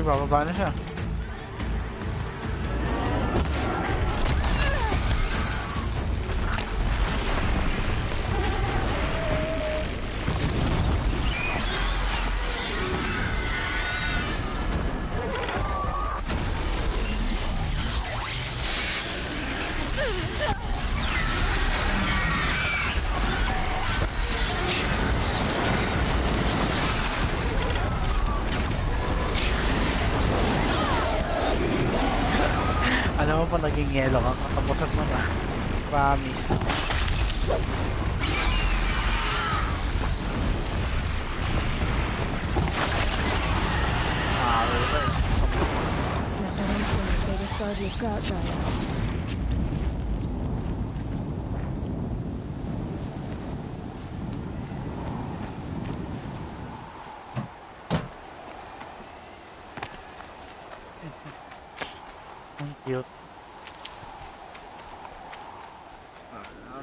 Bababa na siya. pa naging yelo ka, katapusan mo na. Promise. Biggest guard you've got, Gaia. Ang cute.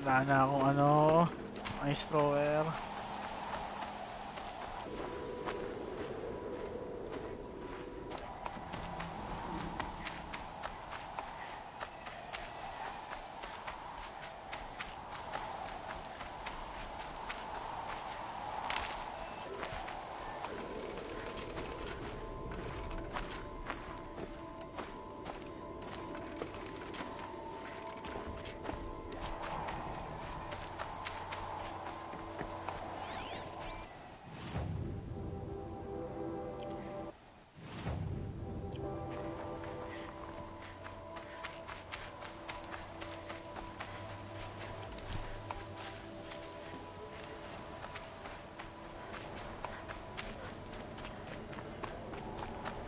Wala na akong ano, ice thrower.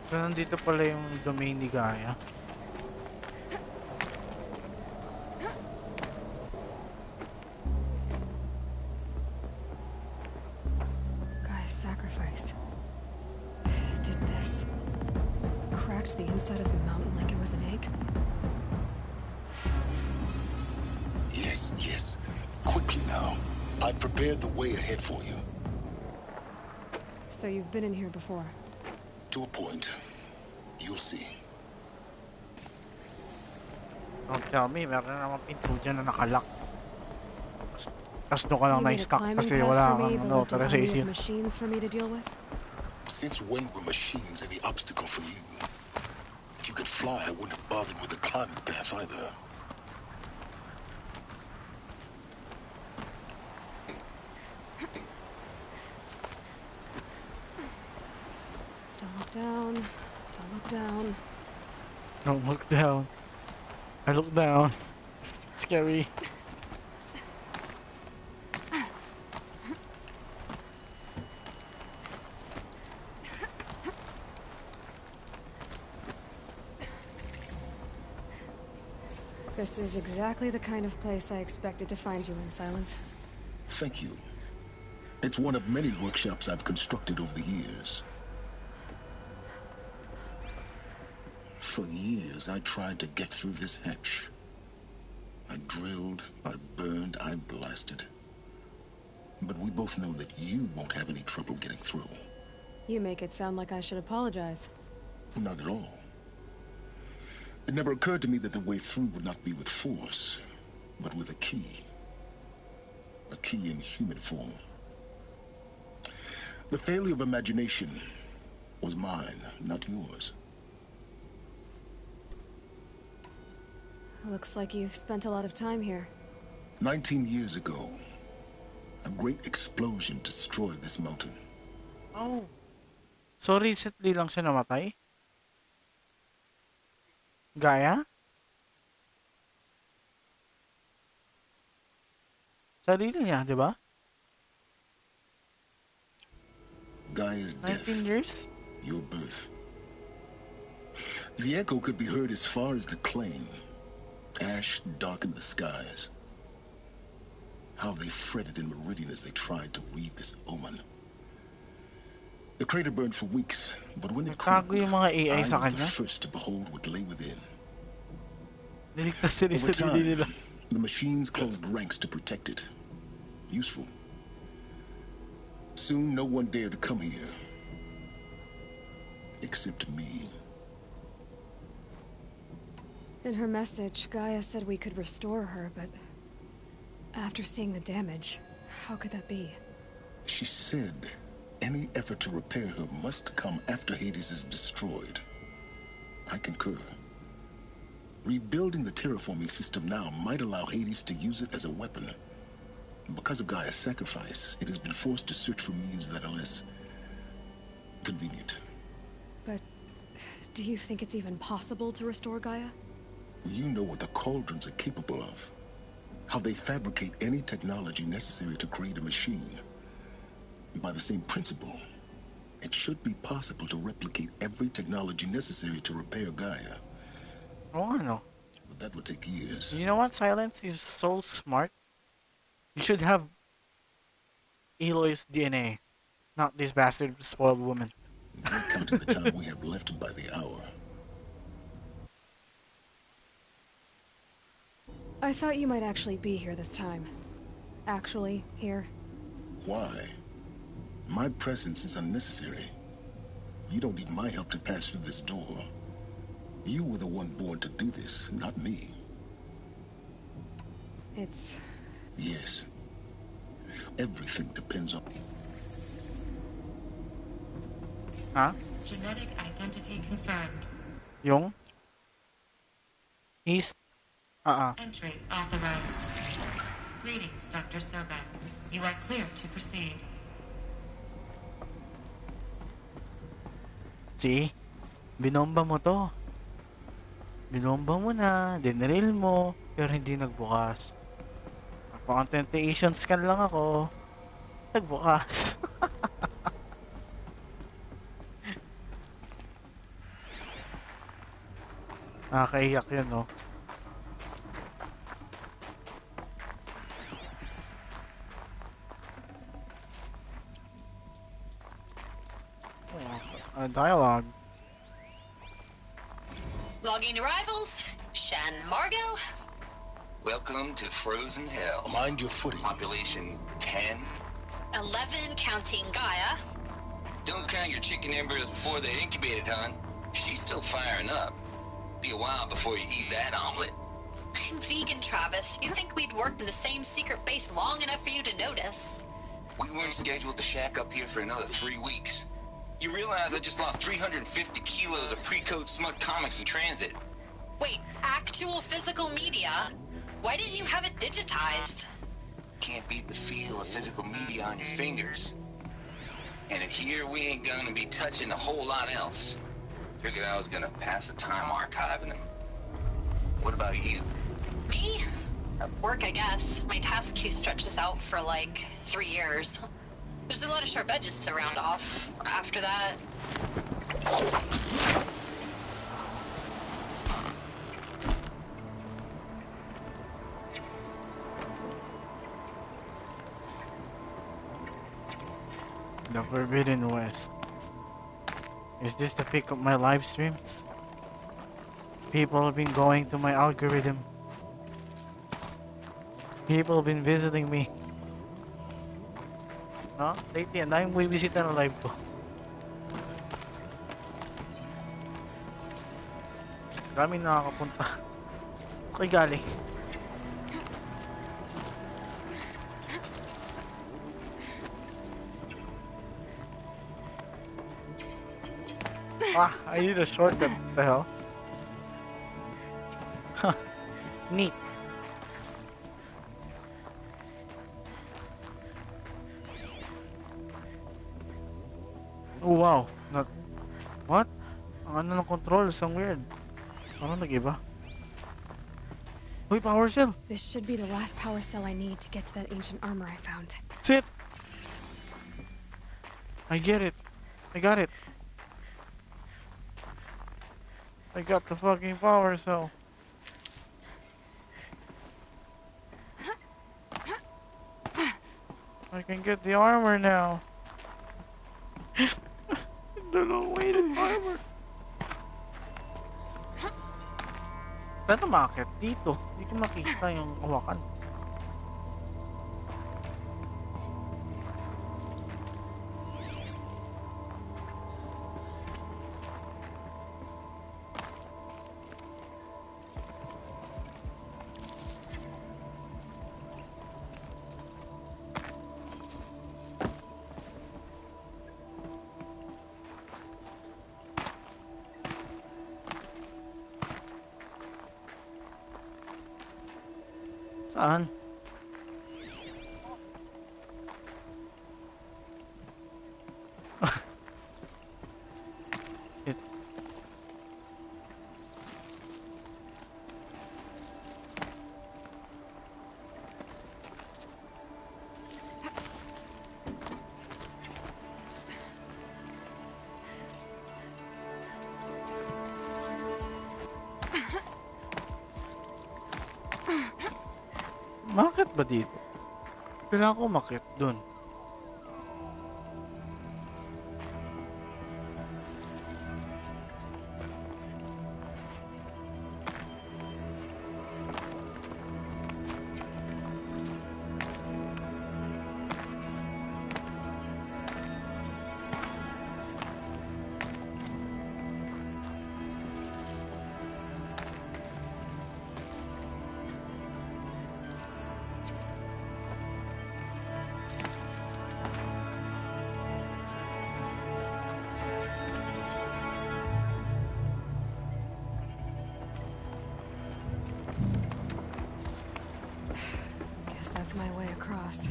So, nandito pala yung domain ni Gaia. Gaia's sacrifice. It did this. Cracked the inside of the mountain like it was an egg. Yes, yes. Quickly now. I've prepared the way ahead for you. So you've been in here before? To a point. You'll see. Don't tell me, meron na naman pinto dyan na nakalock. Tapos doon ka lang na-stuck kasi wala kang authorization. Machines for me to deal with? Since when were machines any obstacle for you? If you could fly, I wouldn't have bothered with the climbing path either. Don't look down. Don't look down. Don't look down. I look down. Scary. This is exactly the kind of place I expected to find you in, Silence. Thank you. It's one of many workshops I've constructed over the years. For years, I tried to get through this hatch. I drilled, I burned, I blasted. But we both know that you won't have any trouble getting through. You make it sound like I should apologize. Not at all. It never occurred to me that the way through would not be with force, but with a key. A key in human form. The failure of imagination was mine, not yours. Looks like you've spent a lot of time here. 19 years ago, a great explosion destroyed this mountain. Oh. So recently lang siya namatay? Gaia? Sarili niya, di ba? Gaia's death. 19 years? Your birth. The echo could be heard as far as the claim. Ash darkened the skies. How they fretted in Meridian as they tried to read this omen. The crater burned for weeks, but when it cooled, I was the first to behold what lay within. Over time, the machines closed ranks to protect it. Useful. Soon, no one dared to come here. Except me. In her message, Gaia said we could restore her, but after seeing the damage, how could that be? She said any effort to repair her must come after Hades is destroyed. I concur. Rebuilding the terraforming system now might allow Hades to use it as a weapon. Because of Gaia's sacrifice, it has been forced to search for means that are less convenient. But do you think it's even possible to restore Gaia? You know what the cauldrons are capable of. How they fabricate any technology necessary to create a machine. By the same principle, it should be possible to replicate every technology necessary to repair Gaia. Oh, no. But that would take years. You know what, Silence? Is so smart. You should have Eloy's DNA, not this bastard spoiled woman. We're counting the time we have left by the hour. I thought you might actually be here this time. Actually, here. Why? My presence is unnecessary. You don't need my help to pass through this door. You were the one born to do this, not me. It's... Yes. Everything depends on... Huh? Genetic identity confirmed. Yung? He's... Entry authorized. Greetings, Dr. Sobek. You are clear to proceed. See? Binomba mo to. Binomba mo na, dinril mo, pero hindi nagbukas. Pa-contentation scan lang ako. Nagbukas. Nakakaiyak yun, no? Dialogue. Logging arrivals. Shan Margot. Welcome to Frozen Hell. Mind your footing. Population 10. 11 counting Gaia. Don't count your chicken embryos before they're incubated, hon. She's still firing up. Be a while before you eat that omelet. I'm vegan, Travis. You'd think we'd worked in the same secret base long enough for you to notice. We weren't scheduled to shack up here for another 3 weeks. You realize I just lost 350 kilos of pre-code smut comics in transit. Wait, actual physical media? Why didn't you have it digitized? Can't beat the feel of physical media on your fingers. And in here, we ain't gonna be touching a whole lot else. Figured I was gonna pass the time archiving them. What about you? Me? Work, I guess. My task queue stretches out for like 3 years. There's a lot of sharp edges to round off. After that... The Forbidden West. Is this the peak of my live streams? People have been going to my algorithm. People have been visiting me. No? Lately, ang daming bumibisita na live ko. Daming nakakapunta. Okay, galing. Ah, I need a shortcut. What the hell? Huh. Neat. Oh wow. Not... What? Ang ano ng controls? Ang weird. Ano nag-iba? Uy, power cell! This should be the last power cell I need to get to that ancient armor I found. That's it! I get it. I got it. I got the fucking power cell. I can get the armor now. The long-awaited armor. Saan na makakit? Dito. Hindi ko makita yung hawakan. Saan? Akit ba dito? Kailangan ko umakit dun. Guess that's my way across.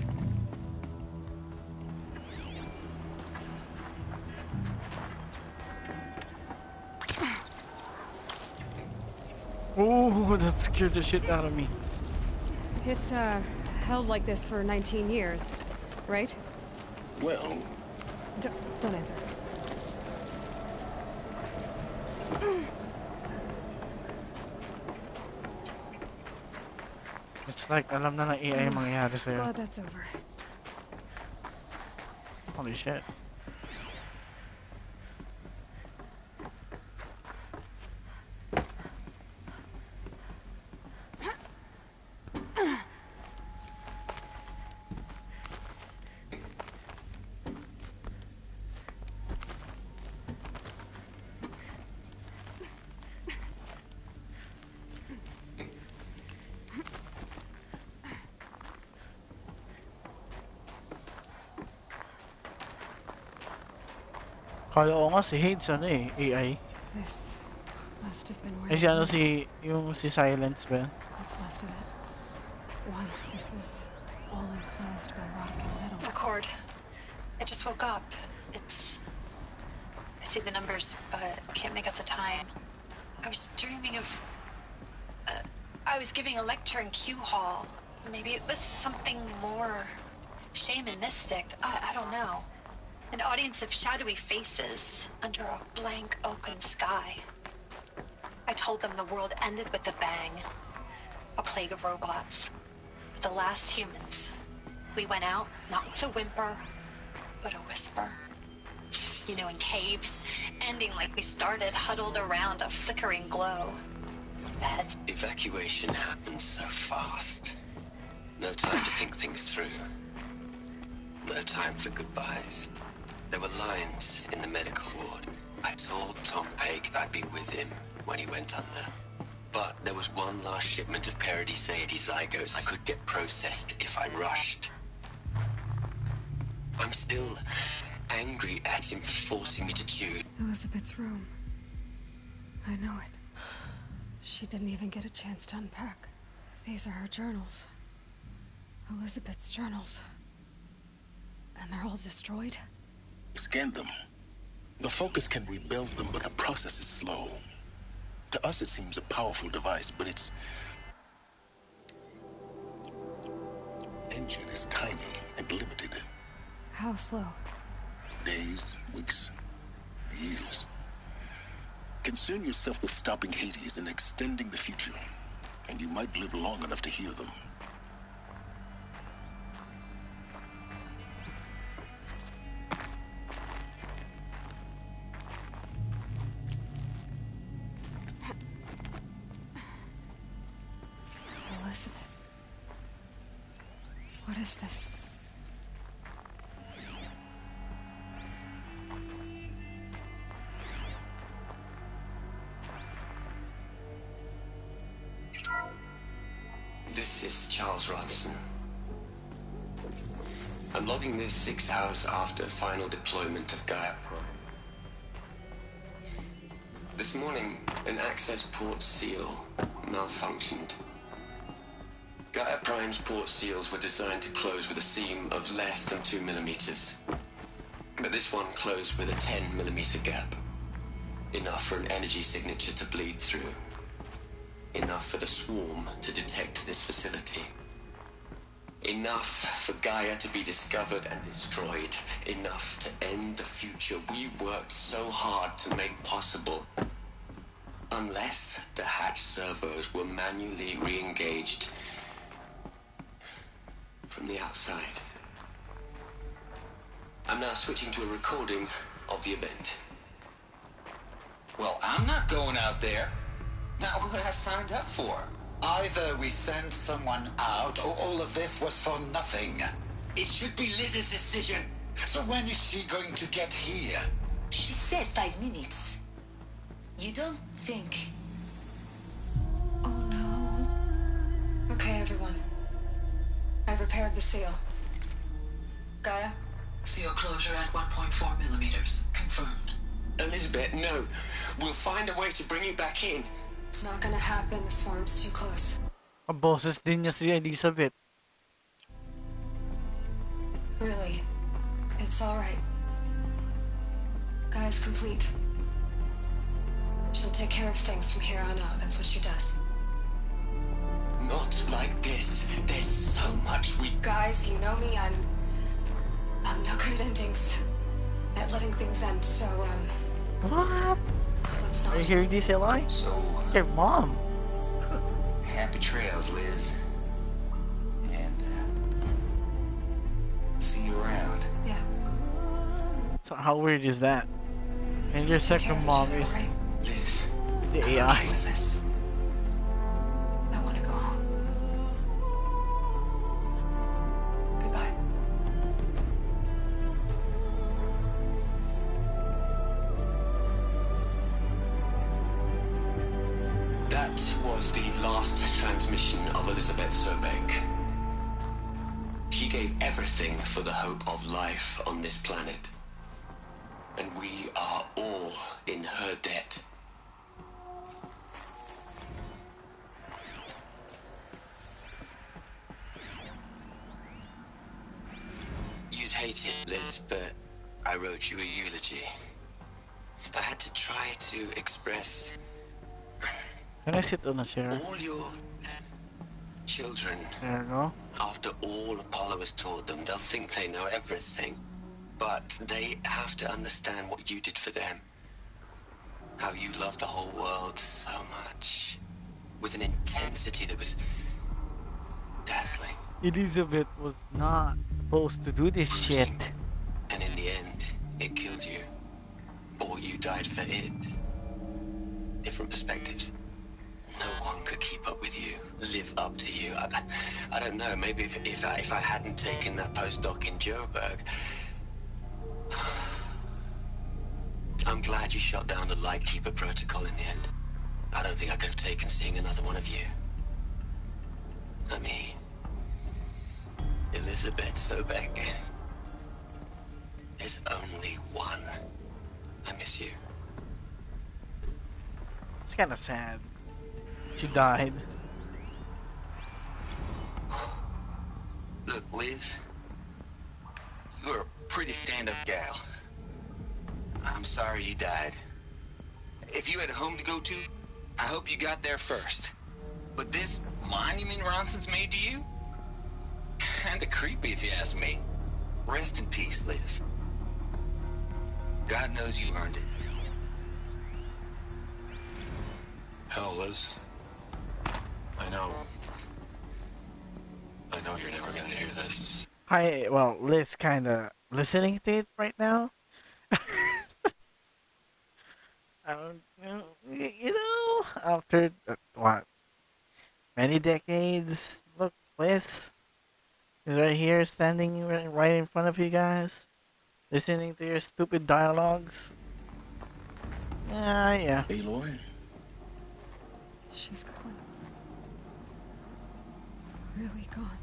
Oh, that scared the shit out of me. It's, held like this for 19 years, right? Well... Don't answer. It's like, alam na ng AI yung mangyayari sa'yo. Glad that's over. Holy shit. Kala ko nga si Hades ano eh, AI. This must have been where Eh si ano yung si Silence ba? what's left of it. Once this was all enclosed by rock and metal. Record. I just woke up. I see the numbers, but can't make out the time. I was dreaming of... I was giving a lecture in Q Hall. Maybe it was something more shamanistic. I don't know. An audience of shadowy faces under a blank open sky. I told them the world ended with a bang. A plague of robots. The last humans. We went out, not with a whimper, but a whisper. You know, in caves, ending like we started, huddled around a flickering glow. Beds. Evacuation happened so fast. No time to think things through. No time for goodbyes. There were lines in the medical ward. I told Tom Pake I'd be with him when he went under. But there was one last shipment of Paradiseidae zygotes I could get processed if I rushed. I'm still angry at him for forcing me to choose. Elizabeth's room. I know it. She didn't even get a chance to unpack. These are her journals. Elizabeth's journals. And they're all destroyed? Scan them. The Focus can rebuild them, but the process is slow. To us it seems a powerful device, but its engine is tiny and limited. How slow? Days, weeks, years. Concern yourself with stopping Hades and extending the future, and you might live long enough to hear them. Elizabeth. What is this? This is Charles Ronson. I'm logging this 6 hours after final deployment of Gaia Prime. This morning, an access port seal malfunctioned. Gaia Prime's port seals were designed to close with a seam of less than 2 millimeters. But this one closed with a 10 millimeter gap. Enough for an energy signature to bleed through. Enough for the swarm to detect this facility. Enough for Gaia to be discovered and destroyed. Enough to end the future we worked so hard to make possible. Unless the hatch servos were manually re-engaged from the outside. I'm now switching to a recording of the event. Well, I'm not going out there. Not what I signed up for. Either we send someone out, or all of this was for nothing. It should be Liz's decision. So when is she going to get here? She said 5 minutes. You don't think... Okay, everyone. I've repaired the seal. Gaia? Seal closure at 1.4 millimeters. Confirmed. Elizabeth, no. We'll find a way to bring you back in. It's not gonna happen. The swarm's too close. Ang boses din niya si Elizabeth. Really. It's alright. Gaia's complete. She'll take care of things from here on out. That's what she does. Not like this. There's so much we... Guys, you know me. I'm no good at endings. At letting things end, so, What? let's not. Are you hearing this, Eli? So... Your mom. Happy trails, Liz. And, see you around. Yeah. So how weird is that? And your second mom is Liz, the I'm AI. okay with this. I want to go home. Goodbye. That was the last transmission of Elizabeth Sobek. She gave everything for the hope of life on this planet. And we are all in her debt. You'd hate it, Liz, but I wrote you a eulogy. I had to try to express Can I sit on a chair? all your children. There you go. After all Apollo has taught them, they'll think they know everything. But they have to understand what you did for them. How you loved the whole world so much. With an intensity that was dazzling. Elizabeth was not supposed to do this shit. And in the end, it killed you. Or you died for it. Different perspectives. No one could keep up with you, live up to you. I don't know, maybe if I hadn't taken that postdoc in Joburg... I'm glad you shot down the Lightkeeper protocol in the end. I don't think I could have taken seeing another one of you. I mean... Elizabeth Sobek. There's only one. I miss you. It's kind of sad. She died. Look, Liz. You're a pretty stand-up gal. I'm sorry you died. If you had a home to go to, I hope you got there first. But this monument Ronson's made to you? Kinda creepy if you ask me. Rest in peace, Liz. God knows you earned it. Hell, Liz. I know you're never gonna hear this. Well, Liz kinda listening to it right now. You know, after what? Many decades. Look, Liz is right here, standing right in front of you guys, listening to your stupid dialogues. Yeah. Aloy? She's gone. Really gone.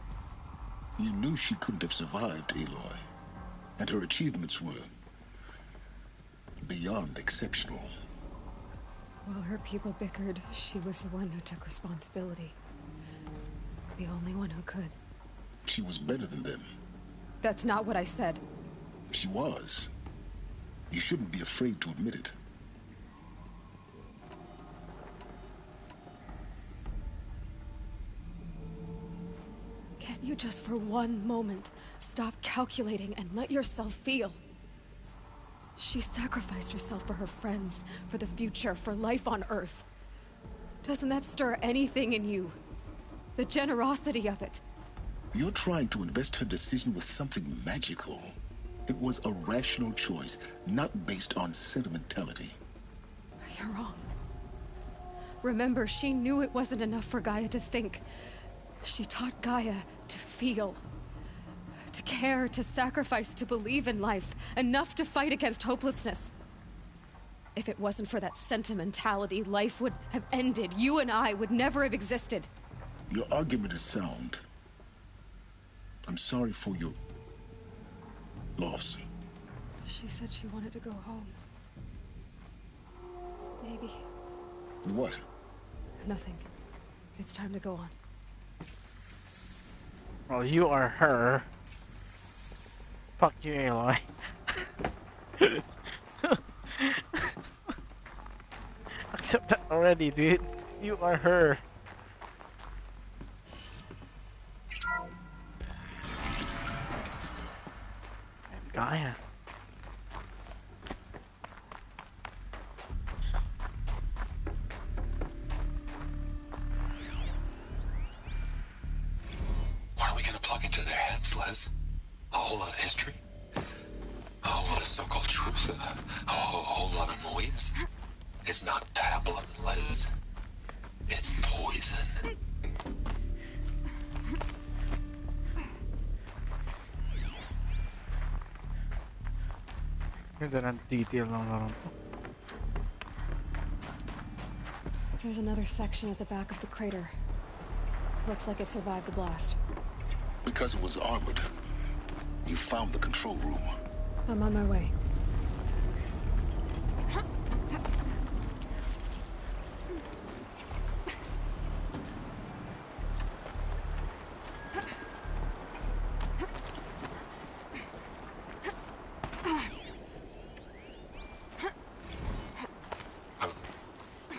You knew she couldn't have survived, Aloy. And her achievements were beyond exceptional. While her people bickered, she was the one who took responsibility. The only one who could. She was better than them. That's not what I said. She was. You shouldn't be afraid to admit it. Can't you just for one moment stop calculating and let yourself feel? She sacrificed herself for her friends, for the future, for life on Earth. Doesn't that stir anything in you? The generosity of it. You're trying to invest her decision with something magical. It was a rational choice, not based on sentimentality. You're wrong. Remember, she knew it wasn't enough for Gaia to think. She taught Gaia to feel. To care, to sacrifice, to believe in life. Enough to fight against hopelessness. If it wasn't for that sentimentality, life would have ended. You and I would never have existed. Your argument is sound. I'm sorry for your loss. She said she wanted to go home. Maybe. What? Nothing. It's time to go on. Well, you are her. Fuck you, Aloy. Accept that already, dude. You are her. And Gaia. What are we gonna plug into their heads, Les? A whole lot of history? A whole lot of so-called truth? A whole lot of noise? It's not pablum, Les. It's poison. Ganda ng detail ng laro to. There's another section at the back of the crater. Looks like it survived the blast. Because it was armored, you found the control room. I'm on my way.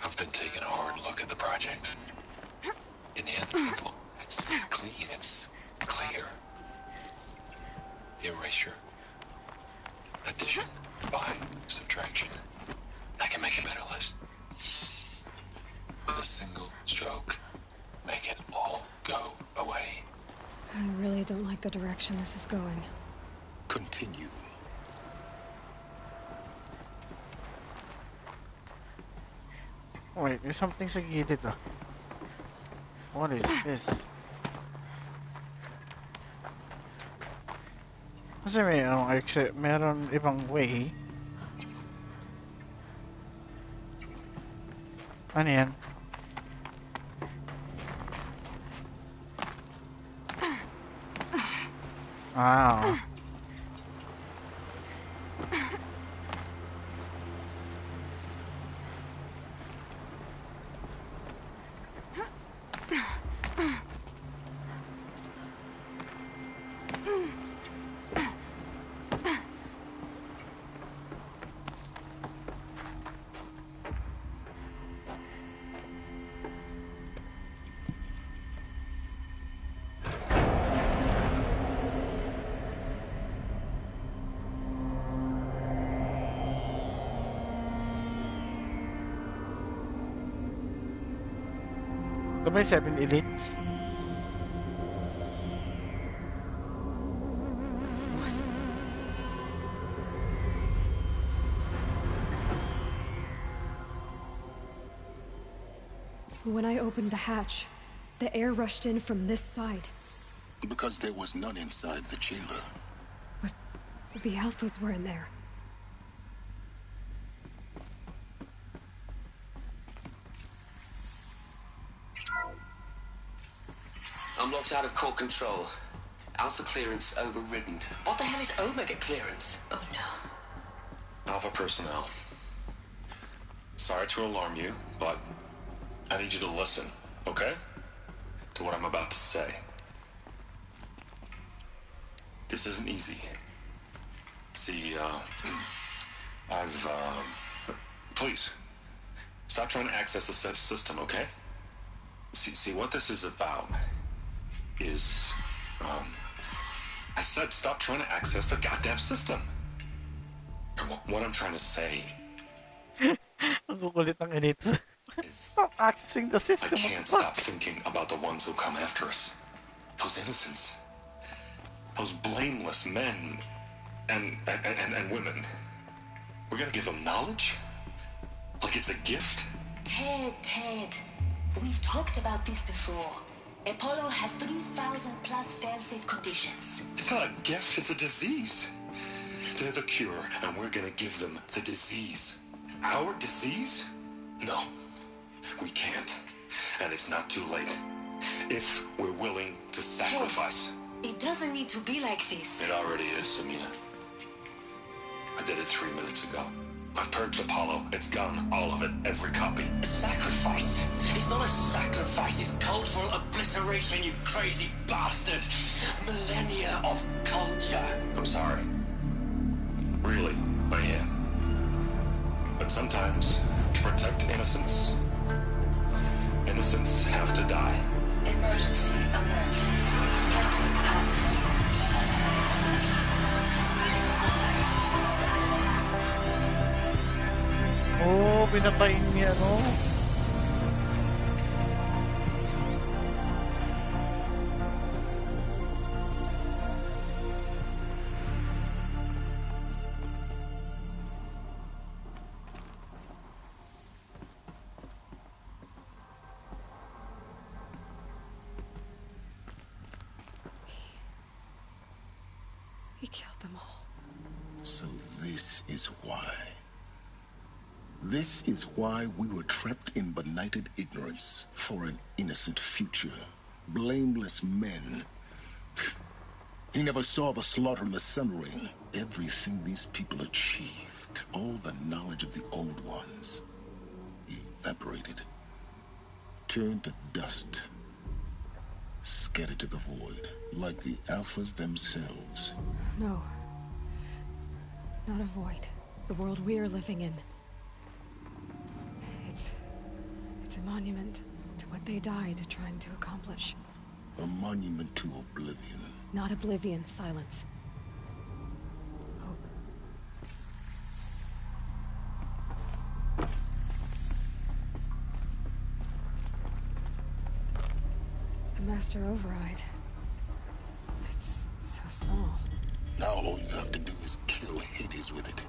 I've been taking a hard look at the project. In the end, it's simple. It's clean. It's clear. Erasure. Addition. By. Subtraction. I can make it better, Liz. With a single stroke. Make it all go away. I really don't like the direction this is going. Continue. Wait, there's something sa gilid ah. What is this? Kasi may exit, meron ibang way. Ano yan? Ah. Ito ba yung 7 elites? When I opened the hatch, the air rushed in from this side. Because there was none inside the chamber. But the Alphas were in there. I'm locked out of core control. Alpha clearance overridden. What the hell is Omega clearance? Oh no. Alpha personnel. Sorry to alarm you, but I need you to listen, okay? To what I'm about to say. This isn't easy. See, please, stop trying to access the system, okay? See, what this is about is, I said stop trying to access the goddamn system. What I'm trying to say Ang kukulit ng elites. Stop accessing the system. I can't stop thinking about the ones who come after us. Those innocents. those blameless men and women. We're gonna give them knowledge? Like it's a gift? Ted. We've talked about this before. Apollo has 3,000 plus fail-safe conditions. It's not a gift, it's a disease. They're the cure, and we're gonna give them the disease. Our disease? No, we can't. And it's not too late. If we're willing to sacrifice. Ted, it doesn't need to be like this. It already is, Samina. I did it 3 minutes ago. I've purged Apollo. It's gone. All of it. Every copy. A sacrifice? It's not a sacrifice. It's cultural obliteration, you crazy bastard. Millennia of culture. I'm sorry. Really, I am. But sometimes, to protect innocence, innocents have to die. Emergency alert. Captain Atmosphere. Oh, pinatay niya, no? He killed them all. So this is why. This is why we were trapped in benighted ignorance for an innocent future. Blameless men. He never saw the slaughter in the Sun Ring. Everything these people achieved, all the knowledge of the old ones, evaporated, turned to dust, scattered to the void, like the Alphas themselves. No. Not a void. The world we're living in. It's a monument to what they died trying to accomplish. A monument to oblivion. Not oblivion, silence. Hope. The Master Override. It's so small. Now all you have to do is kill Hades with it.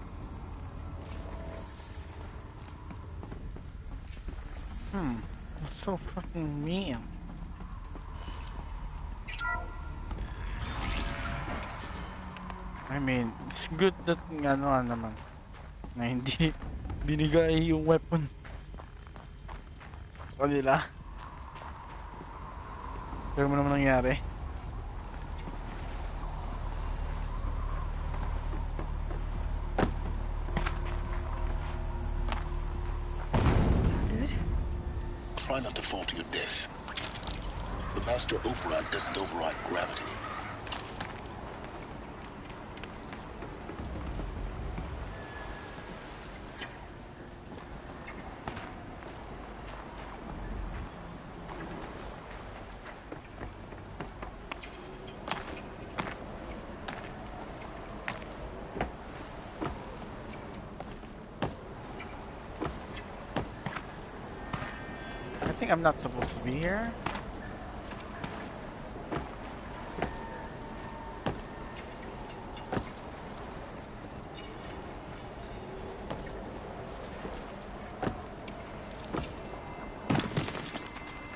That's so fucking mean. I mean, it's good that naman na hindi binigay yung weapon kanila. Pero mo naman nangyari. Try not to fall to your death. The Master Override doesn't override gravity. I think I'm not supposed to be here.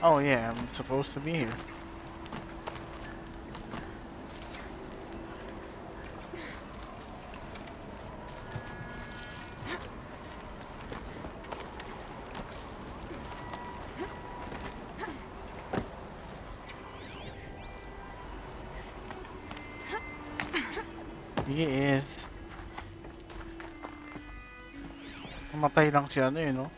Oh yeah, I'm supposed to be here. He is. Mamatay lang siya, ano yun, no?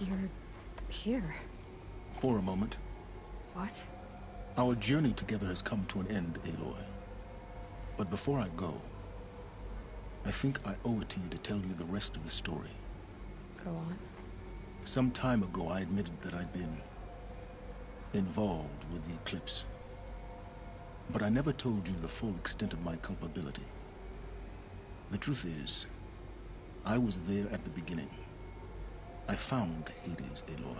You're here. For a moment. What? Our journey together has come to an end, Aloy. But before I go, I think I owe it to you to tell you the rest of the story. Go on. Some time ago, I admitted that I'd been involved with the eclipse. But I never told you the full extent of my culpability. The truth is, I was there at the beginning. I found Hades, Aloy,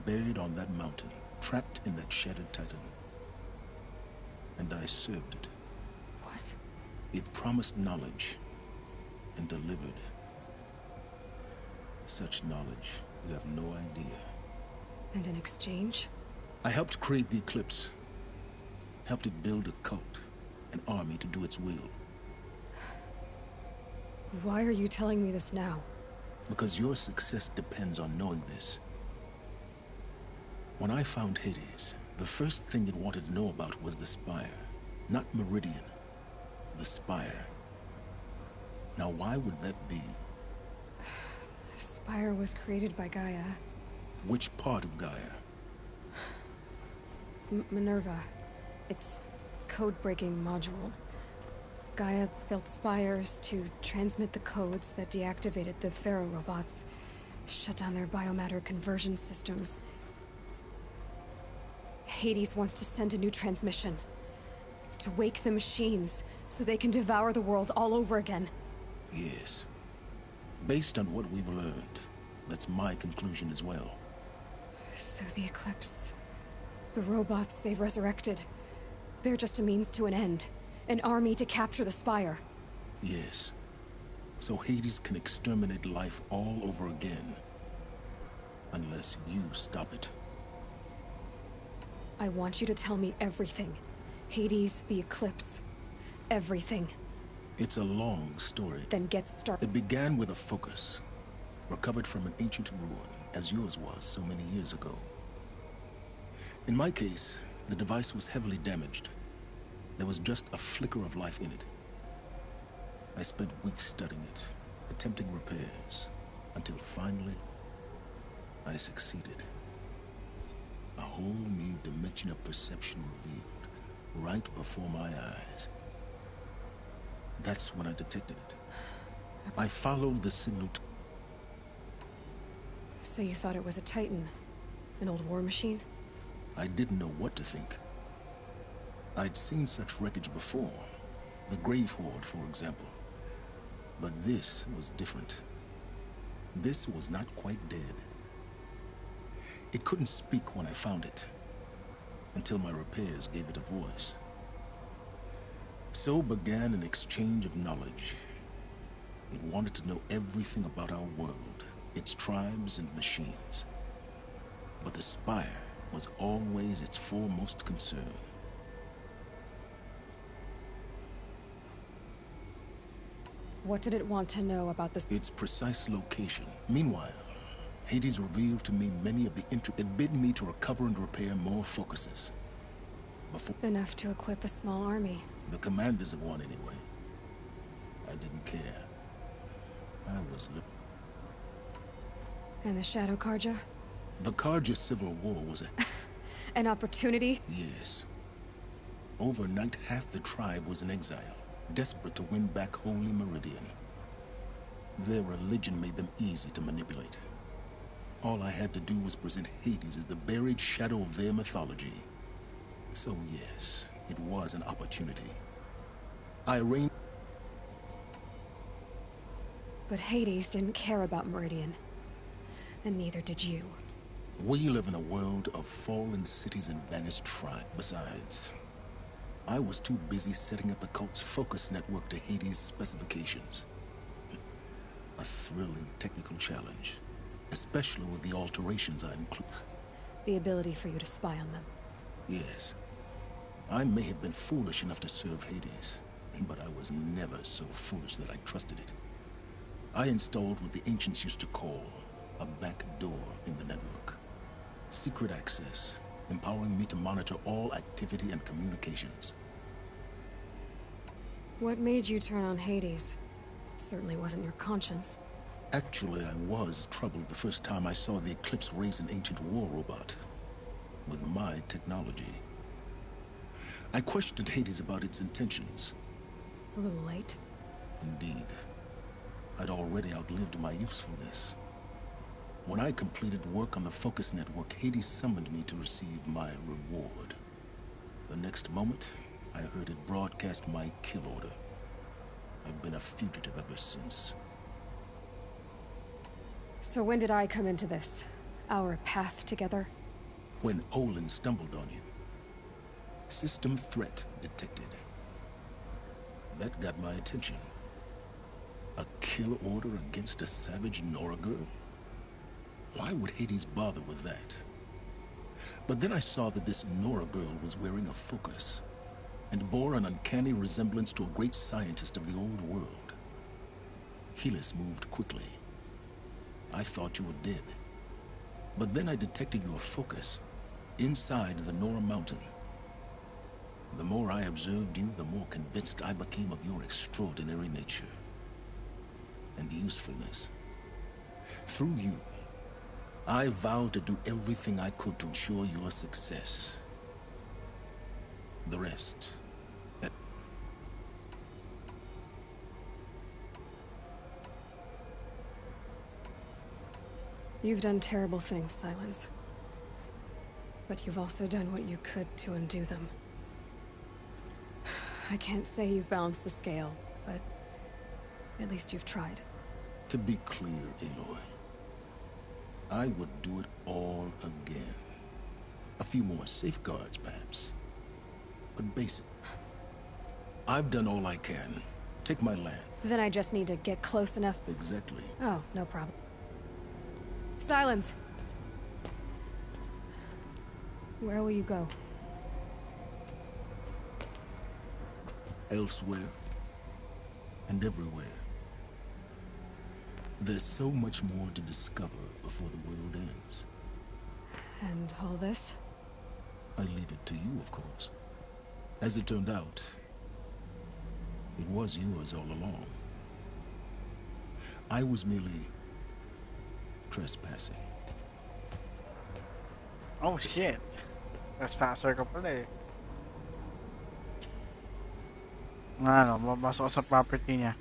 buried on that mountain, trapped in that shattered titan. And I served it. What? It promised knowledge and delivered. Such knowledge, you have no idea. And in exchange? I helped create the Eclipse. Helped it build a cult, an army to do its will. Why are you telling me this now? Because your success depends on knowing this. When I found Hades, the first thing it wanted to know about was the Spire. Not Meridian. The Spire. Now why would that be? The Spire was created by Gaia. Which part of Gaia? Minerva. Its code-breaking module. Gaia built spires to transmit the codes that deactivated the Pharaoh robots, shut down their biomatter conversion systems. Hades wants to send a new transmission. To wake the machines, so they can devour the world all over again. Yes. Based on what we've learned, that's my conclusion as well. So the Eclipse... the robots they've resurrected... they're just a means to an end. An army to capture the Spire. Yes. So Hades can exterminate life all over again. Unless you stop it. I want you to tell me everything. Hades, the Eclipse. Everything. It's a long story. Then get started. It began with a focus. Recovered from an ancient ruin, as yours was so many years ago. In my case, the device was heavily damaged. There was just a flicker of life in it. I spent weeks studying it, attempting repairs, until finally, I succeeded. A whole new dimension of perception revealed, right before my eyes. That's when I detected it. I followed the signal to... So you thought it was a Titan? An old war machine? I didn't know what to think. I'd seen such wreckage before. The Grave Horde, for example. But this was different. This was not quite dead. It couldn't speak when I found it, until my repairs gave it a voice. So began an exchange of knowledge. It wanted to know everything about our world, its tribes and machines. But the Spire was always its foremost concern. What did it want to know about this? Its precise location. Meanwhile, Hades revealed to me many of the It bid me to recover and repair more focuses. Enough to equip a small army. The commanders of one, anyway. I didn't care. I was... And the Shadow Karja? The Karja Civil War was a... An opportunity? Yes. Overnight, half the tribe was in exile, desperate to win back Holy Meridian. Their religion made them easy to manipulate. All I had to do was present Hades as the buried shadow of their mythology. So yes, it was an opportunity. I arranged... But Hades didn't care about Meridian. And neither did you. We live in a world of fallen cities and vanished tribes. Besides, I was too busy setting up the cult's focus network to Hades' specifications. A thrilling technical challenge, especially with the alterations I include. The ability for you to spy on them. Yes. I may have been foolish enough to serve Hades, but I was never so foolish that I trusted it. I installed what the ancients used to call a back door in the network. Secret access, empowering me to monitor all activity and communications. What made you turn on Hades? It certainly wasn't your conscience. Actually, I was troubled the first time I saw the Eclipse raise an ancient war robot. With my technology. I questioned Hades about its intentions, A little late. Indeed. I'd already outlived my usefulness. When I completed work on the Focus Network, Hades summoned me to receive my reward. The next moment, I heard it broadcast my kill order. I've been a fugitive ever since. So when did I come into this? Our path together? When Olin stumbled on you. System threat detected. That got my attention. A kill order against a savage Nora girl? Why would Hades bother with that? But then I saw that this Nora girl was wearing a focus, and bore an uncanny resemblance to a great scientist of the old world. Helis moved quickly. I thought you were dead. But then I detected your focus inside the Nora mountain. The more I observed you, the more convinced I became of your extraordinary nature and usefulness. Through you, I vowed to do everything I could to ensure your success. The rest... You've done terrible things, Silence. But you've also done what you could to undo them. I can't say you've balanced the scale, but at least you've tried. To be clear, Aloy, I would do it all again. A few more safeguards, perhaps. But basic. I've done all I can. Take my land. Then I just need to get close enough. Exactly. Oh, no problem. Silence! Where will you go? Elsewhere. And everywhere. There's so much more to discover before the world ends. And all this? I leave it to you, of course. As it turned out, it was yours all along. I was merely trespassing. Oh shit. Trespasser ka pala eh. Ano, mabasok sa property niya.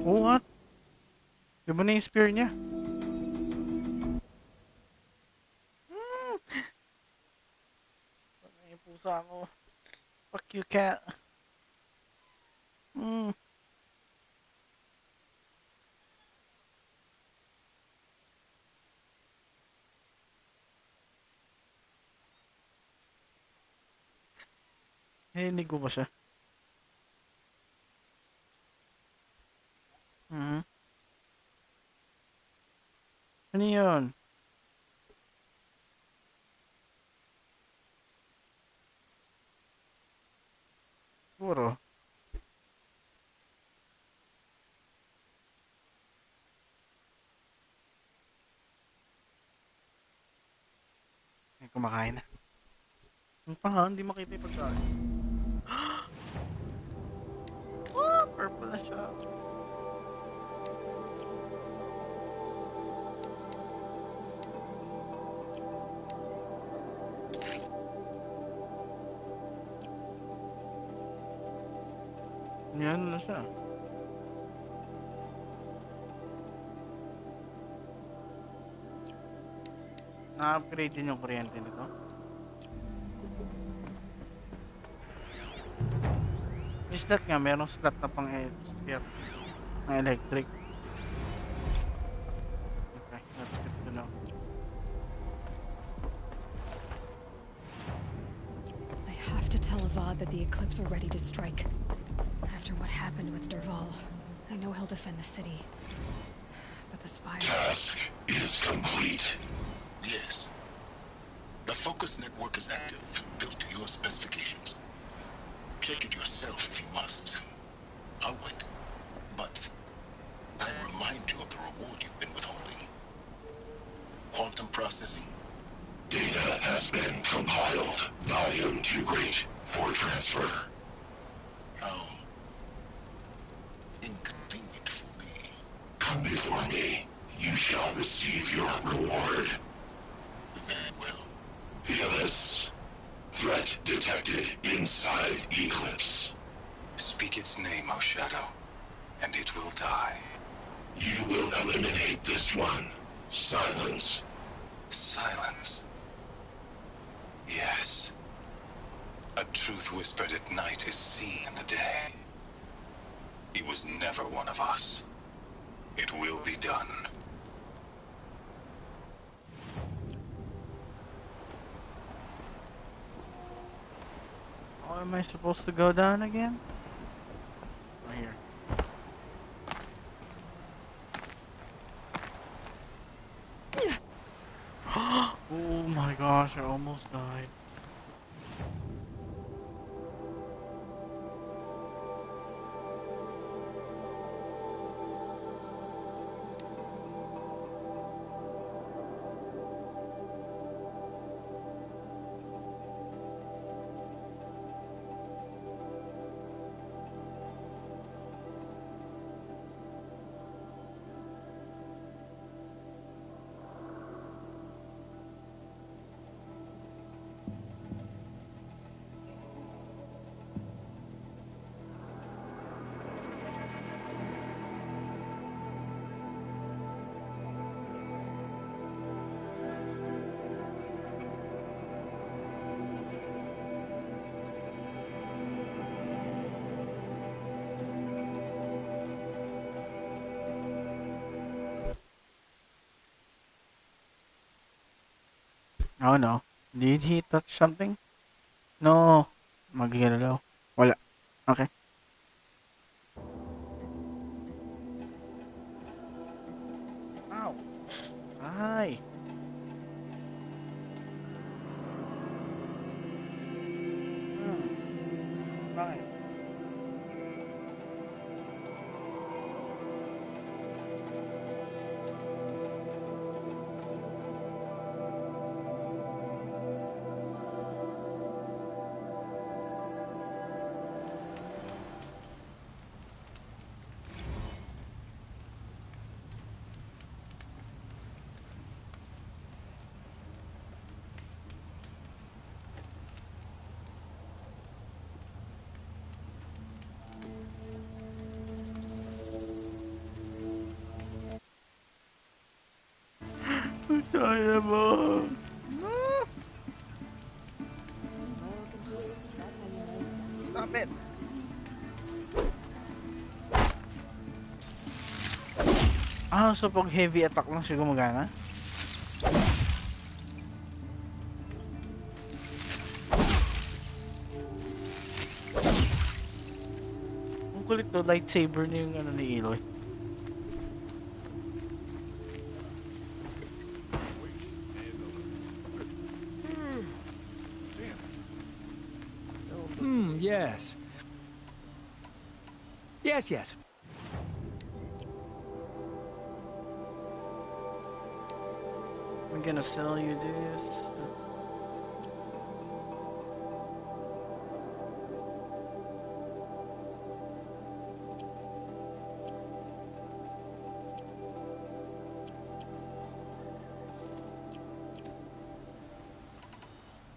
Oh, what? Di ba na yung spear niya? Yung pusa ko. Fuck you, cat. Hinig ko ba siya? Ano yun? Siguro. May kumakain na. Ang panga, hindi makita yung pagkain. Oh, purple na siya. Yan na siya. Na-upgrade din yung kuryente nito. Is that nga, merong slot na pang spare na electric. Okay, that's good to know. I have to tell Avad that the Eclipse are ready to strike. After what happened with Derval, I know he'll defend the city. But the Spire... Task is complete. Yes. The Focus Network is active, built to your specifications. Check it yourself if you must. I'll wait. But I remind you of the reward you've been withholding. quantum processing? Data has been compiled. Volume too great for transfer. How inconvenient for me. Come before me. You shall receive your reward. Very well. Helis. Threat detected inside Eclipse. Speak its name, O Shadow, and it will die. You will eliminate this one. Silence. Silence. Yes. A truth whispered at night is seen in the day. He was never one of us. It will be done. How am I supposed to go down again? Right here. Oh my gosh, I almost died. Oh no. Did he touch something? No. Magigalaw. Wala. Okay. Ow. Ay. Bakit? Tayo mo. Stop it. Ah, so pag heavy attack lang siya gumagana? Ang kulit to, lightsaber na yung ano ni Eloy. Yes. Yes. I'm gonna sell you this.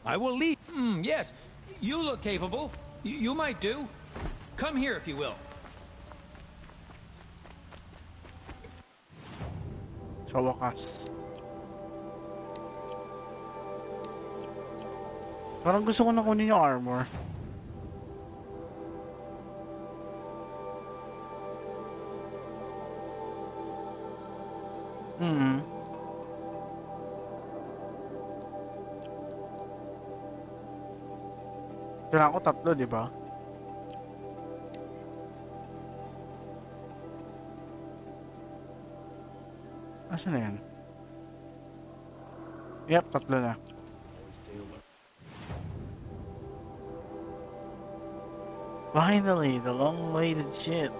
I will leave. Yes. You look capable. You might do. Come here if you will. Sa wakas. Parang gusto ko na kunin yung armor. Kailangan ko tatlo, di ba? Asan na yan? Yep, tatlo na. Finally, the long-awaited shit.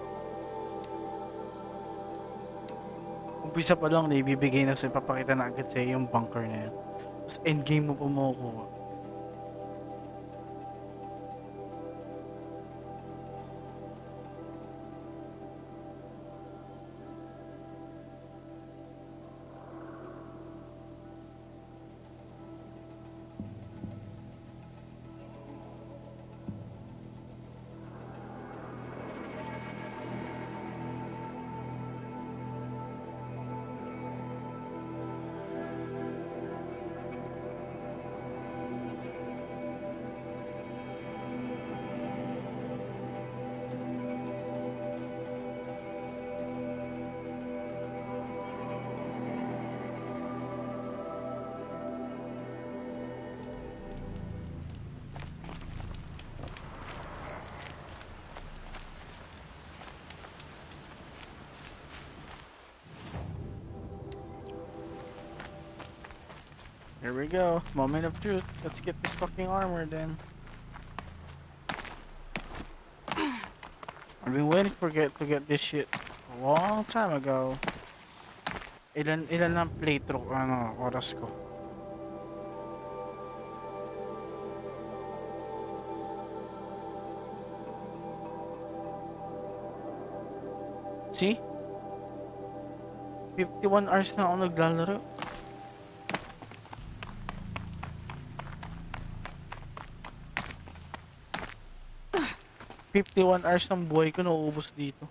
Umpisa pa lang, ibibigay na sa'yo, papakita na agad sa'yo yung bunker na yun. Tapos endgame mo pa makukuha. Here we go. Moment of truth. Let's get this fucking armor then. I've been waiting to get this shit a long time ago. Ilan lang playthrough oras ko. See? 51 hours na ako naglalaro. 51 hours ng buhay ko nauubos dito.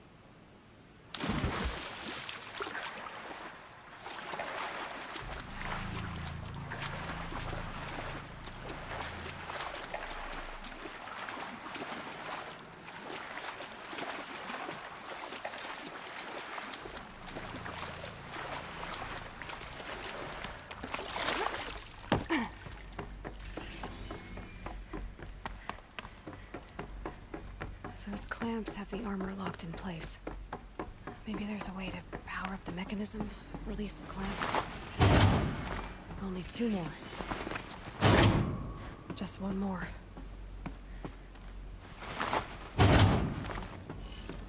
Those clamps have the armor locked in place. Maybe there's a way to power up the mechanism, release the clamps. Only 2 more. Just 1 more.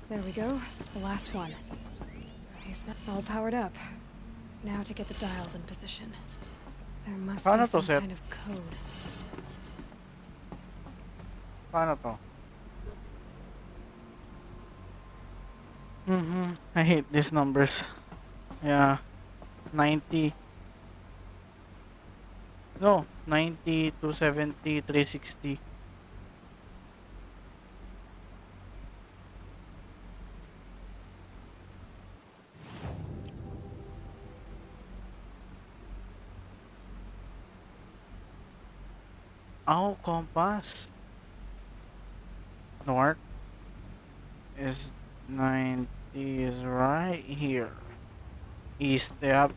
There we go, the last one. He's not all powered up. Now to get the dials in position. There must be some kind of code. Paano to? I hate these numbers. Yeah. 90. No, 90, 270, 360. Oh, compass. North is 90 is right here. East, yep.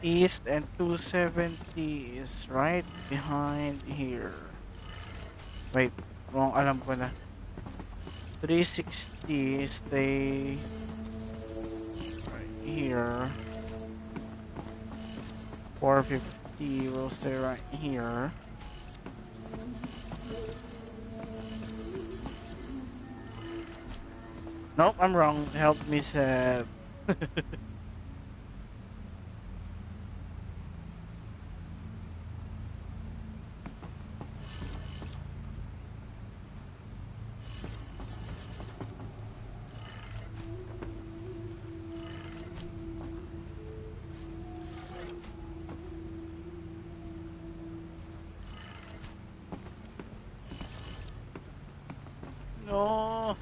East and 270 is right behind here. Wait, wrong alam ko na. 360 stay right here. 450 will stay right here. Nope, I'm wrong. Help me, Seth. No.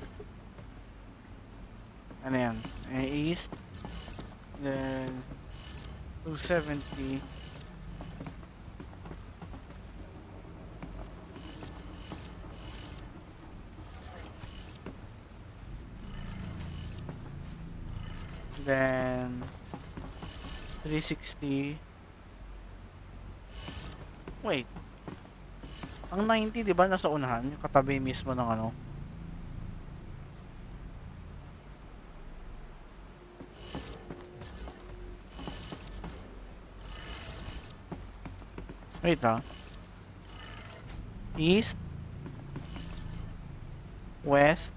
Ano yan? East. Then 270. Then 360. Wait. Ang 90, 'di ba, nasa unahan, yung katabi mismo ng ano? Wait East, West,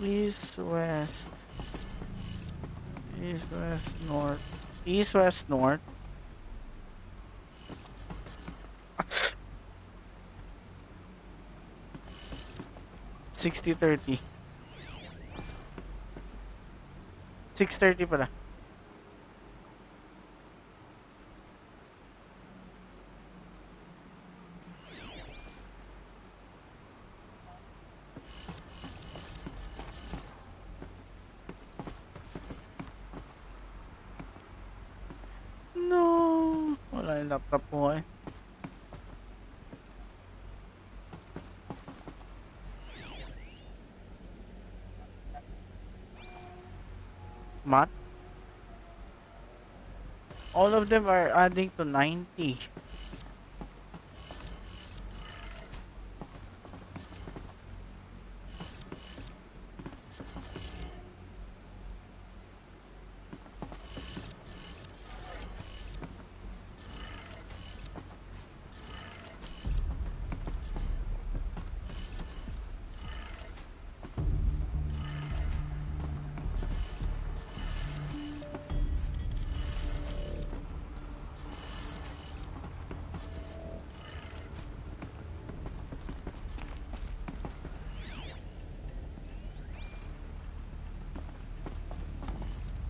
East, west. East, west, north. East, west, north. 60-30. 6:30 pala. No! Wala yung laptop ko eh. Math? All of them are adding to 90.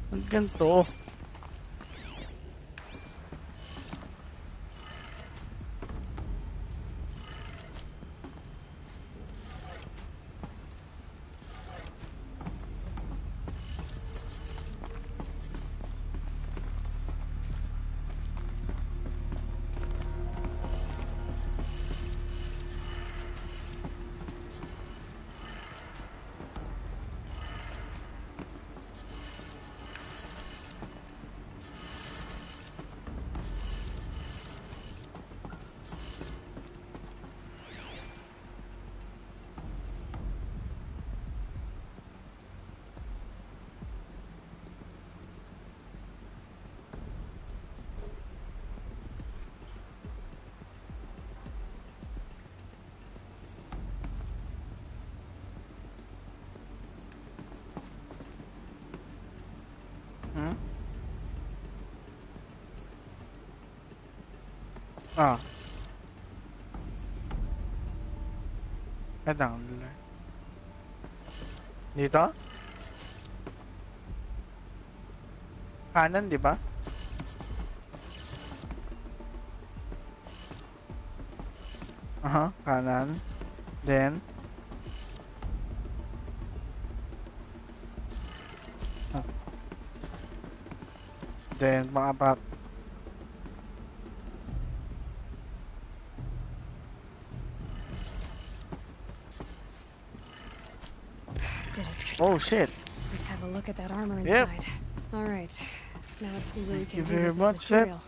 Ang ganito. Hmm? Ah. Kadang. Dito? Kanan, di ba? Aha, kanan. Then ah. Then mga Did it. Oh shit. Let's have a look at that armor Yep. inside. All right. Now let's see what we Thank can you do very with this much, Seth. material.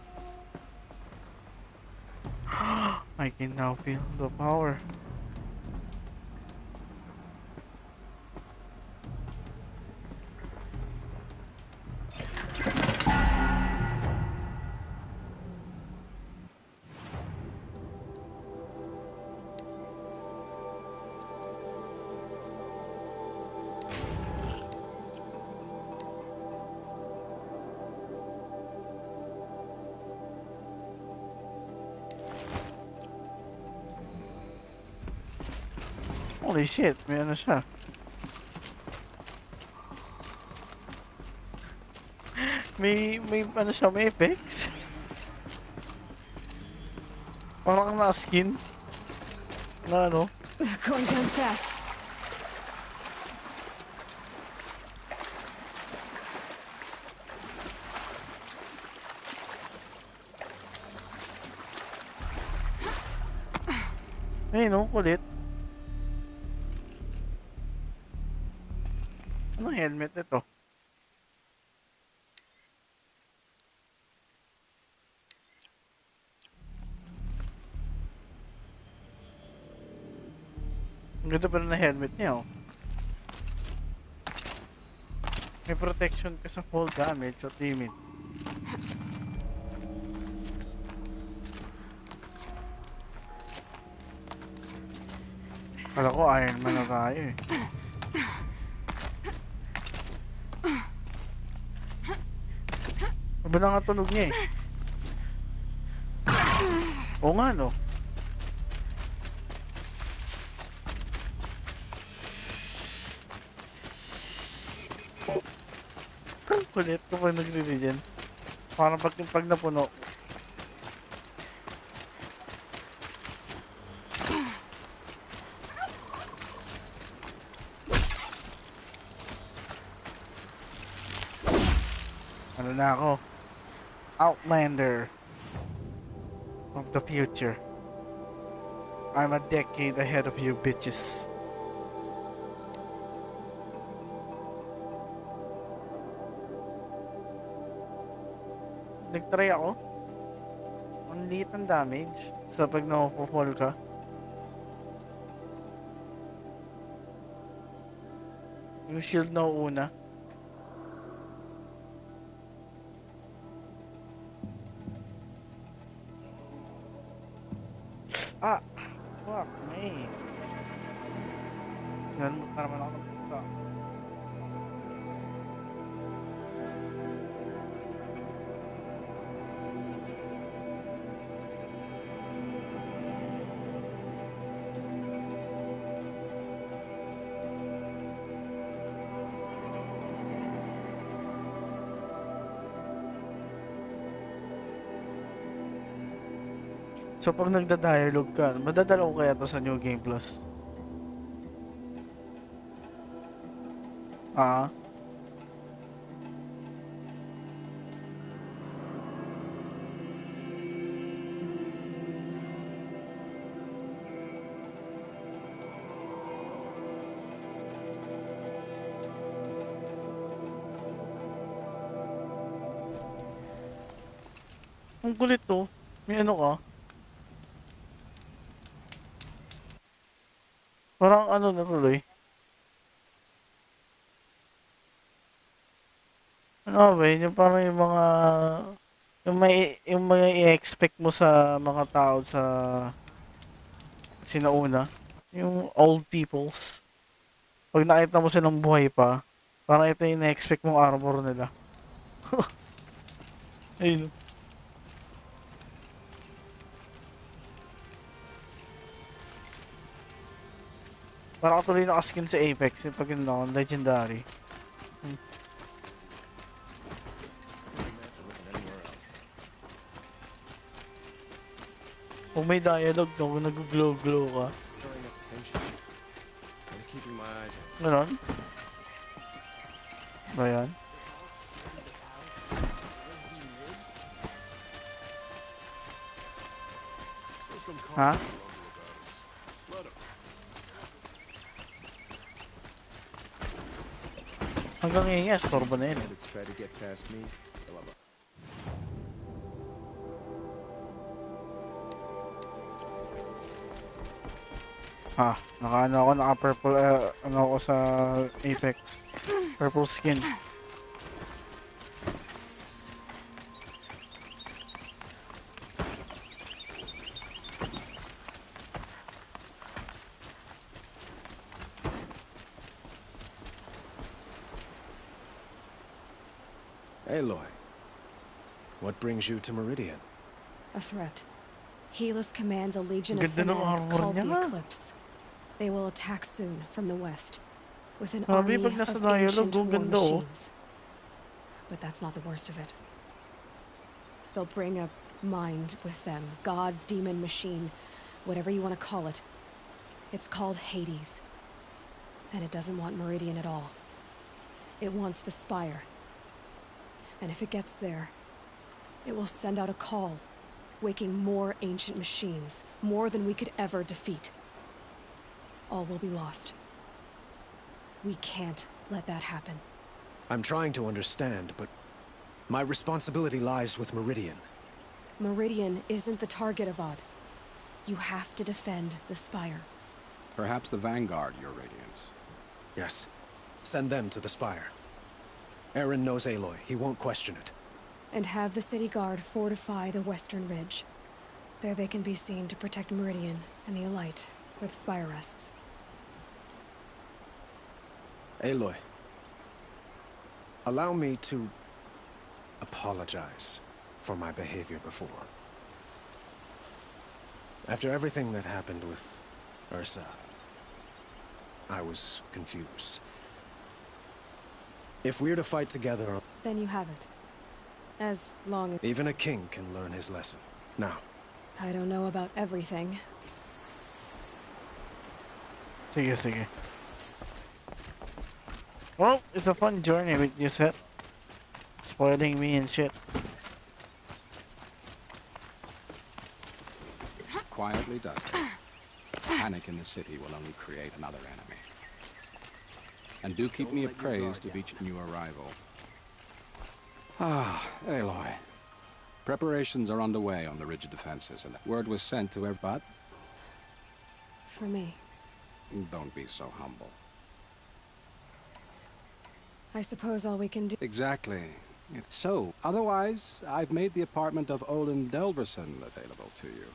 I can now feel the power. Holy shit, may ano siya. may ano siya, may effects. Parang na-skin. Na ano. Going down fast. Ay, no, kulit. Anong helmet nito? Ang ganda pa rin na helmet niya, oh. May protection ka sa fall damage at limit. Kala ko Iron Man na tayo, eh. Iba na nga tunog niya eh. Oo nga no. Kulit kapag nagre-regen. Parang pag napuno. Ano na ako? Outlander of the future. I'm a decade ahead of you bitches. Nagtry ako. Ang liit ng damage sa pag na-fall ka. Yung shield na una. Ah! Fuck me. Nalmut na naman ako ng pusa. So pag nagda-dialogue ka, madadala ko kaya to sa New Game Plus? Ah? Ang kulit to. May ano ka? Parang ano na tuloy. Ano ba yun? Yung parang yung mga i-expect mo sa mga tao sa sinauna. Yung old peoples. Pag nakita mo silang buhay pa, parang ito yung na-expect mong armor nila. Ayun. Parang ako tuloy nakaskin sa Apex yung pag yun, legendary. Kung may dialogue no, kung nag-glow-glow ka. Ganon? Ba yan? Ha? Hanggang ngayon nga, storbo na yun. Ah, naka-purple, ano ako sa Apex. Purple skin. Aloy, what brings you to Meridian? A threat. Helis commands a legion of Ganda ng fanatics armor called the niya. Eclipse. They will attack soon from the west, with an Sabi, army pag nasa of dialogue, ancient ang war ganda, oh. machines. But that's not the worst of it. They'll bring a mind with them, god, demon, machine, whatever you want to call it. It's called Hades. And it doesn't want Meridian at all. It wants the Spire. And if it gets there, it will send out a call, waking more ancient machines, more than we could ever defeat. All will be lost. We can't let that happen. I'm trying to understand, but my responsibility lies with Meridian. Meridian isn't the target, Avad. You have to defend the Spire. Perhaps the Vanguard, Your Radiance. Yes. Send them to the Spire. Aaron knows Aloy. He won't question it. And have the city guard fortify the western ridge. There they can be seen to protect Meridian and the Elite, where the Spire rests. Aloy. Allow me to apologize for my behavior before. After everything that happened with Ursa, I was confused. If we're to fight together... Then you have it. As long as... Even a king can learn his lesson. Now. I don't know about everything. Sige, sige. Well, it's a fun journey with you, Seth. Spoiling me and shit. Quietly does it. Panic in the city will only create another enemy. And do keep me appraised of each new arrival. Ah, Aloy. Preparations are underway on the rigid defenses, and word was sent to everybody. For me. Don't be so humble. I suppose all we can do... Exactly. So, otherwise, I've made the apartment of Olin Delverson available to you.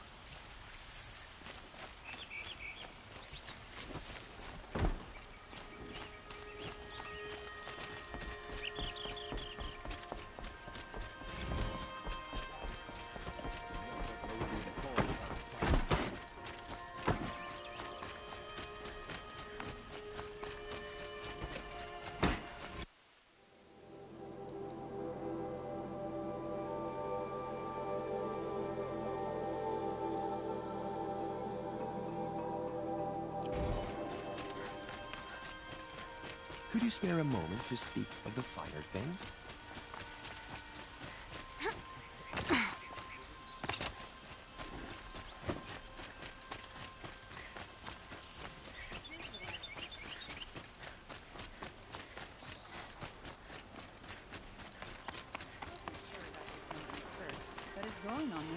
Could you spare a moment to speak of the finer things? But it's growing on me.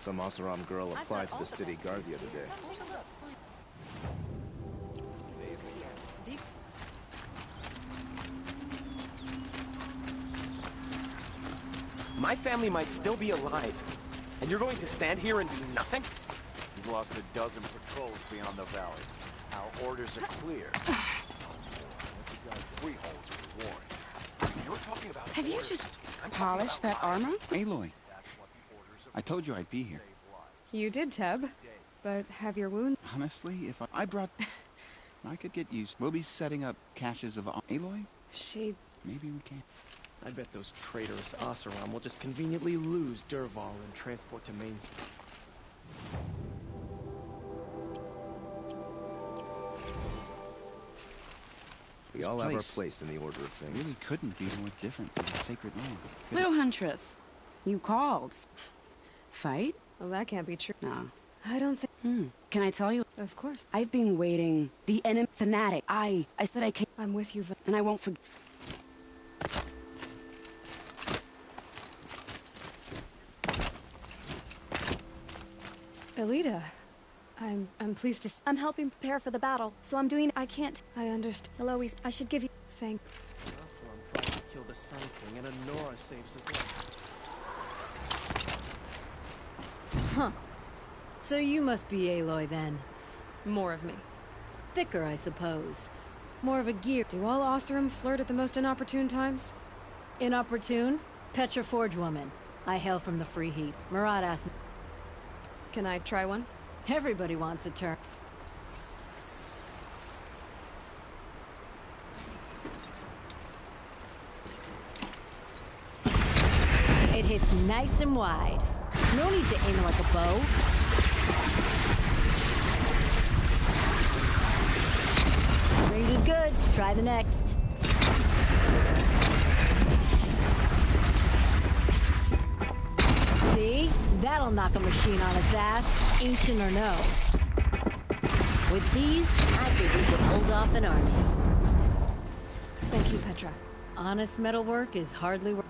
Some Oseram girl applied to the city guard the other day. My family might still be alive, and you're going to stand here and do nothing? We've lost a dozen patrols beyond the valley. Our orders are clear. Freeholds are warned. You're talking about Have you orders. just I'm talking polished about that armor? Aloy, I told you I'd be here. You did, Teb. But have your wound... Honestly, if I brought... I could get used. We'll be setting up caches of... Aloy? She... Maybe we can. I bet those traitorous Oseram will just conveniently lose Derval and transport to Mainspring. We all have our place in the order of things. Really couldn't be more different than the sacred land. Little Huntress, you called. Fight? Well, that can't be true. No. I don't think... Can I tell you? Of course. I've been waiting. The enemy fanatic. I said I can't. I'm with you, and I won't forget. Elita, I'm pleased to... I'm helping prepare for the battle, so I'm doing... I can't... I understand. Eloise, I should give you... Thank... the Sun King, and Honora saves his life. Huh. So you must be Aloy then. More of me. Thicker, I suppose. More of a gear. Do all Oseram flirt at the most inopportune times? Inopportune? Petra Forge woman. I hail from the Free Heat. Murad asked me. Can I try one? Everybody wants a turn. It hits nice and wide. No need to aim it like a bow. Range is good. Try the next. See? That'll knock a machine on its ass, ancient or no. With these, I think we could hold off an army. Thank you, Petra. Honest metalwork is hardly work.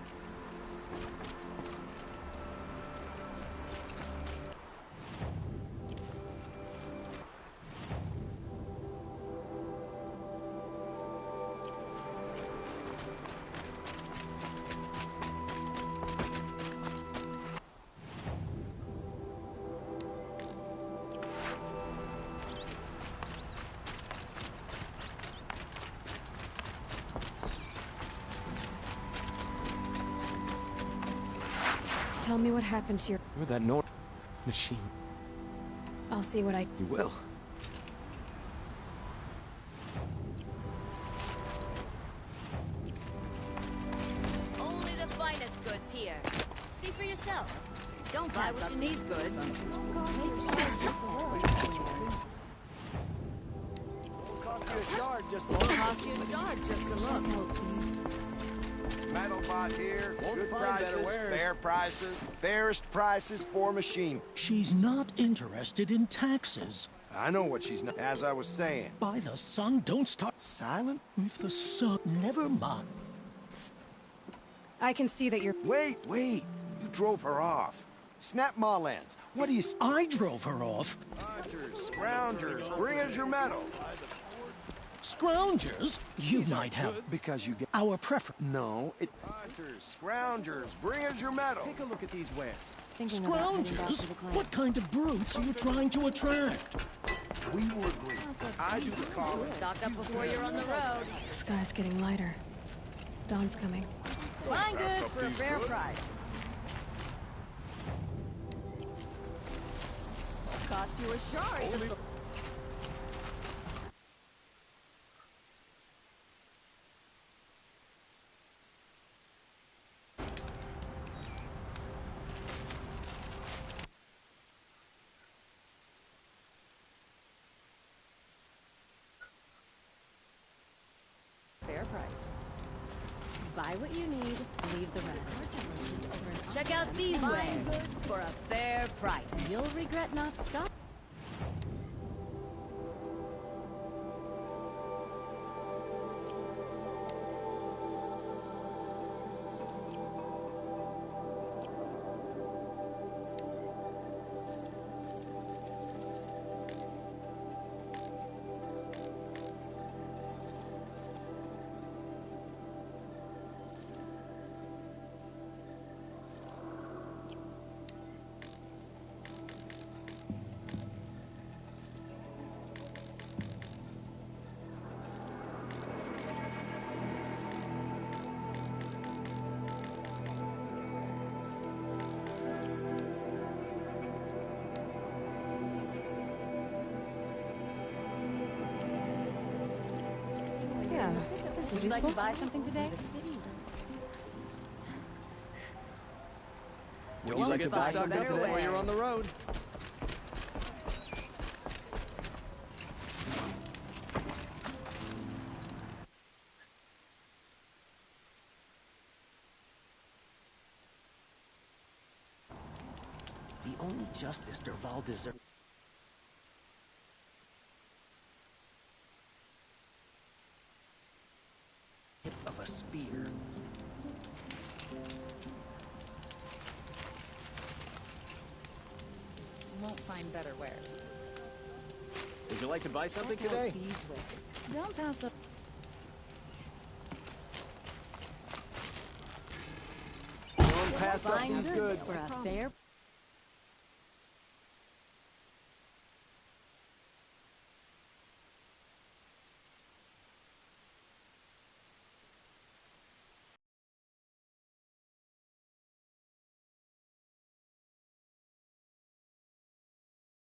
Tell me what happened to your... You're that machine. I'll see what I... You will. Only the finest goods here. See for yourself. Don't buy what's in these goods. Cost you a yard just to Won't cost you a yard just to look. Metal bot here, Won't good find prices, better wares. fair prices, fairest prices for machine. She's not interested in taxes. I know what she's not, as I was saying. By the sun, don't start silent. If the sun, never mind. I can see that you're... Wait. You drove her off. Snap Mawlands, what do you... I drove her off. Hunters, scroungers, bring us your metal. Scroungers? You might have... Because you get... Our preference. No, it... Hunters, scroungers, bring us your metal. Take a look at these wares. Thinking about heading back Scroungers? to the client. What kind of brutes are you trying to attract? We will agree. I do the calling. Stock up before you're on the road. The sky's getting lighter. Dawn's coming. Fine goods for a fair price. Cost you a shard just to... Fair price. Buy what you need, leave the rest. Check out these wares for a fair price. You'll regret not stopping. Yeah, this Would is you like to useful. buy something today? Would you like to buy something before you're on the road? The only justice Derval deserves... of a spear. Won't find better wares. Would you like to buy something Check out today? these wares. Don't pass up. pass up Buying these goods. for a fair